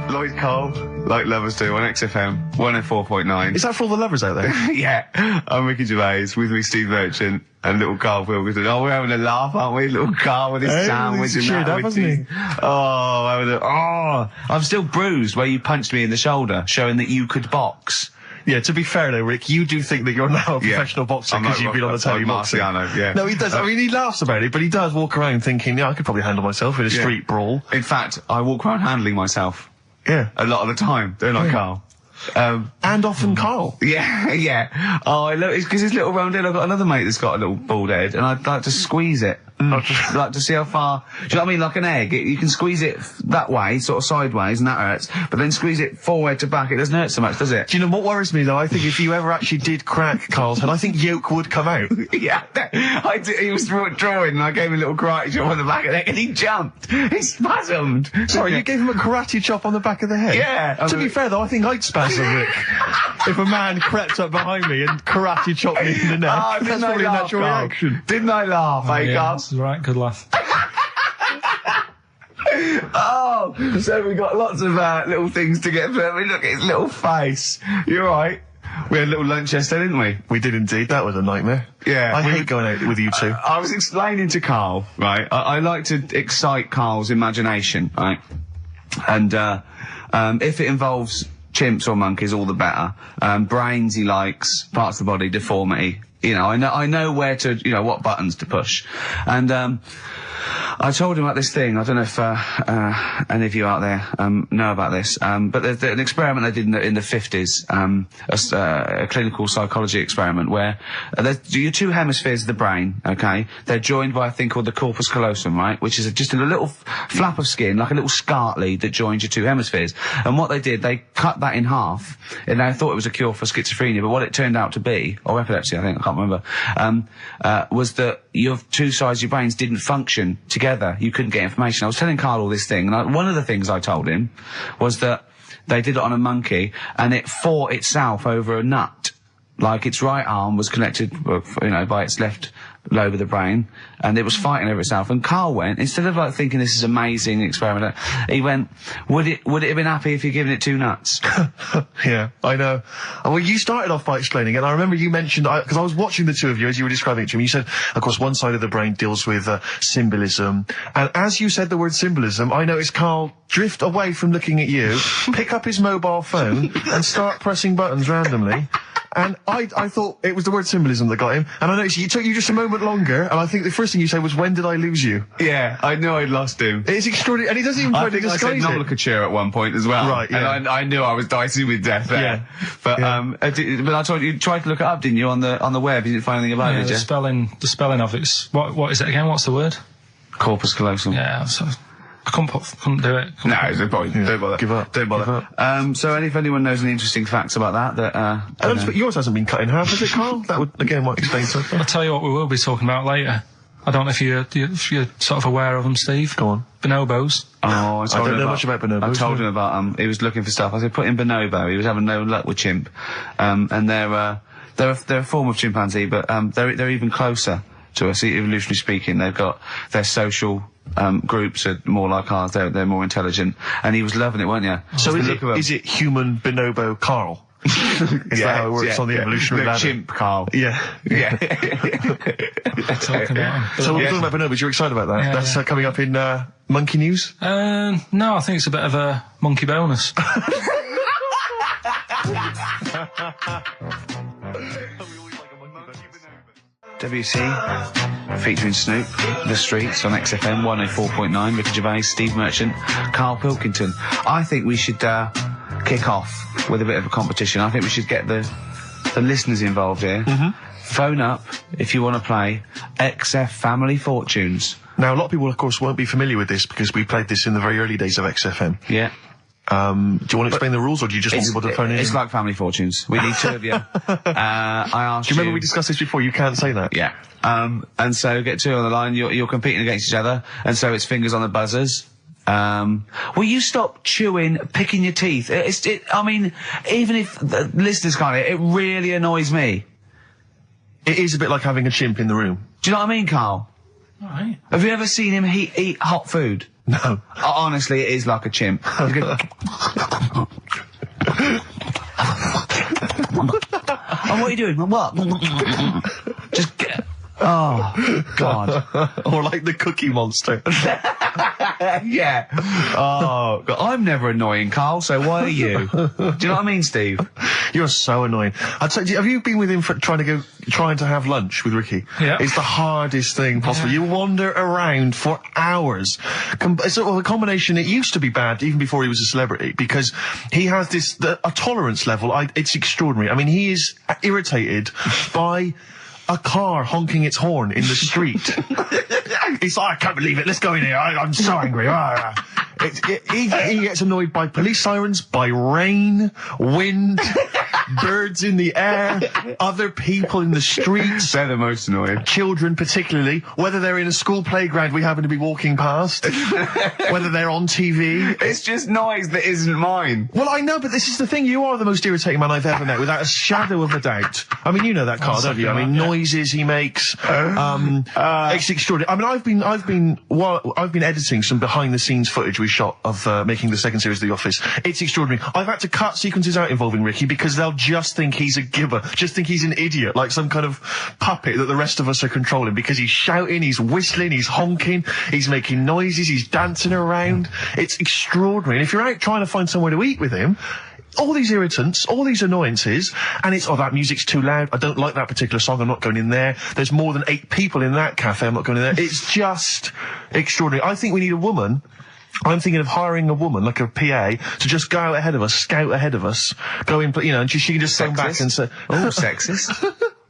[SPEAKER 1] Lloyd Cole, like lovers do, on XFM 104.9.
[SPEAKER 2] Is that for all the lovers out there?
[SPEAKER 1] Yeah, I'm Ricky Gervais, with me Steve Merchant and little Karl Pilkington. Oh, we're having a laugh, aren't we? Little Karl with his
[SPEAKER 2] Hey,
[SPEAKER 1] sandwich
[SPEAKER 2] he's
[SPEAKER 1] and
[SPEAKER 2] cheered
[SPEAKER 1] that.
[SPEAKER 2] up,
[SPEAKER 1] with
[SPEAKER 2] hasn't
[SPEAKER 1] his- I'm still bruised where you punched me in the shoulder, showing that you could box.
[SPEAKER 2] Yeah, to be fair though, Rick, you do think that you're now a professional boxer
[SPEAKER 1] I'm
[SPEAKER 2] because
[SPEAKER 1] like
[SPEAKER 2] you've been on the
[SPEAKER 1] Rock-
[SPEAKER 2] telly
[SPEAKER 1] like
[SPEAKER 2] boxing.
[SPEAKER 1] Marciano, yeah.
[SPEAKER 2] No, he does. I mean, he laughs about it, but he does walk around thinking, yeah, I could probably handle myself in a street brawl.
[SPEAKER 1] In fact, I walk around handling myself
[SPEAKER 2] Yeah.
[SPEAKER 1] a lot of the time, don't I, Carl?
[SPEAKER 2] And often Carl.
[SPEAKER 1] Yeah, yeah. Oh, I love it because his little round head. I've got another mate that's got a little bald head, and I'd like to squeeze it. I'd just like to see how far. Do you know what I mean? Like an egg, you can squeeze it that way, sort of sideways, and that hurts. But then squeeze it forward to back, it doesn't hurt so much, does it?
[SPEAKER 2] Do you know what worries me though? I think if you ever actually did crack Carl's head, I think yolk would come out.
[SPEAKER 1] Yeah, I did, he was drawing, and I gave him a little karate chop on the back of the neck, and he jumped. He spasmed.
[SPEAKER 2] Sorry, you gave him a karate chop on the back of the head?
[SPEAKER 1] Yeah.
[SPEAKER 2] To be fair though, I think I'd spasm, Rick. If a man crept up behind me and karate chopped me in the neck,
[SPEAKER 1] Oh,
[SPEAKER 2] that's
[SPEAKER 1] didn't I
[SPEAKER 2] probably a
[SPEAKER 1] laugh,
[SPEAKER 2] natural
[SPEAKER 1] Carl?
[SPEAKER 2] reaction.
[SPEAKER 1] Didn't I laugh, eh,
[SPEAKER 3] Yeah,
[SPEAKER 1] Carl?
[SPEAKER 3] that's right. Good laugh.
[SPEAKER 1] Oh, so we got lots of little things to get through. I mean, look at his little face. You're right. We had a little lunch yesterday, didn't we?
[SPEAKER 2] We did indeed. That was a nightmare.
[SPEAKER 1] Yeah.
[SPEAKER 2] I hate going out with you two.
[SPEAKER 1] I was explaining to Carl, right? I like to excite Carl's imagination, right? And if it involves chimps or monkeys, all the better. Brains he likes, parts of the body, deformity. You know, I know where to, you know, what buttons to push. And I told him about this thing. I don't know if any of you out there know about this, but there's an experiment they did in the 50s, a clinical psychology experiment where there's your 2 hemispheres of the brain, okay? They're joined by a thing called the corpus callosum, right? Which is just a little flap of skin, like a little scarlet lead that joins your 2 hemispheres. And what they did, they cut that in half, and they thought it was a cure for schizophrenia, but what it turned out to be, or epilepsy, I think, I can't remember, was that your 2 sides of your brains didn't function together. You couldn't get information. I was telling Carl all this thing, and one of the things I told him was that they did it on a monkey, and it fought itself over a nut. Like its right arm was connected, you know, by its left lobe of the brain, and it was fighting over itself. And Carl went, instead of like thinking this is amazing experiment, he went, would it have been happy if you'd given it 2 nuts?
[SPEAKER 2] Yeah, I know. Well, you started off by explaining it, and I remember you mentioned, because I was watching the 2 of you as you were describing it to me, you said, of course, one side of the brain deals with symbolism, and as you said the word symbolism, I noticed Carl drift away from looking at you, pick up his mobile phone, and start pressing buttons randomly. And I thought it was the word symbolism that got him. And I noticed it took you just a moment longer, and I think the first thing you said was, when did I lose you?
[SPEAKER 1] Yeah, I knew I'd lost him.
[SPEAKER 2] It's extraordinary, and he doesn't even try
[SPEAKER 1] I
[SPEAKER 2] to
[SPEAKER 1] think I said
[SPEAKER 2] disguise it.
[SPEAKER 1] nomenclature at one point as well.
[SPEAKER 2] Right, yeah.
[SPEAKER 1] And I knew I was dicing with death there.
[SPEAKER 2] Yeah.
[SPEAKER 1] But,
[SPEAKER 2] Yeah.
[SPEAKER 1] but I told you tried to look it up, didn't you, on the web? You didn't find anything about it, did you?
[SPEAKER 3] The spelling of it's what is it again? What's the word?
[SPEAKER 1] Corpus callosum.
[SPEAKER 3] Yeah, so I couldn't do it.
[SPEAKER 1] No, it's no point. Don't bother.
[SPEAKER 2] Give up.
[SPEAKER 1] Don't bother.
[SPEAKER 2] Give up.
[SPEAKER 1] So if anyone knows any interesting facts about that,
[SPEAKER 2] But yours hasn't been cut in half, has it, Carl? That would, again, might explain something.
[SPEAKER 3] I'll tell you what we will be talking about later. I don't know if you're sort of aware of them, Steve.
[SPEAKER 2] Go on.
[SPEAKER 3] Bonobos.
[SPEAKER 1] Oh, I
[SPEAKER 2] don't know much about bonobos.
[SPEAKER 1] I told him about he was looking for stuff. I said, put in bonobo. He was having no luck with chimp. And they're a form of chimpanzee, but they're even closer to us, evolutionarily speaking. They've got their social groups are more like ours. They're more intelligent. And he was loving it, weren't you?
[SPEAKER 2] So is it human bonobo Carl? Is that how it works on the evolutionary ladder?
[SPEAKER 1] Chimp, Carl.
[SPEAKER 2] Yeah.
[SPEAKER 1] Yeah.
[SPEAKER 3] Talking about them.
[SPEAKER 2] So we're talking about bonobos. You're excited about that?
[SPEAKER 3] Yeah,
[SPEAKER 2] That's
[SPEAKER 3] yeah.
[SPEAKER 2] Coming up in Monkey News?
[SPEAKER 3] No, I think it's a bit of a monkey bonus.
[SPEAKER 1] WC, featuring Snoop, The Streets on XFM 104.9, Ricky Gervais, Steve Merchant, Karl Pilkington. I think we should kick off with a bit of a competition. I think we should get the listeners involved here. Phone up if you want to play XF Family Fortunes.
[SPEAKER 2] Now, a lot of people, of course, won't be familiar with this because we played this in the very early days of XFM.
[SPEAKER 1] Yeah.
[SPEAKER 2] Do you want to explain the rules, or do you just want people to phone in?
[SPEAKER 1] It's like Family Fortunes. We need two of you. I asked
[SPEAKER 2] Do you remember we discussed this before? You can't say that.
[SPEAKER 1] Yeah. And so get two on the line. You're competing against each other, and so it's fingers on the buzzers. Will you stop chewing, picking your teeth? I mean, even if the listeners can't hear, it really annoys me.
[SPEAKER 2] It is a bit like having a chimp in the room.
[SPEAKER 1] Do you know what I mean, Carl?
[SPEAKER 3] All right.
[SPEAKER 1] Have you ever seen him eat hot food?
[SPEAKER 2] No.
[SPEAKER 1] Honestly, it is like a chimp. He's going, oh, what are you doing? What? Just get... Oh, God.
[SPEAKER 2] Or like the Cookie Monster.
[SPEAKER 1] Yeah. Oh, God. I'm never annoying, Carl, so why are you? Do you know what I mean, Steve?
[SPEAKER 2] You're so annoying. I'd say, have you been with him for trying to have lunch with Ricky?
[SPEAKER 3] Yeah.
[SPEAKER 2] It's the hardest thing possible.
[SPEAKER 3] Yeah.
[SPEAKER 2] You wander around for hours. It's sort of a combination. It used to be bad even before he was a celebrity because he has a tolerance level. It's extraordinary. I mean, he is irritated by a car honking its horn in the street. He's like, I can't believe it. Let's go in here. I'm so angry. He gets annoyed by police sirens, by rain, wind, birds in the air, other people in the streets.
[SPEAKER 1] They're the most annoying.
[SPEAKER 2] Children particularly, whether they're in a school playground we happen to be walking past, whether they're on TV.
[SPEAKER 1] It's just noise that isn't mine.
[SPEAKER 2] Well, I know, but this is the thing. You are the most irritating man I've ever met, without a shadow of a doubt. I mean, you know that, Carl, don't you? I mean, noises he makes. It's extraordinary. I mean, I've been editing some behind-the-scenes footage we shot of making the second series of The Office. It's extraordinary. I've had to cut sequences out involving Ricky because they'll just think he's a gibber, just think he's an idiot, like some kind of puppet that the rest of us are controlling, because he's shouting, he's whistling, he's honking, he's making noises, he's dancing around. It's extraordinary. And if you're out trying to find somewhere to eat with him, all these irritants, all these annoyances, and it's, that music's too loud, I don't like that particular song, I'm not going in there, there's more than 8 people in that cafe, I'm not going in there. It's just extraordinary. I think we need a woman. I'm thinking of hiring a woman, like a PA, to just go ahead of us, scout ahead of us, go in, and she can just stand back and say,
[SPEAKER 1] oh, sexist.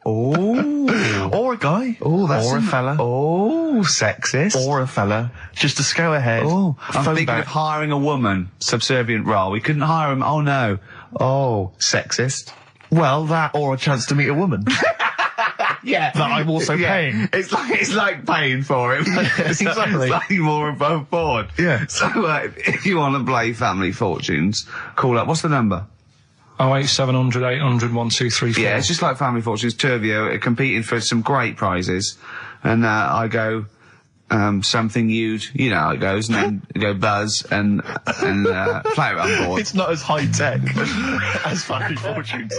[SPEAKER 1] Oh.
[SPEAKER 2] Or a guy.
[SPEAKER 1] Oh, that's
[SPEAKER 2] or a fella.
[SPEAKER 1] Oh, sexist.
[SPEAKER 2] Or a fella. Just to scout ahead.
[SPEAKER 1] Oh, I'm
[SPEAKER 2] phone
[SPEAKER 1] thinking
[SPEAKER 2] back.
[SPEAKER 1] of hiring a woman, subservient role. We couldn't hire him. Oh, no. Oh, sexist.
[SPEAKER 2] Well, that or a chance to meet a woman.
[SPEAKER 1] Yeah.
[SPEAKER 2] That I'm also paying.
[SPEAKER 1] It's like paying for him. It's
[SPEAKER 2] Exactly.
[SPEAKER 1] slightly more above board.
[SPEAKER 2] Yeah.
[SPEAKER 1] So, if you want to play Family Fortunes, call up. What's the number?
[SPEAKER 3] 08700 800 1234.
[SPEAKER 1] Yeah, it's just like Family Fortunes. Two of you are competing for some great prizes. And, I go, something you know how it goes, and then you go Buzz and play it on board.
[SPEAKER 2] It's not as high tech as Family Fortunes.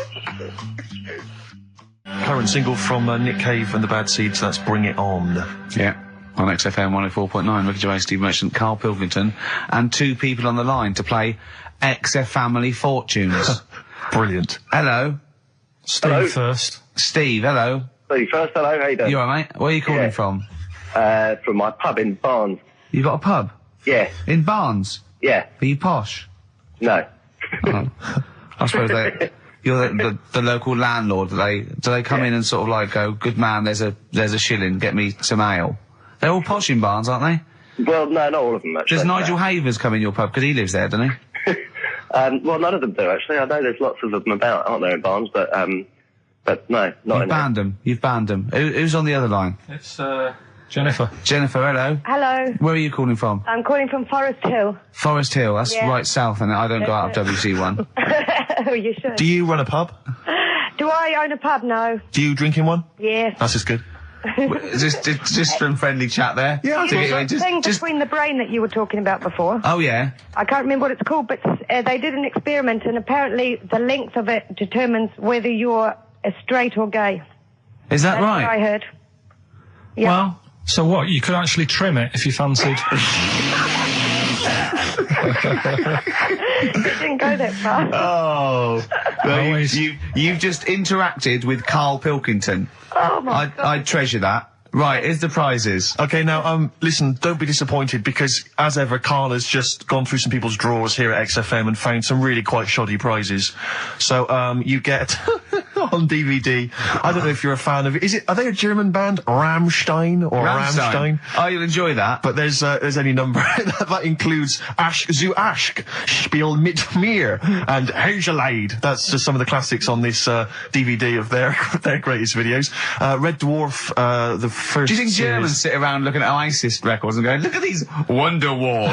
[SPEAKER 2] Current single from Nick Cave and the Bad Seeds, that's Bring It On.
[SPEAKER 1] Yeah. On XFM 104.9, Ricky Gervais, Steve Merchant, Karl Pilkington, and 2 people on the line to play XF Family Fortunes.
[SPEAKER 2] Brilliant.
[SPEAKER 1] Hello.
[SPEAKER 3] Steve
[SPEAKER 4] Hello.
[SPEAKER 3] first.
[SPEAKER 1] Steve, hello.
[SPEAKER 4] Steve first, hello, how you doing?
[SPEAKER 1] You alright, mate? Where are you calling
[SPEAKER 4] Yeah.
[SPEAKER 1] from?
[SPEAKER 4] From my pub in Barnes.
[SPEAKER 1] You got a pub?
[SPEAKER 4] Yeah,
[SPEAKER 1] In Barnes?
[SPEAKER 4] yeah,
[SPEAKER 1] Are you posh?
[SPEAKER 4] no.
[SPEAKER 1] Oh. I suppose you're the local landlord. Do they come in and sort of like go, good man, there's a shilling, get me some ale? They're all posh in Barnes, aren't they?
[SPEAKER 4] Well, no, not all of them, actually.
[SPEAKER 1] Does Nigel Havers come in your pub? Because he lives there, doesn't he?
[SPEAKER 4] Well, none of them do, actually. I know there's lots of them about, aren't there, in Barnes, but no, not
[SPEAKER 1] You've
[SPEAKER 4] in
[SPEAKER 1] banned them. You've banned them. Who's on the other line?
[SPEAKER 3] It's, Jennifer.
[SPEAKER 1] Jennifer, hello.
[SPEAKER 5] Hello,
[SPEAKER 1] Where are you calling from?
[SPEAKER 5] I'm calling from Forest Hill.
[SPEAKER 1] Forest Hill. That's
[SPEAKER 5] Yeah.
[SPEAKER 1] right south, and I don't go out of WC1.
[SPEAKER 5] Oh, you should.
[SPEAKER 2] Do you run a pub?
[SPEAKER 5] Do I own a pub? No.
[SPEAKER 2] Do you drink in one?
[SPEAKER 5] Yes.
[SPEAKER 2] That's just good.
[SPEAKER 1] just some friendly chat there.
[SPEAKER 2] Yeah,
[SPEAKER 1] To get you in.
[SPEAKER 5] The thing between the brain that you were talking about before.
[SPEAKER 1] Oh yeah.
[SPEAKER 5] I can't remember what it's called, but they did an experiment, and apparently the length of it determines whether you're straight or gay.
[SPEAKER 1] Is that
[SPEAKER 5] That's
[SPEAKER 1] right?
[SPEAKER 5] what I heard. Yeah.
[SPEAKER 3] Well, so what? You could actually trim it if you fancied.
[SPEAKER 5] It didn't go that far.
[SPEAKER 1] Oh, well,
[SPEAKER 3] Always.
[SPEAKER 1] you've just interacted with Karl Pilkington.
[SPEAKER 5] Oh my God.
[SPEAKER 1] I treasure that. Right, here's the prizes.
[SPEAKER 2] Okay, now, listen, don't be disappointed because, as ever, Carl has just gone through some people's drawers here at XFM and found some really quite shoddy prizes. So, you get, on DVD, I don't know if you're a fan of it. Are they a German band? Rammstein or Rammstein?
[SPEAKER 1] Oh, you'll enjoy that.
[SPEAKER 2] But there's any number that includes Asch zu Asch, Spiel mit mir, and Hergelade. That's just some of the classics on this DVD of their greatest videos. Red Dwarf, the first.
[SPEAKER 1] Do you think
[SPEAKER 2] series.
[SPEAKER 1] Germans sit around looking at ISIS records and going, look at these Wonderwall?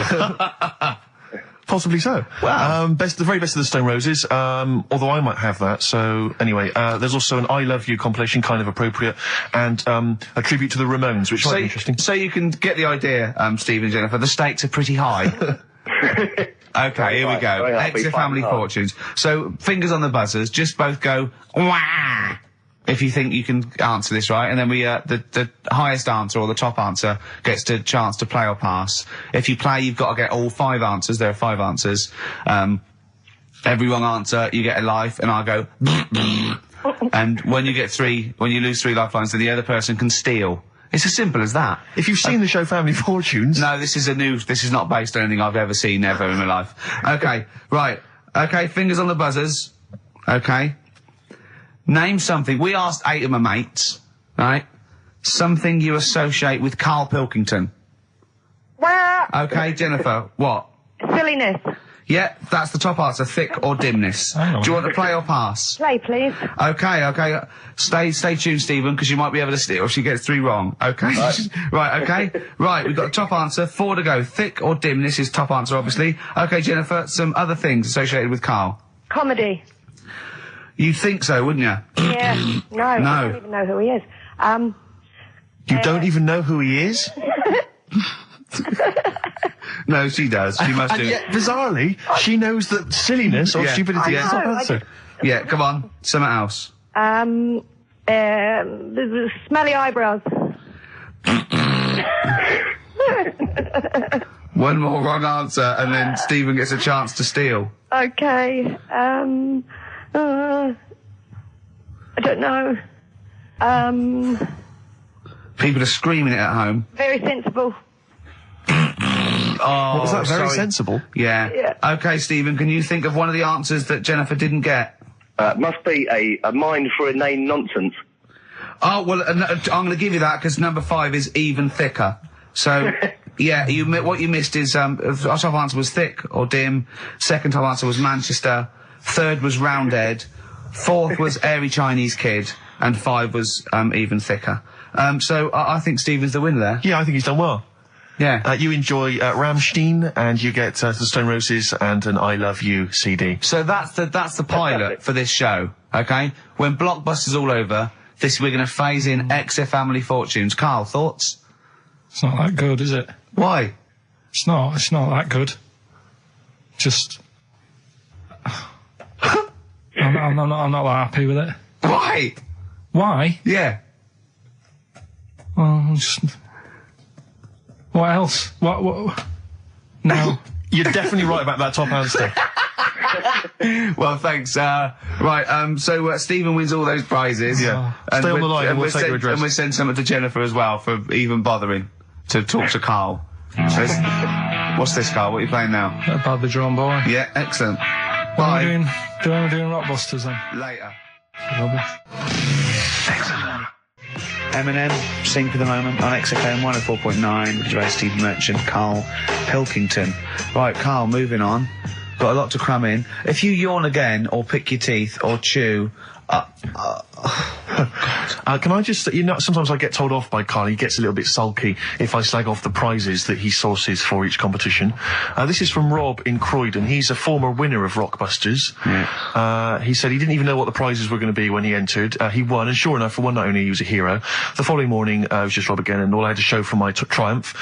[SPEAKER 2] Possibly so.
[SPEAKER 1] Wow.
[SPEAKER 2] The very best of the Stone Roses, although I might have that. So anyway, there's also an I Love You compilation, kind of appropriate, and a tribute to the Ramones, which might be interesting.
[SPEAKER 1] So you can get the idea, Steve and Jennifer, the stakes are pretty high. Okay, here we go.
[SPEAKER 4] Very high,
[SPEAKER 1] Exit
[SPEAKER 4] fine,
[SPEAKER 1] Family
[SPEAKER 4] hard.
[SPEAKER 1] Fortunes. So, fingers on the buzzers, just both go, wah! If you think you can answer this right, and then we, the highest answer or the top answer gets the chance to play or pass. If you play, you've got to get all 5 answers. There are 5 answers. Every wrong answer, you get a life, and I'll go, and when you lose 3 lifelines, then the other person can steal. It's as simple as that.
[SPEAKER 2] If you've seen the show Family Fortunes,
[SPEAKER 1] No, this is not based on anything I've ever seen ever in my life. Okay, right. Okay, fingers on the buzzers. Okay. Name something. We asked 8 of my mates, right? Something you associate with Karl Pilkington.
[SPEAKER 5] Well,
[SPEAKER 1] Okay, Jennifer, what?
[SPEAKER 5] silliness.
[SPEAKER 1] Yeah, that's the top answer, thick or dimness.
[SPEAKER 3] Hang on.
[SPEAKER 1] Do you want to play or pass?
[SPEAKER 5] Play, please.
[SPEAKER 1] Okay. Stay tuned, Stephen, because you might be able to steal if she gets 3 wrong. Okay? Right, okay. Right, we've got the top answer, 4 to go. Thick or dimness is top answer, obviously. Okay, Jennifer, some other things associated with Karl.
[SPEAKER 5] Comedy.
[SPEAKER 1] You'd think so, wouldn't you?
[SPEAKER 5] Yeah. No, I don't even know who he is.
[SPEAKER 2] you don't even know who he is?
[SPEAKER 1] No, she does. She must
[SPEAKER 2] And
[SPEAKER 1] do.
[SPEAKER 2] yet, bizarrely, she knows that silliness or
[SPEAKER 1] Yeah.
[SPEAKER 2] stupidity is
[SPEAKER 1] I
[SPEAKER 2] the top
[SPEAKER 5] know, I
[SPEAKER 2] answer.
[SPEAKER 1] Yeah, come on. Something else.
[SPEAKER 5] The smelly eyebrows.
[SPEAKER 1] One more wrong answer, and then Stephen gets a chance to steal.
[SPEAKER 5] Okay. I don't know.
[SPEAKER 1] People are screaming it at home.
[SPEAKER 5] Very sensible.
[SPEAKER 1] Oh,
[SPEAKER 2] Was that very
[SPEAKER 1] sorry.
[SPEAKER 2] sensible?
[SPEAKER 1] Yeah.
[SPEAKER 5] Yeah.
[SPEAKER 1] Okay, Stephen, can you think of one of the answers that Jennifer didn't get?
[SPEAKER 4] Must be a mind for inane nonsense.
[SPEAKER 1] Oh, well, I'm going to give you that because number 5 is even thicker. So, yeah, what you missed is, our top answer was thick or dim. Second top answer was Manchester. Third was Roundhead. Fourth was airy Chinese kid. And 5 was, even thicker. So I think Stephen's the winner there.
[SPEAKER 2] Yeah, I think he's done well.
[SPEAKER 1] Yeah.
[SPEAKER 2] You enjoy Rammstein, and you get the Stone Roses and an I Love You CD.
[SPEAKER 1] So that's the pilot for this show, okay? When Blockbusters all over, we're going to phase in XF Family Fortunes. Karl, thoughts?
[SPEAKER 3] It's not that good, is it?
[SPEAKER 1] Why?
[SPEAKER 3] It's not that good. Just... I'm not that happy with it.
[SPEAKER 1] Why?
[SPEAKER 3] Why?
[SPEAKER 1] Yeah.
[SPEAKER 3] Well, just... What else? What? No.
[SPEAKER 2] You're definitely right about that top answer.
[SPEAKER 1] Well, thanks. Right, so Stephen wins all those prizes.
[SPEAKER 2] Yeah. Stay on the line and we'll take your address.
[SPEAKER 1] And we'll send something to Jennifer as well for even bothering to talk to Karl. So what's this, Karl? What are you playing now?
[SPEAKER 3] Badly Drawn Boy.
[SPEAKER 1] Yeah, excellent.
[SPEAKER 3] When are we
[SPEAKER 1] Bye.
[SPEAKER 3] doing Rockbusters then?
[SPEAKER 1] Later.
[SPEAKER 3] Rubbish.
[SPEAKER 1] Eminem, Sing for the Moment on XFM 104.9 with Gervais, Steve Merchant, Karl Pilkington. Right, Karl, moving on. Got a lot to cram in. If you yawn again, or pick your teeth, or chew...
[SPEAKER 2] Can I just, sometimes I get told off by Karl. He gets a little bit sulky if I slag off the prizes that he sources for each competition. This is from Rob in Croydon. He's a former winner of Rockbusters.
[SPEAKER 1] Yeah.
[SPEAKER 2] He said he didn't even know what the prizes were going to be when he entered. He won, and sure enough, for one night only, he was a hero. The following morning, it was just Rob again, and all I had to show for my triumph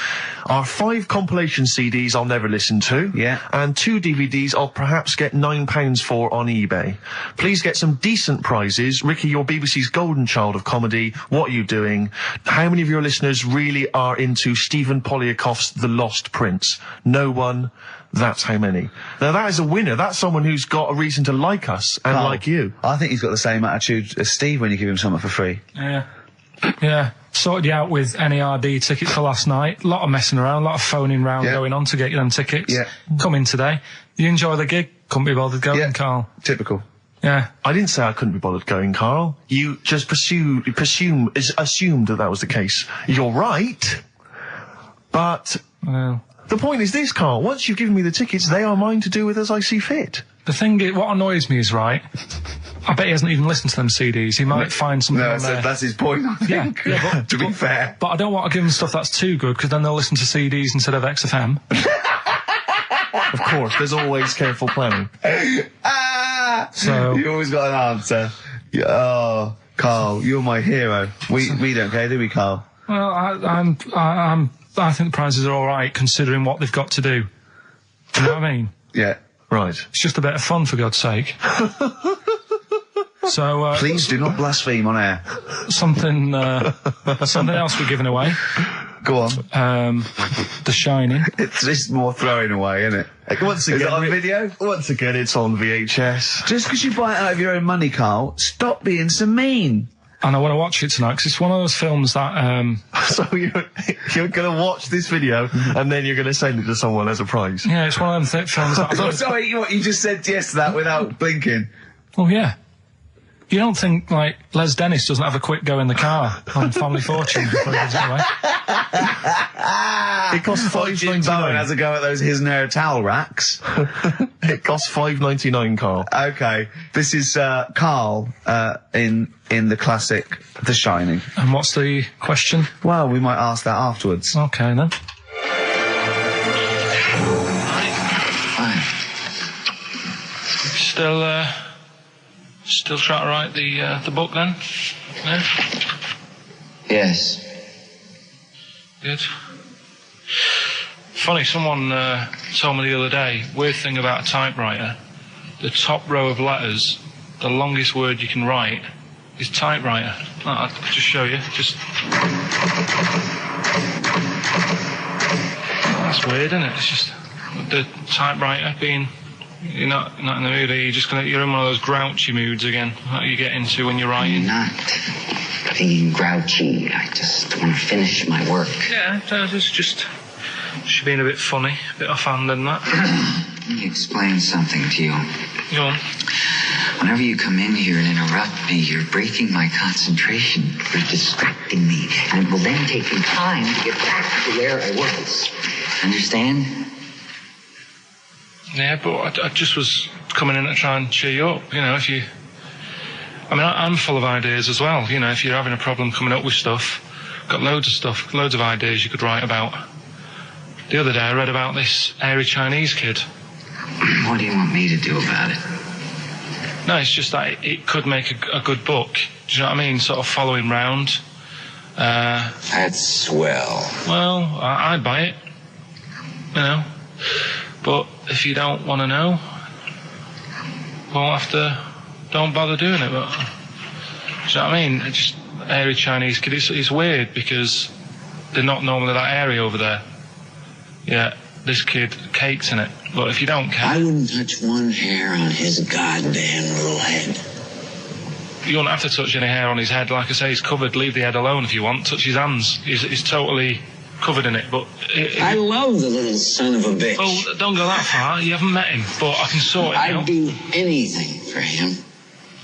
[SPEAKER 2] are 5 compilation CDs I'll never listen to.
[SPEAKER 1] Yeah.
[SPEAKER 2] And 2 DVDs I'll perhaps get £9 for on eBay. Please get some decent prizes. Ricky, you're BBC's golden child of comedy. What are you doing? How many of your listeners really are into Stephen Polyakoff's The Lost Prince? No one. That's how many. Now that is a winner. That's someone who's got a reason to like us and
[SPEAKER 1] Karl,
[SPEAKER 2] like you.
[SPEAKER 1] I think he's got the same attitude as Steve when you give him something for free.
[SPEAKER 3] Yeah. Yeah. Sorted you out with NERD tickets for last night. A lot of messing around, a lot of phoning round going on to get you them tickets.
[SPEAKER 1] Yeah.
[SPEAKER 3] Come in today. You enjoy the gig? Couldn't be bothered going, Karl.
[SPEAKER 1] Typical.
[SPEAKER 3] Yeah.
[SPEAKER 2] I didn't say I couldn't be bothered going, Karl. You just assumed that was the case. You're right. But
[SPEAKER 3] Well,
[SPEAKER 2] the point is this, Karl. Once you've given me the tickets, they are mine to do with as I see fit.
[SPEAKER 3] the thing is, what annoys me is, right, I bet he hasn't even listened to them CDs. He might find something on there.
[SPEAKER 1] That's his point, I think.
[SPEAKER 3] Yeah,
[SPEAKER 1] to be fair.
[SPEAKER 3] But I don't want to give them stuff that's too good, because then they'll listen to CDs instead of XFM.
[SPEAKER 2] Of course, there's always careful planning.
[SPEAKER 3] So
[SPEAKER 1] You always got an answer. Oh, Karl, you're my hero. We don't care, do we, Karl?
[SPEAKER 3] well, I think the prizes are all right considering what they've got to do. Do you know what I mean?
[SPEAKER 1] Yeah.
[SPEAKER 2] Right.
[SPEAKER 3] It's just a bit of fun, for God's sake. So
[SPEAKER 1] Please do not blaspheme on air.
[SPEAKER 3] something else we're giving away.
[SPEAKER 1] Go on.
[SPEAKER 3] The Shining.
[SPEAKER 1] It's just more throwing away, isn't it?
[SPEAKER 2] Once
[SPEAKER 1] Is
[SPEAKER 2] again,
[SPEAKER 1] it on video?
[SPEAKER 2] Once again, it's on VHS.
[SPEAKER 1] Just because you buy it out of your own money, Karl, stop being so mean.
[SPEAKER 3] And I want to watch it tonight, because it's one of those films that...
[SPEAKER 2] So you're going to watch this video and then you're going to send it to someone as a prize.
[SPEAKER 3] yeah, it's one of them films that...
[SPEAKER 1] Oh, sorry, you just said yes to that without blinking.
[SPEAKER 3] Oh, yeah. You don't think, like, Les Dennis doesn't have a quick go in the car on Family Fortune before he gives it away?
[SPEAKER 2] It costs
[SPEAKER 1] Jim Bowen has
[SPEAKER 2] $5.99.
[SPEAKER 1] a go at those his and her towel racks.
[SPEAKER 2] It costs $5.99, Karl.
[SPEAKER 1] Okay, this is Karl in the classic The Shining.
[SPEAKER 3] And what's the question?
[SPEAKER 1] Well, we might ask that afterwards.
[SPEAKER 3] Okay, then. Still trying to write the book, then? Yeah?
[SPEAKER 6] Yes.
[SPEAKER 3] Good. Funny, someone told me the other day, weird thing about a typewriter, the top row of letters, the longest word you can write is typewriter. I'll just show you. That's weird, isn't it? It's just the typewriter being... You're not in the mood, are you? You're in one of those grouchy moods again, that you get into when you're writing.
[SPEAKER 6] Not being grouchy. I just want to finish my work.
[SPEAKER 3] Yeah, it's just being a bit funny, a bit offhand and that.
[SPEAKER 6] Let me explain something to you.
[SPEAKER 3] Go on.
[SPEAKER 6] Whenever you come in here and interrupt me, you're breaking my concentration. You're distracting me. And it will then take me time to get back to where I was. Understand?
[SPEAKER 3] Yeah, but I just was coming in to try and cheer you up, if you... I mean, I'm full of ideas as well, if you're having a problem coming up with stuff. Got loads of stuff, loads of ideas you could write about. The other day I read about this airy Chinese kid.
[SPEAKER 6] What do you want me to do about it?
[SPEAKER 3] No, it's just that it could make a good book. Do you know what I mean? Sort of following round.
[SPEAKER 6] That's swell.
[SPEAKER 3] Well, I'd buy it, But if you don't want to know, don't bother doing it. But, do you know what I mean? It's just airy Chinese kid. It's weird because they're not normally that airy over there. Yeah, this kid cakes in it.
[SPEAKER 7] But if you don't care,
[SPEAKER 6] I wouldn't touch one hair on his goddamn little head.
[SPEAKER 7] you won't have to touch any hair on his head. Like I say, he's covered. Leave the head alone if you want. Touch his hands. He's totally covered in it. But
[SPEAKER 6] I love the little son of a bitch.
[SPEAKER 7] Well, don't go that far. You haven't met him, but I can sort it out.
[SPEAKER 6] I'd do anything for him.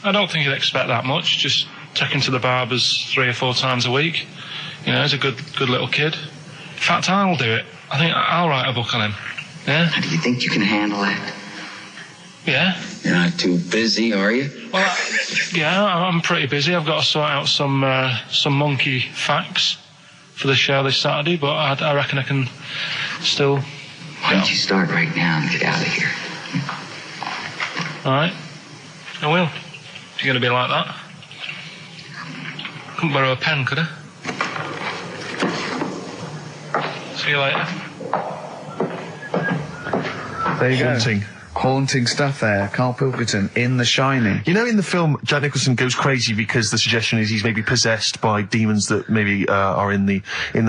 [SPEAKER 7] I don't think he'd expect that much. Just take him to the barber's 3 or 4 times a week. You know, he's a good little kid. In fact, I'll do it. I think I'll write a book on him. Yeah?
[SPEAKER 6] How do you think you can handle that?
[SPEAKER 7] Yeah.
[SPEAKER 6] You're not too busy, are you?
[SPEAKER 7] Well, yeah, I'm pretty busy. I've got to sort out some monkey facts for the show this Saturday, but I reckon I can still...
[SPEAKER 6] Why don't you start right now and get out of here?
[SPEAKER 7] All right. I will. If you're going to be like that. Couldn't borrow a pen, could I? See you later.
[SPEAKER 1] There you
[SPEAKER 2] Haunting.
[SPEAKER 1] go. Haunting stuff there. Karl Pilkington in The Shining.
[SPEAKER 2] You know, in the film, Jack Nicholson goes crazy because the suggestion is he's maybe possessed by demons that maybe are in the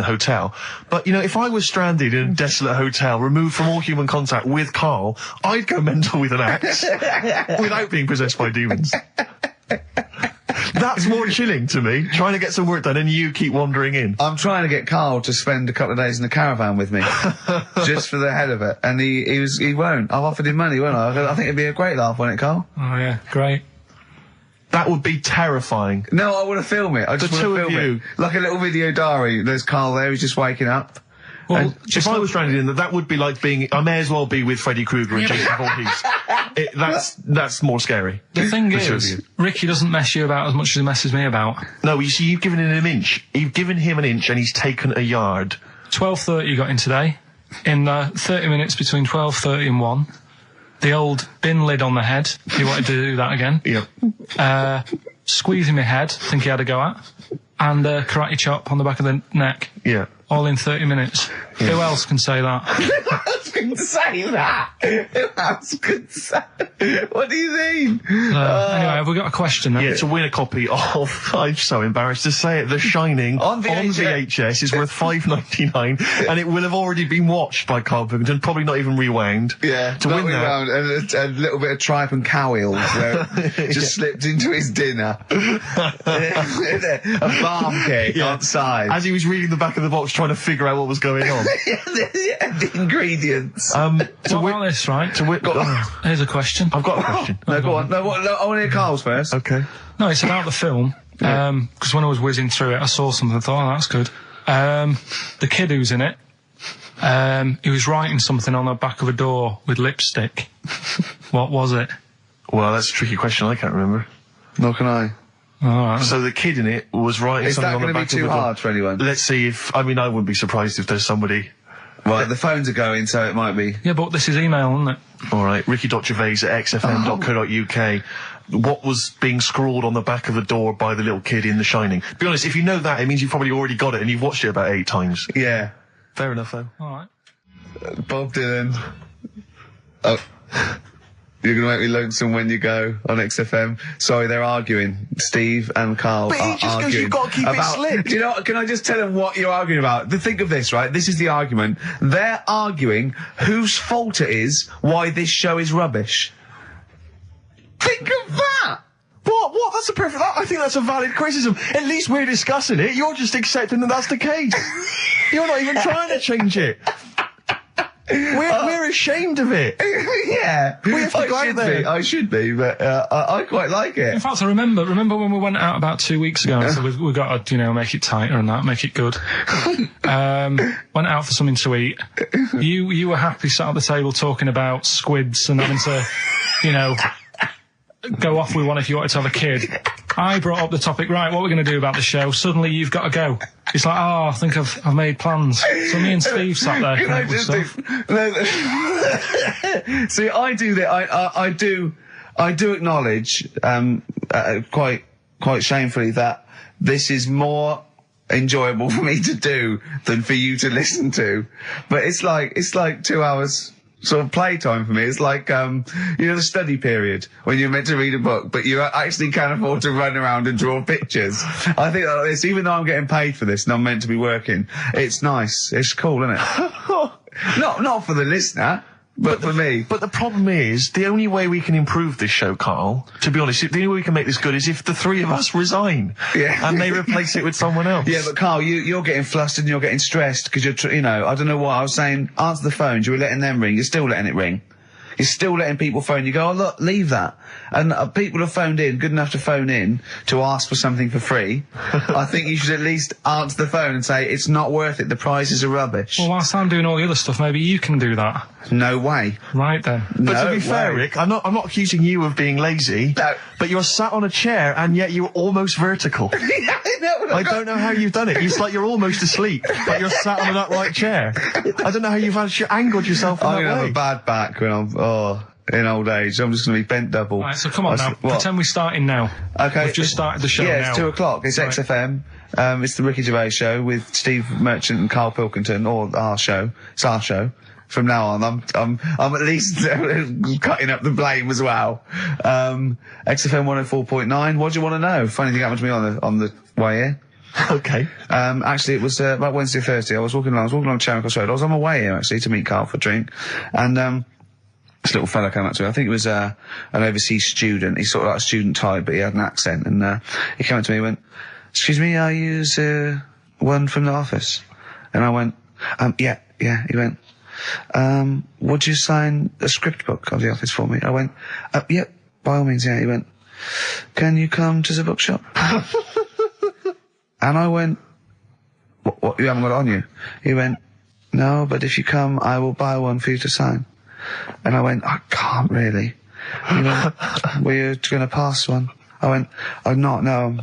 [SPEAKER 2] hotel. But, you know, if I was stranded in a desolate hotel, removed from all human contact with Karl, I'd go mental with an axe without being possessed by demons. That's more chilling to me, trying to get some work done and you keep wandering in.
[SPEAKER 1] I'm trying to get Karl to spend a couple of days in the caravan with me, just for the head of it, and he won't. I've offered him money, won't I? I think it'd be a great laugh, wouldn't it, Karl?
[SPEAKER 3] Oh yeah, great.
[SPEAKER 2] That would be terrifying.
[SPEAKER 1] No, I want to film it. I just want to film it. Like a little video diary. There's Karl there, he's just waking up.
[SPEAKER 3] Well,
[SPEAKER 2] If I was stranded in that would be like being... I may as well be with Freddy Krueger and Jason Voorhees. That's more scary.
[SPEAKER 3] The thing
[SPEAKER 2] That's
[SPEAKER 3] is,
[SPEAKER 2] really good.
[SPEAKER 3] Ricky doesn't mess you about as much as he messes me about.
[SPEAKER 2] No, you see, you've given him an inch. You've given him an inch and he's taken a yard.
[SPEAKER 3] 12:30 you got in today. In 30 minutes between 12:30 and 1, the old bin lid on the head, he wanted to do that again.
[SPEAKER 2] Yep.
[SPEAKER 3] Squeezing my head, think he had a go at. And karate chop on the back of the neck.
[SPEAKER 2] Yeah.
[SPEAKER 3] All in 30 minutes.
[SPEAKER 2] Yeah.
[SPEAKER 3] Who else can say that?
[SPEAKER 1] Who else can say that? Who else can say? What do you mean?
[SPEAKER 3] Anyway, have we got a question then?
[SPEAKER 2] Yeah, to win a copy of, I'm so embarrassed to say it, The Shining
[SPEAKER 1] On VHS.
[SPEAKER 2] is worth $5.99 and it will have already been watched by Karl Pilkington, probably not even rewound.
[SPEAKER 1] Yeah,
[SPEAKER 2] To win that.
[SPEAKER 1] and a little bit of tripe and cow eels where it just slipped into his dinner. A barm cake outside.
[SPEAKER 2] As he was reading the back of the box trying to figure out what was going on.
[SPEAKER 1] The ingredients.
[SPEAKER 3] What about this, right? Here's a question.
[SPEAKER 2] I've got a question.
[SPEAKER 1] No, go on. No, I want to hear Karl's first.
[SPEAKER 2] Okay.
[SPEAKER 3] No, it's about the film. Because when I was whizzing through it, I saw something and thought, oh, that's good. The kid who's in it, he was writing something on the back of a door with lipstick. What was it?
[SPEAKER 2] Well, that's a tricky question. I can't remember.
[SPEAKER 1] Nor can I.
[SPEAKER 3] All right.
[SPEAKER 2] So the kid in it was writing
[SPEAKER 1] Is
[SPEAKER 2] something
[SPEAKER 1] that
[SPEAKER 2] on the
[SPEAKER 1] going to be
[SPEAKER 2] back of the
[SPEAKER 1] too
[SPEAKER 2] door.
[SPEAKER 1] hard for anyone?
[SPEAKER 2] Let's see if... I mean, I wouldn't be surprised if there's somebody...
[SPEAKER 1] Right, the phones are going, so it might be.
[SPEAKER 3] Yeah, but this is email, isn't it?
[SPEAKER 2] All right, Ricky.Gervais at xfm.co.uk. What was being scrawled on the back of the door by the little kid in The Shining? To be honest, if you know that, it means you've probably already got it and you've watched it about 8 times.
[SPEAKER 1] Yeah.
[SPEAKER 2] Fair enough, though.
[SPEAKER 3] All right.
[SPEAKER 1] Bob Dylan. Oh. You're going to make me lonesome when you go on XFM. Sorry, they're arguing. Steve and Karl
[SPEAKER 2] But
[SPEAKER 1] are
[SPEAKER 2] he just goes,
[SPEAKER 1] arguing
[SPEAKER 2] you've got to keep it slick.
[SPEAKER 1] Do you know what? Can I just tell them what you're arguing about? Think of this, right? This is the argument. They're arguing whose fault it is why this show is rubbish. Think of that!
[SPEAKER 2] What? That's a perfect... I think that's a valid criticism. At least we're discussing it. You're just accepting that that's the case. You're not even trying to change it. We're ashamed of it.
[SPEAKER 1] Yeah.
[SPEAKER 2] We have to go out there.
[SPEAKER 1] I should be, but I quite like it.
[SPEAKER 3] In fact, I remember when we went out about 2 weeks ago and said we've got to, make it tighter and that, make it good. Went out for something to eat. You were happy sat at the table talking about squids and having to, go off with one if you wanted to have a kid. I brought up the topic, right, what we're going to do about the show. Suddenly you've got to go. It's like, I think I've made plans. So me and Steve sat there.
[SPEAKER 1] Can I just see, I do that. I do acknowledge, quite shamefully, that this is more enjoyable for me to do than for you to listen to. But it's like 2 hours sort of playtime for me. It's like, the study period when you're meant to read a book, but you actually can't afford to run around and draw pictures. I think that this, even though I'm getting paid for this and I'm meant to be working, it's nice. It's cool, isn't it? Not for the listener. But for me.
[SPEAKER 2] But the problem is, the only way we can improve this show, Carl, to be honest, the only way we can make this good is if the three of us resign.
[SPEAKER 1] Yeah.
[SPEAKER 2] And they replace it with someone else.
[SPEAKER 1] Yeah, but Carl, you're getting flustered and you're getting stressed because I don't know what I was saying. Answer the phone. You were letting them ring. You're still letting it ring. You're still letting people phone. You go, oh, look, leave that. And people have phoned in, good enough to phone in to ask for something for free. I think you should at least answer the phone and say, it's not worth it. The prizes are rubbish.
[SPEAKER 3] Well, whilst I'm doing all the other stuff, maybe you can do that.
[SPEAKER 1] No way.
[SPEAKER 3] Right then.
[SPEAKER 2] But to be fair, Rick, I'm not accusing you of being lazy.
[SPEAKER 1] No.
[SPEAKER 2] But you're sat on a chair and yet you're almost vertical. I don't know how you've done it. It's like you're almost asleep, but you're sat on an upright chair. I don't know how you've angled yourself in
[SPEAKER 1] I'm
[SPEAKER 2] that
[SPEAKER 1] going to have
[SPEAKER 2] way.
[SPEAKER 1] a bad back when in old age. I'm just going to be bent double.
[SPEAKER 3] Right, so come on now.
[SPEAKER 1] What?
[SPEAKER 3] Pretend we're starting now.
[SPEAKER 1] Okay.
[SPEAKER 3] We've just started the show now.
[SPEAKER 1] Yeah, it's 2:00. It's
[SPEAKER 3] Right.
[SPEAKER 1] XFM. It's the Ricky Gervais show with Steve Merchant and Karl Pilkington, or our show. It's our show. From now on, I'm at least cutting up the blame as well. XFM 104.9. What do you want to know? Funny thing happened to me on the way here.
[SPEAKER 2] Okay.
[SPEAKER 1] Actually, it was about Wednesday or Thursday. I was walking along Charing Cross Road. I was on my way here actually to meet Carl for a drink, and this little fella came up to me. I think it was an overseas student. He's sort of like a student type, but he had an accent, and he came up to me and went, "Excuse me, are you one from the office?" And I went, yeah. He went, would you sign a script book of the office for me? I went, yeah, by all means, yeah. He went, can you come to the bookshop? And I went, what, you haven't got it on you? He went, no, but if you come, I will buy one for you to sign. And I went, I can't really. He went, were you going to pass one? I went, I'm not, no,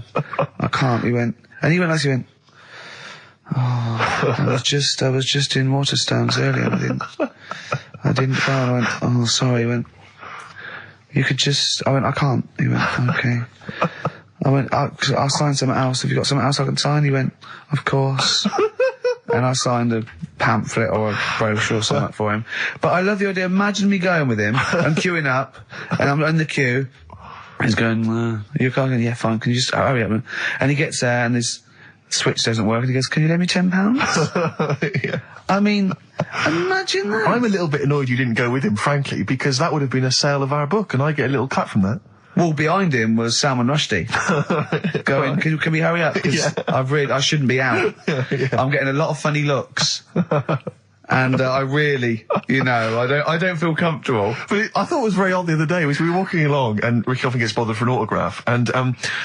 [SPEAKER 1] I can't. He went, and he went, oh, I was just in Waterstones earlier. I didn't go. And I went, oh, sorry. He went, you could just. I went, I can't. He went, okay. I went, I'll sign something else. Have you got something else I can sign? He went, of course. And I signed a pamphlet or a brochure or something for him. But I love the idea. Imagine me going with him and queuing up, and I'm in the queue. He's going, you're going, yeah, fine. Can you just hurry up? And he gets there, and his switch doesn't work, and he goes, can you lend me £10?
[SPEAKER 2] Yeah.
[SPEAKER 1] I mean, imagine that.
[SPEAKER 2] I'm a little bit annoyed you didn't go with him, frankly, because that would have been a sale of our book, and I get a little cut from that.
[SPEAKER 1] Well, behind him was Salman Rushdie. Going, can we hurry up? Because I shouldn't be out.
[SPEAKER 2] Yeah.
[SPEAKER 1] I'm getting a lot of funny looks. And I really, I don't feel comfortable.
[SPEAKER 2] But I thought it was very odd the other day, was we were walking along, and Ricky often gets bothered for an autograph, and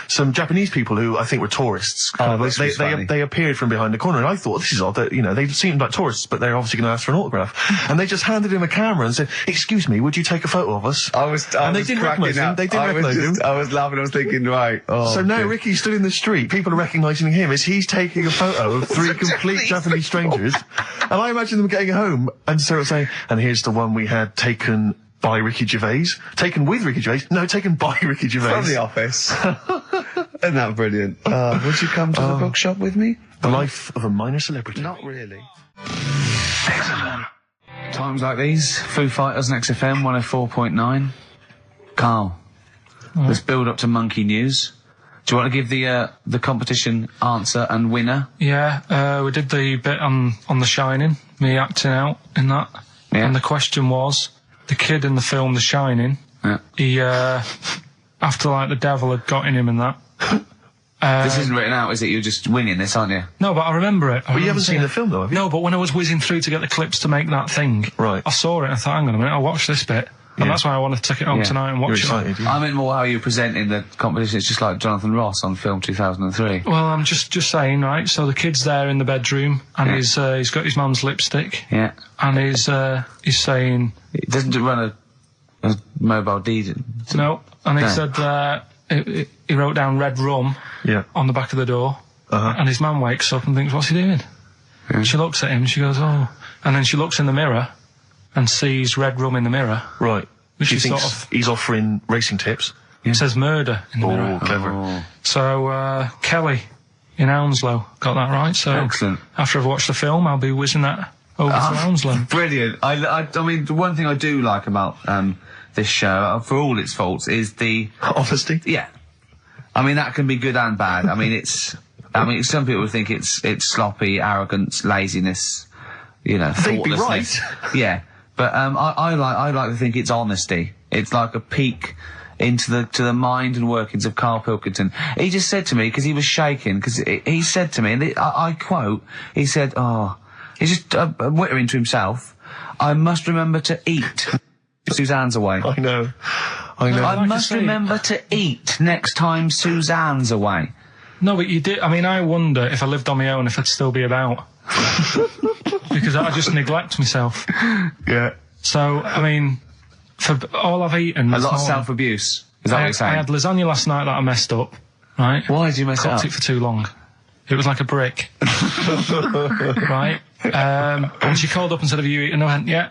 [SPEAKER 2] some Japanese people who I think were tourists, they appeared from behind the corner, and I thought, this is odd, that, they seemed like tourists, but they're obviously going to ask for an autograph. And they just handed him a camera and said, excuse me, would you take a photo of us?
[SPEAKER 1] And
[SPEAKER 2] they didn't recognise him. They didn't recognise him.
[SPEAKER 1] I was laughing, I was thinking, right. Oh,
[SPEAKER 2] so now
[SPEAKER 1] dear.
[SPEAKER 2] Ricky stood in the street, people are recognising him as he's taking a photo of three complete Japanese strangers, and I imagine them getting home and sort of saying, and here's the one we had taken by Ricky Gervais. Taken with Ricky Gervais? No, taken by Ricky Gervais.
[SPEAKER 1] From the office. Isn't that brilliant? Would you come to the bookshop with me?
[SPEAKER 2] The life of a minor celebrity.
[SPEAKER 1] Not really. XFM. Times like these, Foo Fighters and XFM 104.9. Carl, let's build up to Monkey News. Do you want to give the competition answer and winner?
[SPEAKER 3] Yeah, we did the bit on The Shining, me acting out in that.
[SPEAKER 1] Yeah.
[SPEAKER 3] And the question was, the kid in the film The Shining, he, after like the devil had got in him and that.
[SPEAKER 1] This isn't written out, is it? You're just winging this, aren't you?
[SPEAKER 3] No, but I remember it.
[SPEAKER 2] But you haven't seen the film though, have you?
[SPEAKER 3] No, but when I was whizzing through to get the clips to make that thing,
[SPEAKER 2] right,
[SPEAKER 3] I saw it and I thought, hang on a minute, I'll watch this bit. And that's why I want to take it home tonight and watch
[SPEAKER 2] You're
[SPEAKER 3] it.
[SPEAKER 2] excited, yeah.
[SPEAKER 1] I meant more how you presenting the competition. It's just like Jonathan Ross on film 2003.
[SPEAKER 3] Well, I'm just saying, right, so the kid's there in the bedroom and he's got his mum's lipstick.
[SPEAKER 1] Yeah.
[SPEAKER 3] And he's saying...
[SPEAKER 1] It doesn't run a mobile deed.
[SPEAKER 3] No. And he said, he wrote down red rum on the back of the door. And his mum wakes up and thinks, what's he doing?
[SPEAKER 1] Yeah.
[SPEAKER 3] She looks at him and she goes, oh. And then she looks in the mirror and sees red rum in the mirror.
[SPEAKER 2] Right.
[SPEAKER 3] Which
[SPEAKER 2] She
[SPEAKER 3] is
[SPEAKER 2] thinks
[SPEAKER 3] sort of...
[SPEAKER 2] he's offering racing tips.
[SPEAKER 3] It says murder in the mirror.
[SPEAKER 2] Oh, clever.
[SPEAKER 3] So, Kelly in Hounslow got that right. So,
[SPEAKER 1] excellent.
[SPEAKER 3] After I've watched the film, I'll be whizzing that over to Hounslow.
[SPEAKER 1] Brilliant. I mean, the one thing I do like about this show, for all its faults, is the...
[SPEAKER 2] honesty?
[SPEAKER 1] Yeah. I mean, that can be good and bad. I mean, some people think it's sloppy, arrogance, laziness,
[SPEAKER 2] They'd be
[SPEAKER 1] thoughtlessness.
[SPEAKER 2] right.
[SPEAKER 1] Yeah. But I like to think it's honesty. It's like a peek into the mind and workings of Karl Pilkington. He just said to me, because he was shaking, because he said to me, and I quote, he said, he's just whittering to himself, I must remember to eat. Suzanne's away.
[SPEAKER 2] I know.
[SPEAKER 1] I must remember to eat next time Suzanne's away.
[SPEAKER 3] No, but you did. I mean, I wonder if I lived on my own if I'd still be about. Because I just neglect myself.
[SPEAKER 1] Yeah.
[SPEAKER 3] So, I mean, for all I've eaten...
[SPEAKER 1] A lot of self-abuse. Is that what you're saying?
[SPEAKER 3] I had lasagna last night that I messed up, right?
[SPEAKER 1] Why did you mess it up?
[SPEAKER 3] Cooked it for too long. It was like a brick. Right? And she called up and said, have you eaten? I went, yeah.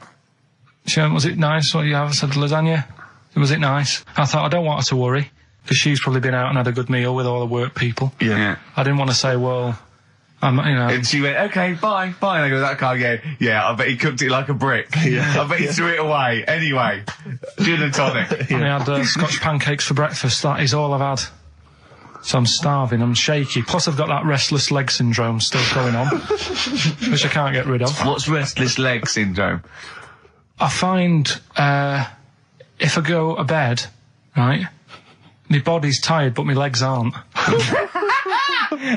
[SPEAKER 3] She went, was it nice? What do you have? I said, lasagna. Was it nice? I thought, I don't want her to worry, because she's probably been out and had a good meal with all the work people.
[SPEAKER 1] Yeah.
[SPEAKER 3] I didn't want to say, well,
[SPEAKER 1] And she went, okay, bye. And I go, that guy, yeah, I bet he cooked it like a brick. Yeah. I bet he threw it away. Anyway, gin and tonic.
[SPEAKER 3] I had Scotch pancakes for breakfast. That is all I've had. So I'm starving, I'm shaky. Plus I've got that restless leg syndrome still going on, which I can't get rid of.
[SPEAKER 1] What's restless leg syndrome?
[SPEAKER 3] I find, if I go to bed, right, my body's tired, but my legs aren't.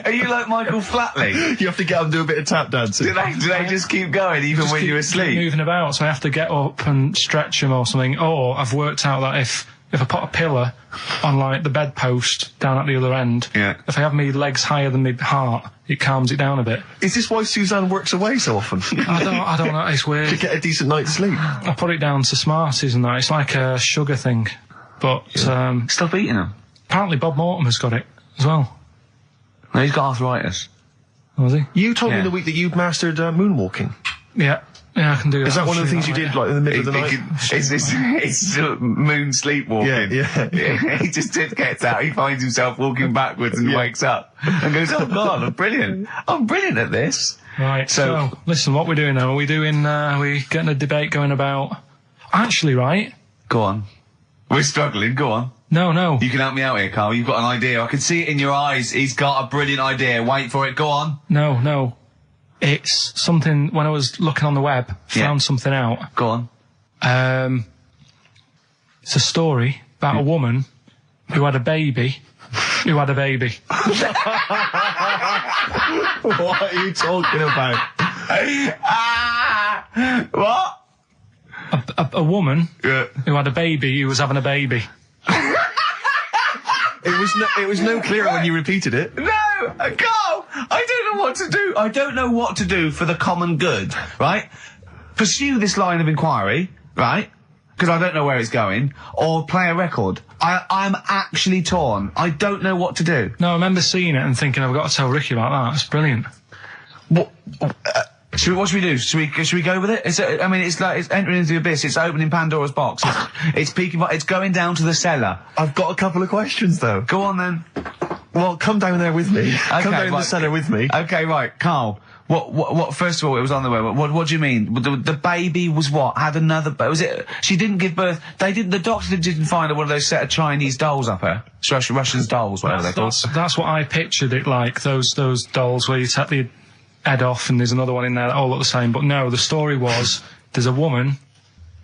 [SPEAKER 1] Are you like Michael Flatley?
[SPEAKER 2] You have to get up and do a bit of tap dancing.
[SPEAKER 1] Do they just keep going even when you're asleep?
[SPEAKER 3] Moving about, so I have to get up and stretch them or something. Or I've worked out that if I put a pillar on like the bedpost down at the other end, if I have my legs higher than my heart, it calms it down a bit.
[SPEAKER 2] Is this why Suzanne works away so often?
[SPEAKER 3] I don't know, it's weird.
[SPEAKER 2] To get a decent night's sleep.
[SPEAKER 3] I put it down to Smarties and that. It's like a sugar thing. But
[SPEAKER 1] stop eating them.
[SPEAKER 3] Apparently Bob Mortimer's got it as well.
[SPEAKER 1] No, he's got arthritis.
[SPEAKER 3] Was he?
[SPEAKER 2] You told me the week that you'd mastered moonwalking.
[SPEAKER 3] Yeah, I can do that.
[SPEAKER 2] Is that one of the things you did, like, in the middle of the night?
[SPEAKER 1] It's moon sleepwalking.
[SPEAKER 2] Yeah.
[SPEAKER 1] He just gets out, he finds himself walking backwards and wakes up and goes, oh God, I'm brilliant at this.
[SPEAKER 3] Right, so listen, what we're doing now, are we getting a debate going about... Actually, right?
[SPEAKER 1] Go on. We're struggling, go on.
[SPEAKER 3] No.
[SPEAKER 1] You can help me out here, Carl. You've got an idea. I can see it in your eyes. He's got a brilliant idea. Wait for it. Go on.
[SPEAKER 3] No. It's something, when I was looking on the web, found something out.
[SPEAKER 1] Go on.
[SPEAKER 3] It's a story about a woman who had a baby. What
[SPEAKER 2] are you talking about?
[SPEAKER 1] What?
[SPEAKER 3] A woman who had a baby who was having a baby.
[SPEAKER 2] It was no clearer when you repeated it.
[SPEAKER 1] No, Carl, I don't know what to do. I don't know what to do for the common good, right? Pursue this line of inquiry, right? Because I don't know where it's going, or play a record. I'm actually torn. I don't know what to do.
[SPEAKER 3] No, I remember seeing it and thinking, I've got to tell Ricky about that. It's brilliant.
[SPEAKER 1] What should we do? Should we go with it? It's entering into the abyss. It's opening Pandora's box. It's peeking. It's going down to the cellar.
[SPEAKER 2] I've got a couple of questions though.
[SPEAKER 1] Go on then.
[SPEAKER 2] Well, come down there with me.
[SPEAKER 1] Okay,
[SPEAKER 2] come down the cellar with me.
[SPEAKER 1] Okay, right, Carl. What? First of all, it was on the web. What do you mean? The baby was what? Had another? Was it? She didn't give birth. They didn't. The doctor didn't find one of those set of Chinese dolls up her. Russian dolls, whatever they're called.
[SPEAKER 3] That's what I pictured it like. Those dolls where you take the head off and there's another one in there that all look the same. But no, the story was there's a woman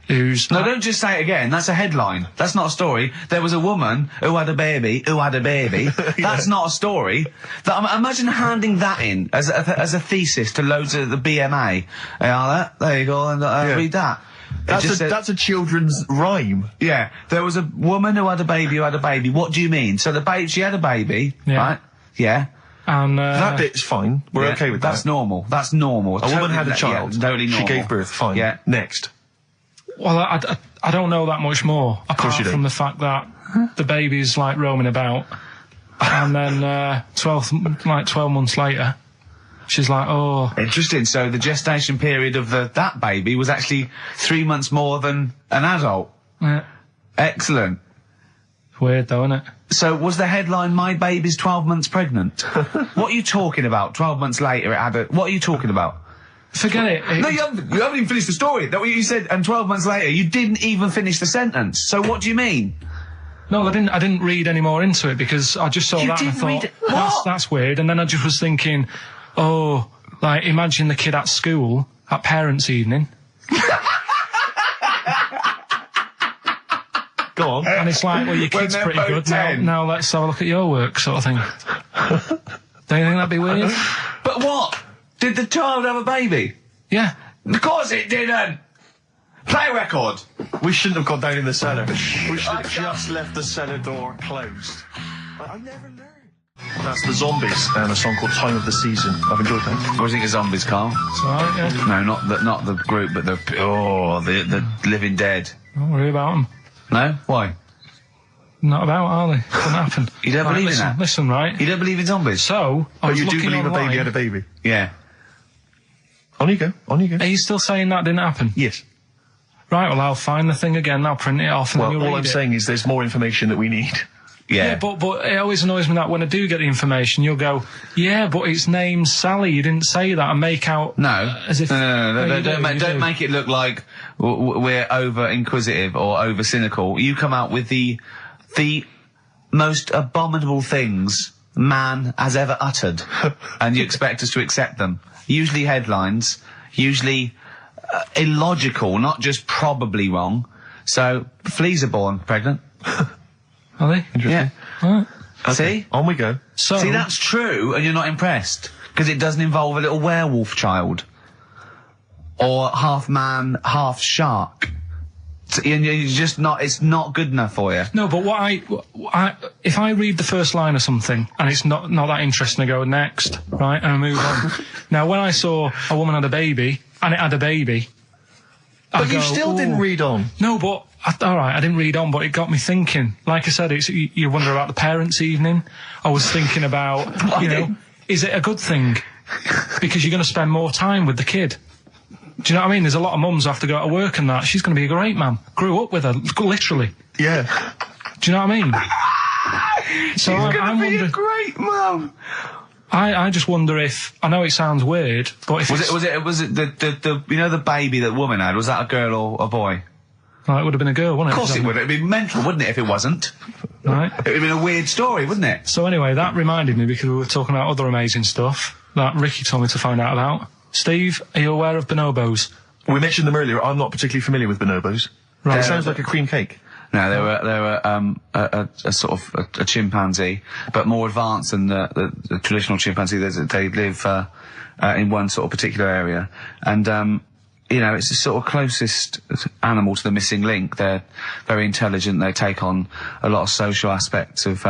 [SPEAKER 3] who's...
[SPEAKER 1] No, don't just say it again. That's a headline. That's not a story. There was a woman who had a baby. That's not a story. Imagine handing that in as a thesis to loads of the BMA. There you go, and read that.
[SPEAKER 2] That's a children's rhyme.
[SPEAKER 1] Yeah. There was a woman who had a baby What do you mean? So she had a baby, right? Yeah.
[SPEAKER 3] And
[SPEAKER 2] that bit's fine. We're okay with that.
[SPEAKER 1] That's normal. A
[SPEAKER 2] woman had a child.
[SPEAKER 1] Yeah, totally normal.
[SPEAKER 2] She gave birth. Fine.
[SPEAKER 1] Yeah.
[SPEAKER 2] Next.
[SPEAKER 3] Well, I don't know that much more, apart from the fact that the baby's like roaming about, and then 12 months later, she's like, oh.
[SPEAKER 1] Interesting. So the gestation period of that baby was actually 3 months more than an adult.
[SPEAKER 3] Yeah.
[SPEAKER 1] Excellent.
[SPEAKER 3] Weird though, isn't it?
[SPEAKER 1] So was the headline, "My baby's 12 months pregnant"? What are you talking about? 12 months later, it had what are you talking about?
[SPEAKER 3] Forget it.
[SPEAKER 1] No, you haven't even finished the story. That what you said, and 12 months later, you didn't even finish the sentence. So what do you mean?
[SPEAKER 3] No, I didn't read any more into it because I just saw that and I thought, that's weird. And then I just was thinking, imagine the kid at school, at parents' evening.
[SPEAKER 2] Go on.
[SPEAKER 3] And it's like, well, your
[SPEAKER 1] When
[SPEAKER 3] kid's
[SPEAKER 1] they're
[SPEAKER 3] pretty
[SPEAKER 1] both
[SPEAKER 3] good.
[SPEAKER 1] 10.
[SPEAKER 3] Now let's have a look at your work, sort of thing. Don't you think that'd be weird?
[SPEAKER 1] But what? Did the child have a baby?
[SPEAKER 3] Yeah.
[SPEAKER 1] Of course it didn't! Play a record!
[SPEAKER 2] We shouldn't have gone down in the cellar. We should have just left the cellar door closed. I never learned. That's the Zombies and a song called Time of the Season. I've enjoyed that.
[SPEAKER 1] What do you think of Zombies, Carl?
[SPEAKER 3] It's alright, yeah.
[SPEAKER 1] No, not the group, but the Living Dead.
[SPEAKER 3] Don't worry about them.
[SPEAKER 1] No? Why?
[SPEAKER 3] Not about, are they? Couldn't happen.
[SPEAKER 1] You don't believe in that?
[SPEAKER 3] Listen, right?
[SPEAKER 1] You don't believe in zombies?
[SPEAKER 3] So, I
[SPEAKER 2] But
[SPEAKER 3] was
[SPEAKER 2] you do
[SPEAKER 3] looking
[SPEAKER 2] believe
[SPEAKER 3] online.
[SPEAKER 2] a baby had a baby?
[SPEAKER 1] Yeah.
[SPEAKER 2] On you go. On you go.
[SPEAKER 3] Are you still saying that didn't happen?
[SPEAKER 2] Yes.
[SPEAKER 3] Right, well, I'll find the thing again, I'll print it off, and
[SPEAKER 2] Well,
[SPEAKER 3] then you'll
[SPEAKER 2] all
[SPEAKER 3] read
[SPEAKER 2] I'm
[SPEAKER 3] it.
[SPEAKER 2] saying is there's more information that we need.
[SPEAKER 1] Yeah.
[SPEAKER 3] Yeah, but it always annoys me that when I do get the information, you'll go, yeah, but its name's Sally, you didn't say that, and make out...
[SPEAKER 1] No.
[SPEAKER 3] As if...
[SPEAKER 1] No,
[SPEAKER 3] you
[SPEAKER 1] don't
[SPEAKER 3] do.
[SPEAKER 1] make it look like we're over inquisitive or over cynical. You come out with the most abominable things man has ever uttered, and you expect us to accept them. Usually headlines, usually illogical, not just probably wrong. So, fleas are born pregnant.
[SPEAKER 3] Are they?
[SPEAKER 1] Yeah.
[SPEAKER 3] Right.
[SPEAKER 1] See?
[SPEAKER 2] On we go.
[SPEAKER 3] So,
[SPEAKER 1] See, that's true, and you're not impressed. Because it doesn't involve a little werewolf child. Or half man, half shark. And you're just not, it's not good enough for you.
[SPEAKER 3] no, but if I read the first line of something, and it's not that interesting, I go next, right, and I move on. Now, when I saw a woman had a baby, and it had a baby,
[SPEAKER 2] But you still didn't read on.
[SPEAKER 3] No, but alright, I didn't read on, but it got me thinking. Like I said, you wonder about the parents' evening. I was thinking about, is it a good thing? Because you're going to spend more time with the kid. Do you know what I mean? There's a lot of mums who have to go to work and that. She's going to be a great mum. Grew up with her, literally.
[SPEAKER 2] Yeah.
[SPEAKER 3] Do you know what I mean? So
[SPEAKER 1] She's
[SPEAKER 3] I'm
[SPEAKER 1] gonna be
[SPEAKER 3] wondering.
[SPEAKER 1] a great mum.
[SPEAKER 3] I just wonder if, I know it sounds weird, but if
[SPEAKER 1] Was
[SPEAKER 3] it's,
[SPEAKER 1] it the the baby that woman had? Was that a girl or a boy?
[SPEAKER 3] oh, it would have been a girl, wouldn't it?
[SPEAKER 1] Of course it would. It'd be mental, wouldn't it, if it wasn't?
[SPEAKER 3] Right.
[SPEAKER 1] It would have been a weird story, wouldn't it?
[SPEAKER 3] So anyway, that reminded me, because we were talking about other amazing stuff that Ricky told me to find out about. Steve, are you aware of bonobos?
[SPEAKER 2] We mentioned them earlier. I'm not particularly familiar with bonobos.
[SPEAKER 3] Right.
[SPEAKER 2] It sounds like a cream cake.
[SPEAKER 1] No, they were a sort of a chimpanzee, but more advanced than the traditional chimpanzee. They live in one sort of particular area, and it's the sort of closest animal to the missing link. They're very intelligent. They take on a lot of social aspects of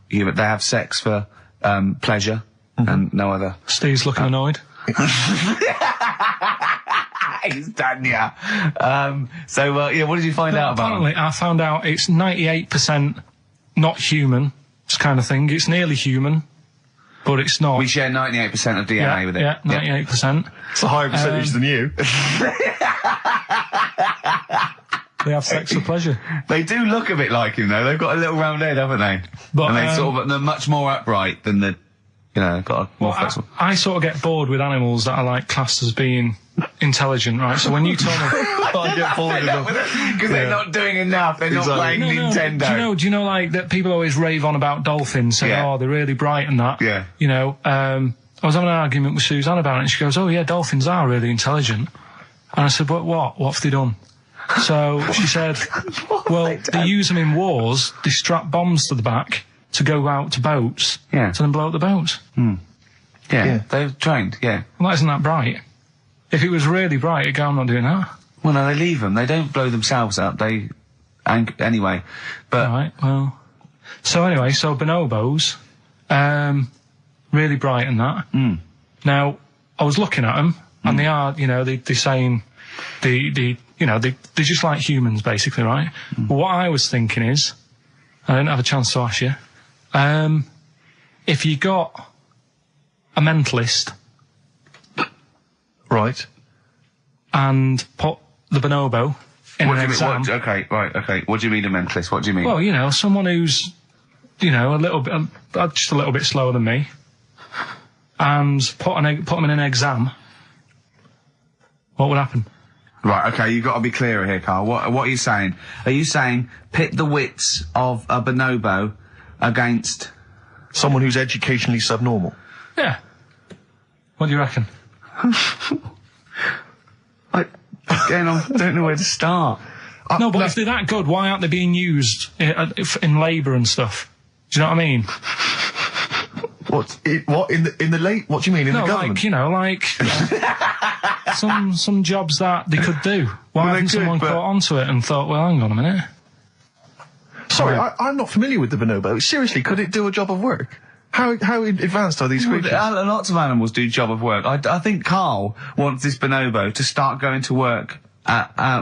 [SPEAKER 1] human. They have sex for pleasure and no other.
[SPEAKER 3] Steve's looking annoyed.
[SPEAKER 1] He's done ya. What did you find out about them?
[SPEAKER 3] Apparently, I found out it's 98% not human, this kind of thing. It's nearly human, but it's not.
[SPEAKER 1] We share 98% of DNA with it.
[SPEAKER 3] Yeah, 98%.
[SPEAKER 2] It's a higher percentage than you.
[SPEAKER 3] They have sex for pleasure.
[SPEAKER 1] They do look a bit like him, though. They've got a little round head, haven't they?
[SPEAKER 3] But,
[SPEAKER 1] And they're much more upright than got a more flexible.
[SPEAKER 3] I sort of get bored with animals that are like classed as being intelligent, right? So when you told me,
[SPEAKER 2] I get bored of them.
[SPEAKER 1] Because they're not doing enough. They're not playing Nintendo.
[SPEAKER 3] do you know like that people always rave on about dolphins, saying,
[SPEAKER 1] Yeah.
[SPEAKER 3] oh, they're really bright and that.
[SPEAKER 1] Yeah.
[SPEAKER 3] I was having an argument with Suzanne about it, and she goes, oh yeah, dolphins are really intelligent. And I said, but what? What have they done? So she said, well, they use them in wars. They strap bombs to the back to go out to boats,
[SPEAKER 1] Yeah.
[SPEAKER 3] to then blow up the boats.
[SPEAKER 1] Yeah, they're trained, yeah.
[SPEAKER 3] Well, that isn't that bright. If it was really bright, it'd go, I'm not doing that.
[SPEAKER 1] Well, no, they leave them. They don't blow themselves up. Anyway. But,
[SPEAKER 3] Right, well. So anyway, bonobos, really bright and that. Now, I was looking at them, and they are, they're saying, they're just like humans, basically, right? But what I was thinking is, I didn't have a chance to ask you, if you got a mentalist
[SPEAKER 2] Right.
[SPEAKER 3] and put the bonobo in an exam...
[SPEAKER 1] okay. What do you mean a mentalist? What do you mean?
[SPEAKER 3] Well, someone who's, a little bit, just a little bit slower than me, and put them in an exam, what would happen?
[SPEAKER 1] Right, okay, you've got to be clearer here, Carl. What are you saying? Are you saying pit the wits of a bonobo against...
[SPEAKER 2] Someone who's educationally subnormal.
[SPEAKER 3] Yeah. What do you reckon?
[SPEAKER 1] I don't know where to start.
[SPEAKER 3] No, but if they're that good, why aren't they being used in labour and stuff? Do you know what I mean?
[SPEAKER 2] What in the late? What do you mean in the government?
[SPEAKER 3] Some jobs that they could do. Why hasn't someone caught onto it and thought, well, hang on a minute?
[SPEAKER 2] Sorry, I'm not familiar with the bonobo. Seriously, could it do a job of work? How advanced are these creatures?
[SPEAKER 1] Lots of animals do job of work. I think Karl wants this bonobo to start going to work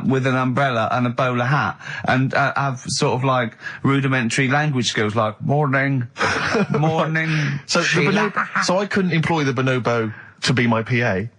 [SPEAKER 1] with an umbrella and a bowler hat and have sort of like rudimentary language skills like morning.
[SPEAKER 2] So I couldn't employ the bonobo to be my PA.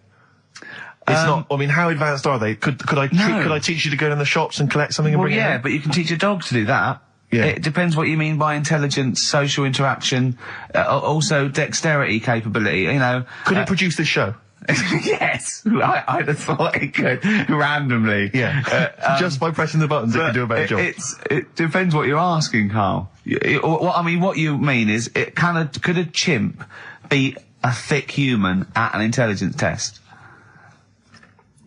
[SPEAKER 2] It's not. I mean, how advanced are they? Could I teach you to go in the shops and collect something and bring it in?
[SPEAKER 1] But you can teach a dog to do that.
[SPEAKER 2] Yeah.
[SPEAKER 1] It depends what you mean by intelligence, social interaction, also dexterity capability. You know,
[SPEAKER 2] could it produce this show?
[SPEAKER 1] Yes, I'd have thought it could randomly.
[SPEAKER 2] Yeah, just by pressing the buttons, it could do a better job.
[SPEAKER 1] It depends what you're asking, Karl. What you mean is, could a chimp beat a thick human at an intelligence test?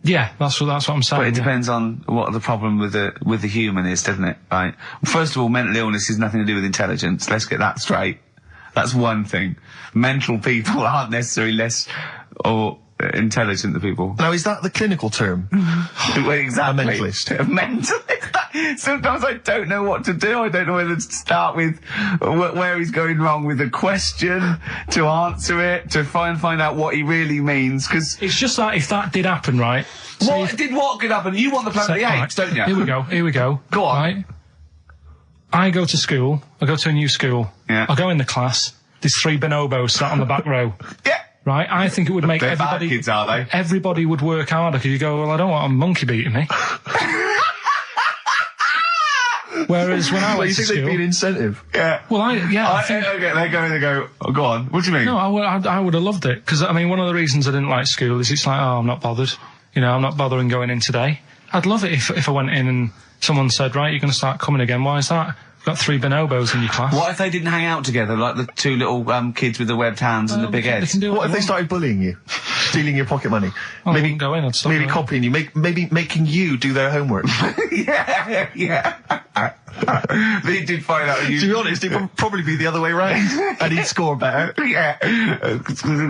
[SPEAKER 3] Yeah, that's what I'm saying.
[SPEAKER 1] But it depends on what the problem with the human is, doesn't it? Right. First of all, mental illness has nothing to do with intelligence. Let's get that straight. That's one thing. Mental people aren't necessarily less or intelligent than people.
[SPEAKER 2] Now, is that the clinical term?
[SPEAKER 1] Well, exactly.
[SPEAKER 2] A mentalist.
[SPEAKER 1] A mentalist. Sometimes I don't know what to do. I don't know whether to start with where he's going wrong with the question, to answer it, to find out what he really means, because...
[SPEAKER 3] It's just that if that did happen, right?
[SPEAKER 1] What could happen? You want the Planet of the Apes, don't you?
[SPEAKER 3] Here we go.
[SPEAKER 1] Go on.
[SPEAKER 3] Right? I go to school. I go to a new school.
[SPEAKER 1] Yeah.
[SPEAKER 3] I go in the class. There's 3 bonobos sat on the back row.
[SPEAKER 1] Yeah.
[SPEAKER 3] Right? I think it would make
[SPEAKER 1] They're
[SPEAKER 3] everybody...
[SPEAKER 1] bad kids, are they?
[SPEAKER 3] Everybody would work harder, because you go, well, I don't want a monkey beating me. Whereas when I went to school...
[SPEAKER 2] You think they'd be an incentive?
[SPEAKER 1] Yeah.
[SPEAKER 3] Well, I think...
[SPEAKER 1] Okay, they go, oh, go on. What do you mean?
[SPEAKER 3] No, I would have loved it. Because, I mean, one of the reasons I didn't like school is it's like, oh, I'm not bothered. You know, I'm not bothering going in today. I'd love it if I went in and someone said, right, you're going to start coming again. Why is that? You've got 3 bonobos in your class.
[SPEAKER 1] What if they didn't hang out together, like the 2 little kids with the webbed hands and the big heads?
[SPEAKER 2] What if they started bullying you? Stealing your pocket money?
[SPEAKER 3] I wouldn't go in, I'd stop
[SPEAKER 2] maybe
[SPEAKER 3] going.
[SPEAKER 2] copying you, maybe making you do their homework.
[SPEAKER 1] Yeah. They did find out you...
[SPEAKER 2] To be honest, it would probably be the other way round. And he'd score better.
[SPEAKER 1] Yeah.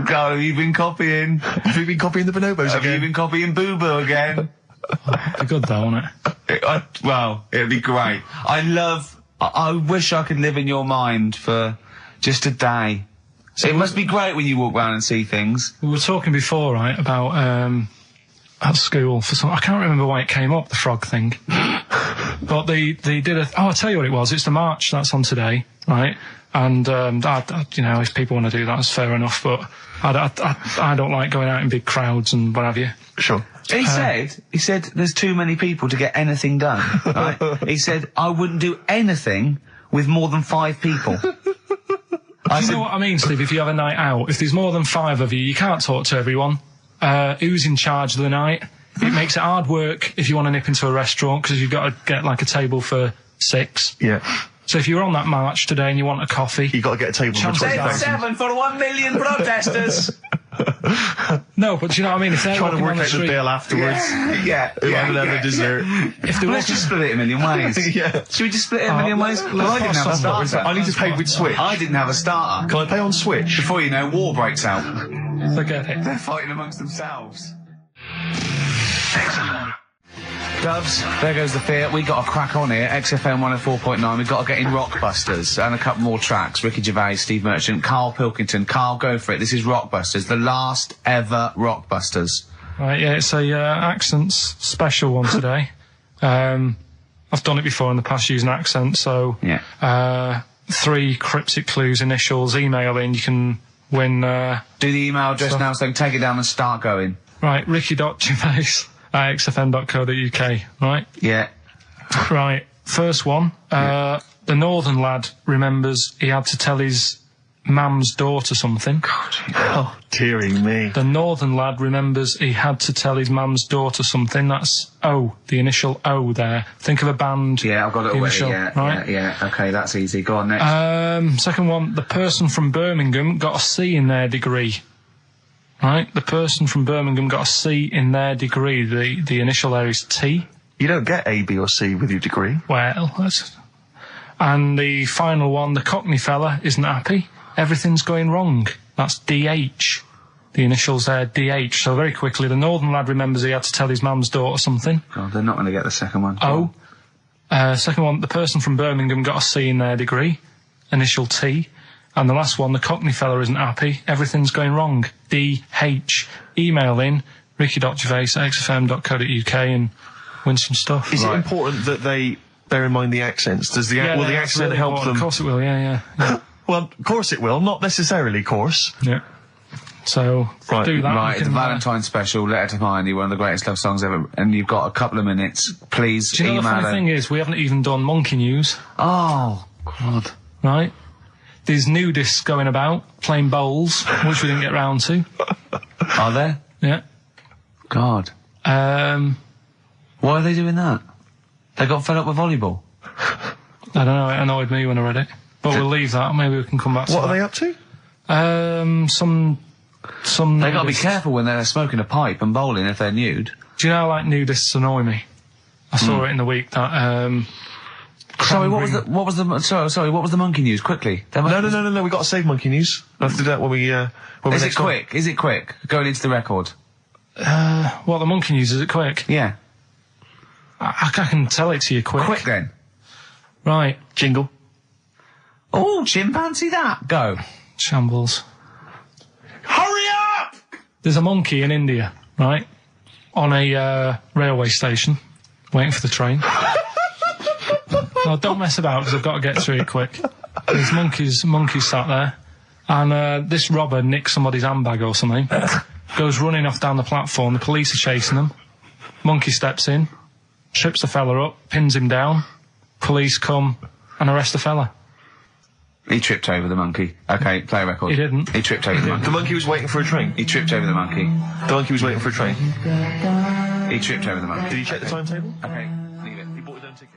[SPEAKER 1] Karl, have you been copying?
[SPEAKER 2] Have you been copying the bonobos again?
[SPEAKER 1] Have you been copying Boo Boo again?
[SPEAKER 3] It'd be good though, wouldn't it?
[SPEAKER 1] Well, it'd be great. I wish I could live in your mind for just a day. So it must be great when you walk around and see things.
[SPEAKER 3] We were talking before, right, about at school for some... I can't remember why it came up, the frog thing. But they did a... Oh, I'll tell you what it was. It's the march that's on today, right? And, you know, if people want to do that, that's fair enough. But I don't like going out in big crowds and what have you.
[SPEAKER 2] Sure.
[SPEAKER 1] He said there's too many people to get anything done, right? He said, I wouldn't do anything with more than 5 people.
[SPEAKER 3] You know what I mean, Steve? If you have a night out, if there's more than 5 of you, you can't talk to everyone. Who's in charge of the night? It makes it hard work if you want to nip into a restaurant, because you've got to get like a table for 6.
[SPEAKER 2] Yeah.
[SPEAKER 3] So if you're on that march today and you want a coffee...
[SPEAKER 2] You've got to get a table for 20,000.
[SPEAKER 1] 7 for 1 million protesters!
[SPEAKER 3] No, but do you know what I mean? If they're
[SPEAKER 2] trying to work out
[SPEAKER 3] the
[SPEAKER 2] the bill afterwards.
[SPEAKER 1] Yeah.
[SPEAKER 2] Who haven't had a dessert.
[SPEAKER 1] If let's just split it a million ways.
[SPEAKER 2] Yeah.
[SPEAKER 1] Should we just split it a million ways? Well, I didn't have a starter.
[SPEAKER 2] I need to pay with Switch.
[SPEAKER 1] I didn't have a starter.
[SPEAKER 2] Can I pay on Switch?
[SPEAKER 1] Before you know, war breaks out.
[SPEAKER 3] Forget it.
[SPEAKER 1] They're fighting amongst themselves. Doves, there goes the fear. We got a crack on here. XFM 104.9. We've got to get in Rockbusters and a couple more tracks. Ricky Gervais, Steve Merchant, Karl Pilkington. Karl, go for it. This is Rockbusters, the last ever Rockbusters.
[SPEAKER 3] Right, yeah, it's a accents special one today. I've done it before in the past using accents, so
[SPEAKER 1] yeah.
[SPEAKER 3] 3 cryptic clues, initials, email in, you can win.
[SPEAKER 1] Do the email address now, so take it down and start going.
[SPEAKER 3] Right, ricky.gervais at xfm.co.uk, right?
[SPEAKER 1] Yeah.
[SPEAKER 3] Right, first one. The northern lad remembers he had to tell his mum's daughter something.
[SPEAKER 1] God,
[SPEAKER 2] oh, dearie me.
[SPEAKER 3] The northern lad remembers he had to tell his mum's daughter something. That's O, the initial O there. Think of a band.
[SPEAKER 1] Yeah, I've got it already.
[SPEAKER 3] Right?
[SPEAKER 1] Yeah. Okay, that's easy. Go on next.
[SPEAKER 3] Second one. The person from Birmingham got a C in their degree. Right? The person from Birmingham got a C in their degree. The initial there is T.
[SPEAKER 2] You don't get A, B or C with your degree.
[SPEAKER 3] Well, and the final one, the Cockney fella isn't happy. Everything's going wrong. That's DH. The initials there, DH. So very quickly, the northern lad remembers he had to tell his mum's daughter something.
[SPEAKER 1] God, they're not going to get the second one.
[SPEAKER 3] O. Second one, the person from Birmingham got a C in their degree. Initial T. And the last one, the Cockney fella isn't happy. Everything's going wrong. DH. Email in, ricky.gervais@xfm.co.uk and win some stuff.
[SPEAKER 2] Is it important that they bear in mind the accents? Will the accent
[SPEAKER 3] really
[SPEAKER 2] help
[SPEAKER 3] important.
[SPEAKER 2] them?
[SPEAKER 3] Of course it will, yeah.
[SPEAKER 2] Well, of course it will. Not necessarily, course.
[SPEAKER 3] Yeah. So,
[SPEAKER 2] Right,
[SPEAKER 3] do that.
[SPEAKER 1] Right,
[SPEAKER 3] We
[SPEAKER 1] the
[SPEAKER 3] can,
[SPEAKER 1] Valentine's special, Letter to Hermione, one of the greatest love songs ever, and you've got a couple of minutes. Please
[SPEAKER 3] do you know
[SPEAKER 1] email
[SPEAKER 3] the funny thing is, we haven't even done monkey news,
[SPEAKER 1] Oh, God.
[SPEAKER 3] right? There's nudists going about, playing bowls, which we didn't get round to.
[SPEAKER 1] Are there?
[SPEAKER 3] Yeah.
[SPEAKER 1] God. Why are they doing that? They got fed up with volleyball.
[SPEAKER 3] I don't know, it annoyed me when I read it. But we'll leave that, maybe we can come back to
[SPEAKER 2] What
[SPEAKER 3] that.
[SPEAKER 2] are they up to?
[SPEAKER 3] Some
[SPEAKER 1] They got to be
[SPEAKER 3] nudists.
[SPEAKER 1] careful when they're smoking a pipe and bowling if they're nude.
[SPEAKER 3] Do you know how, like, nudists annoy me? I saw it in the week that,
[SPEAKER 1] Sorry, what was the monkey news? Quickly.
[SPEAKER 2] No. We got to save monkey news. We'll have to do that when we. Is
[SPEAKER 1] Is it quick? Going into the record.
[SPEAKER 3] what, the monkey news, is it quick?
[SPEAKER 1] Yeah.
[SPEAKER 3] I can tell it to you quick.
[SPEAKER 1] Quick then.
[SPEAKER 3] Right.
[SPEAKER 2] Jingle.
[SPEAKER 1] Oh, chimpanzee that. Go.
[SPEAKER 3] Shambles.
[SPEAKER 2] Hurry up!
[SPEAKER 3] There's a monkey in India, right? On a railway station, waiting for the train. No, don't mess about because I've got to get through it quick. There's monkeys sat there, and this robber nicks somebody's handbag or something. Goes running off down the platform. The police are chasing him. Monkey steps in, trips the fella up, pins him down. Police come and arrest the fella.
[SPEAKER 1] He tripped over the monkey. Okay, play a record.
[SPEAKER 3] He didn't.
[SPEAKER 1] He tripped over the monkey.
[SPEAKER 2] The monkey was waiting for a train.
[SPEAKER 1] He tripped over the monkey.
[SPEAKER 2] The monkey was waiting for a train.
[SPEAKER 1] He tripped over the
[SPEAKER 2] Did
[SPEAKER 1] monkey.
[SPEAKER 2] he check the timetable?
[SPEAKER 1] Okay, leave it.
[SPEAKER 2] He bought his own ticket.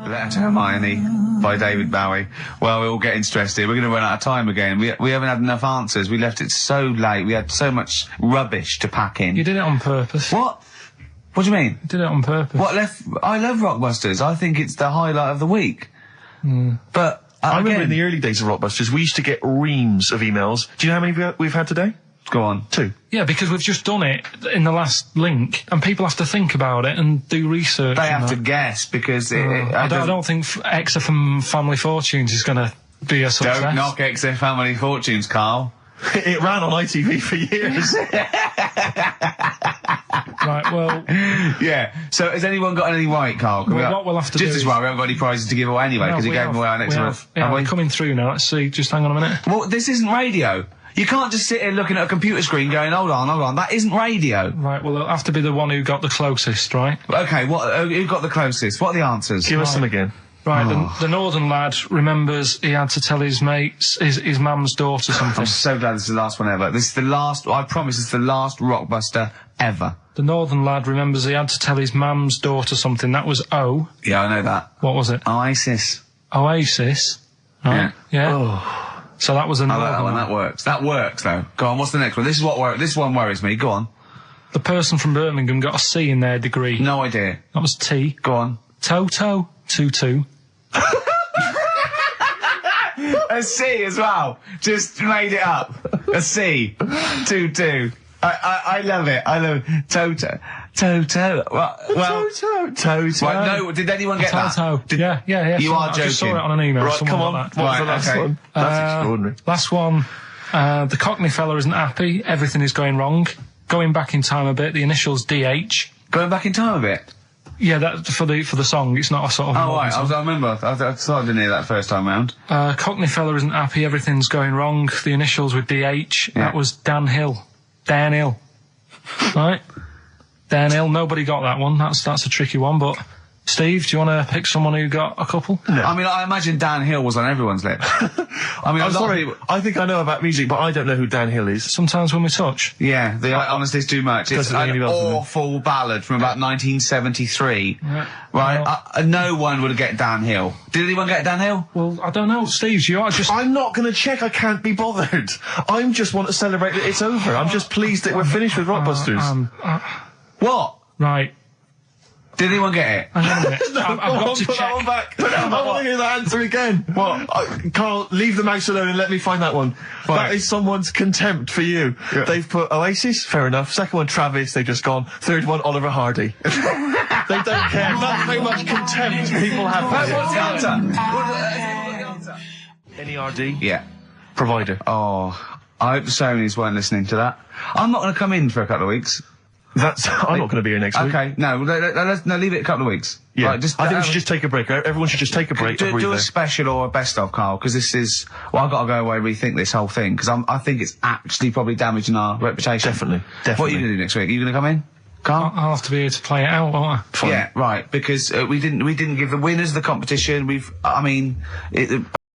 [SPEAKER 1] Letter to Hermione by David Bowie. Well, we're all getting stressed here. We're going to run out of time again. We haven't had enough answers. We left it so late. We had so much rubbish to pack in.
[SPEAKER 3] You did it on purpose.
[SPEAKER 1] What? What do you mean?
[SPEAKER 3] You did it on purpose.
[SPEAKER 1] I love Rockbusters. I think it's the highlight of the week. But
[SPEAKER 2] I remember
[SPEAKER 1] again,
[SPEAKER 2] in the early days of Rockbusters, we used to get reams of emails. Do you know how many we've had today?
[SPEAKER 1] go on.
[SPEAKER 2] 2.
[SPEAKER 3] Yeah, because we've just done it in the last link, and people have to think about it and do research.
[SPEAKER 1] They
[SPEAKER 3] and
[SPEAKER 1] have
[SPEAKER 3] that.
[SPEAKER 1] to guess because
[SPEAKER 3] I don't think XFM Family Fortunes is going to be a success.
[SPEAKER 1] Don't knock XFM Family Fortunes, Carl.
[SPEAKER 2] It ran on ITV for years.
[SPEAKER 3] Right, well,
[SPEAKER 1] Yeah. So has anyone got anything right, Carl?
[SPEAKER 3] Well, what we'll have to
[SPEAKER 1] just
[SPEAKER 3] do
[SPEAKER 1] as
[SPEAKER 3] is-
[SPEAKER 1] well, we haven't got any prizes to give away anyway because he
[SPEAKER 3] we
[SPEAKER 1] gave
[SPEAKER 3] have-
[SPEAKER 1] them away our next
[SPEAKER 3] we
[SPEAKER 1] month.
[SPEAKER 3] have. Yeah, they're coming through now. Let's see. Just hang on a minute.
[SPEAKER 1] Well, this isn't radio. You can't just sit here looking at a computer screen going, hold on. That isn't radio.
[SPEAKER 3] Right, well, it'll have to be the one who got the closest, right?
[SPEAKER 1] Okay, who got the closest? What are the answers?
[SPEAKER 2] Give us them again.
[SPEAKER 3] Right, the northern lad remembers he had to tell his mates, his mum's daughter something.
[SPEAKER 1] I'm so glad this is the last one ever. This is the last, I promise it's the last Rockbuster ever.
[SPEAKER 3] The northern lad remembers he had to tell his mum's daughter something. That was O.
[SPEAKER 1] Yeah, I know that.
[SPEAKER 3] What was it?
[SPEAKER 1] Oasis.
[SPEAKER 3] Oasis. Right? Yeah.
[SPEAKER 1] Oh.
[SPEAKER 3] So that was a
[SPEAKER 1] I
[SPEAKER 3] northern
[SPEAKER 1] like that one,
[SPEAKER 3] lad.
[SPEAKER 1] that works. That works, though. Go on, what's the next one? This one worries me. Go on.
[SPEAKER 3] The person from Birmingham got a C in their degree.
[SPEAKER 1] No idea.
[SPEAKER 3] That was T.
[SPEAKER 1] Go on.
[SPEAKER 3] Toto. 2-2.
[SPEAKER 1] A C as well. Just made it up. A C. 2-2. I love it. I love it. Toto. Well,
[SPEAKER 2] Toto.
[SPEAKER 1] right, no, did anyone get that?
[SPEAKER 3] Toto. Yeah.
[SPEAKER 1] You are
[SPEAKER 3] I just saw
[SPEAKER 1] joking.
[SPEAKER 3] it on an email.
[SPEAKER 2] Right,
[SPEAKER 3] Someone
[SPEAKER 2] come on.
[SPEAKER 3] got
[SPEAKER 2] What's
[SPEAKER 3] that.
[SPEAKER 1] Right,
[SPEAKER 2] the last
[SPEAKER 1] okay.
[SPEAKER 2] one? That's extraordinary.
[SPEAKER 3] Last one. The Cockney fella isn't happy. Everything is going wrong. Going back in time a bit. The initials DH.
[SPEAKER 1] Going back in time a bit.
[SPEAKER 3] Yeah, that for the song. It's not a sort of.
[SPEAKER 1] Oh,
[SPEAKER 3] modern
[SPEAKER 1] right.
[SPEAKER 3] song.
[SPEAKER 1] I remember. I thought I didn't hear that first time round.
[SPEAKER 3] Cockney fella isn't happy. Everything's going wrong. The initials with DH.
[SPEAKER 1] Yeah.
[SPEAKER 3] That was Dan Hill. Dan Hill. Right. Dan Hill. Nobody got that one. That's a tricky one. But Steve, do you want to pick someone who got a couple?
[SPEAKER 1] I mean, I imagine Dan Hill was on everyone's lips. I mean,
[SPEAKER 2] I'm
[SPEAKER 1] a lot of
[SPEAKER 2] sorry,
[SPEAKER 1] people-
[SPEAKER 2] I think I know about music, but I don't know who Dan Hill is.
[SPEAKER 3] Sometimes when we touch.
[SPEAKER 1] Yeah, honestly, it's too much. It's
[SPEAKER 2] Doesn't ring
[SPEAKER 1] an
[SPEAKER 2] any bells with me.
[SPEAKER 1] awful ballad from about 1973.
[SPEAKER 3] Yeah.
[SPEAKER 1] Right? No one would get Dan Hill. Did anyone get Dan Hill?
[SPEAKER 3] Well, I don't know, Steve. You are just.
[SPEAKER 2] I'm not going to check. I can't be bothered. I just want to celebrate that it's over. I'm just pleased that we're finished with Rockbusters.
[SPEAKER 1] What?
[SPEAKER 3] Right.
[SPEAKER 1] Did anyone get it?
[SPEAKER 3] Hang on a minute. I've got to
[SPEAKER 2] Put that one
[SPEAKER 3] check.
[SPEAKER 2] back. I want to hear that answer again. What? Carl, leave the mouse alone and let me find that one.
[SPEAKER 1] Right.
[SPEAKER 2] That is someone's contempt for you.
[SPEAKER 1] Yeah.
[SPEAKER 2] They've put Oasis, fair enough. Second one, Travis, they've just gone. Third one, Oliver Hardy. They don't care. That's how much contempt people have for
[SPEAKER 1] What's
[SPEAKER 2] you.
[SPEAKER 1] the answer?
[SPEAKER 2] NERD?
[SPEAKER 1] Yeah.
[SPEAKER 2] Provider.
[SPEAKER 1] Oh, I hope the Sonys weren't listening to that. I'm not going to come in for a couple of weeks.
[SPEAKER 2] I'm not going to be here next week.
[SPEAKER 1] Okay, no, leave it a couple of weeks.
[SPEAKER 2] Yeah,
[SPEAKER 1] Right,
[SPEAKER 2] I think we should just take a break. Everyone should just take a break.
[SPEAKER 1] do a special or a best of, Carl, because this is. Well, I've got to go away and rethink this whole thing because I think it's actually probably damaging our reputation.
[SPEAKER 2] Definitely.
[SPEAKER 1] What are you going to do next week? Are you going to come in, Carl?
[SPEAKER 3] I'll have to be here to play it out, won't I?
[SPEAKER 1] Yeah, right. Because we didn't give the winners of the competition.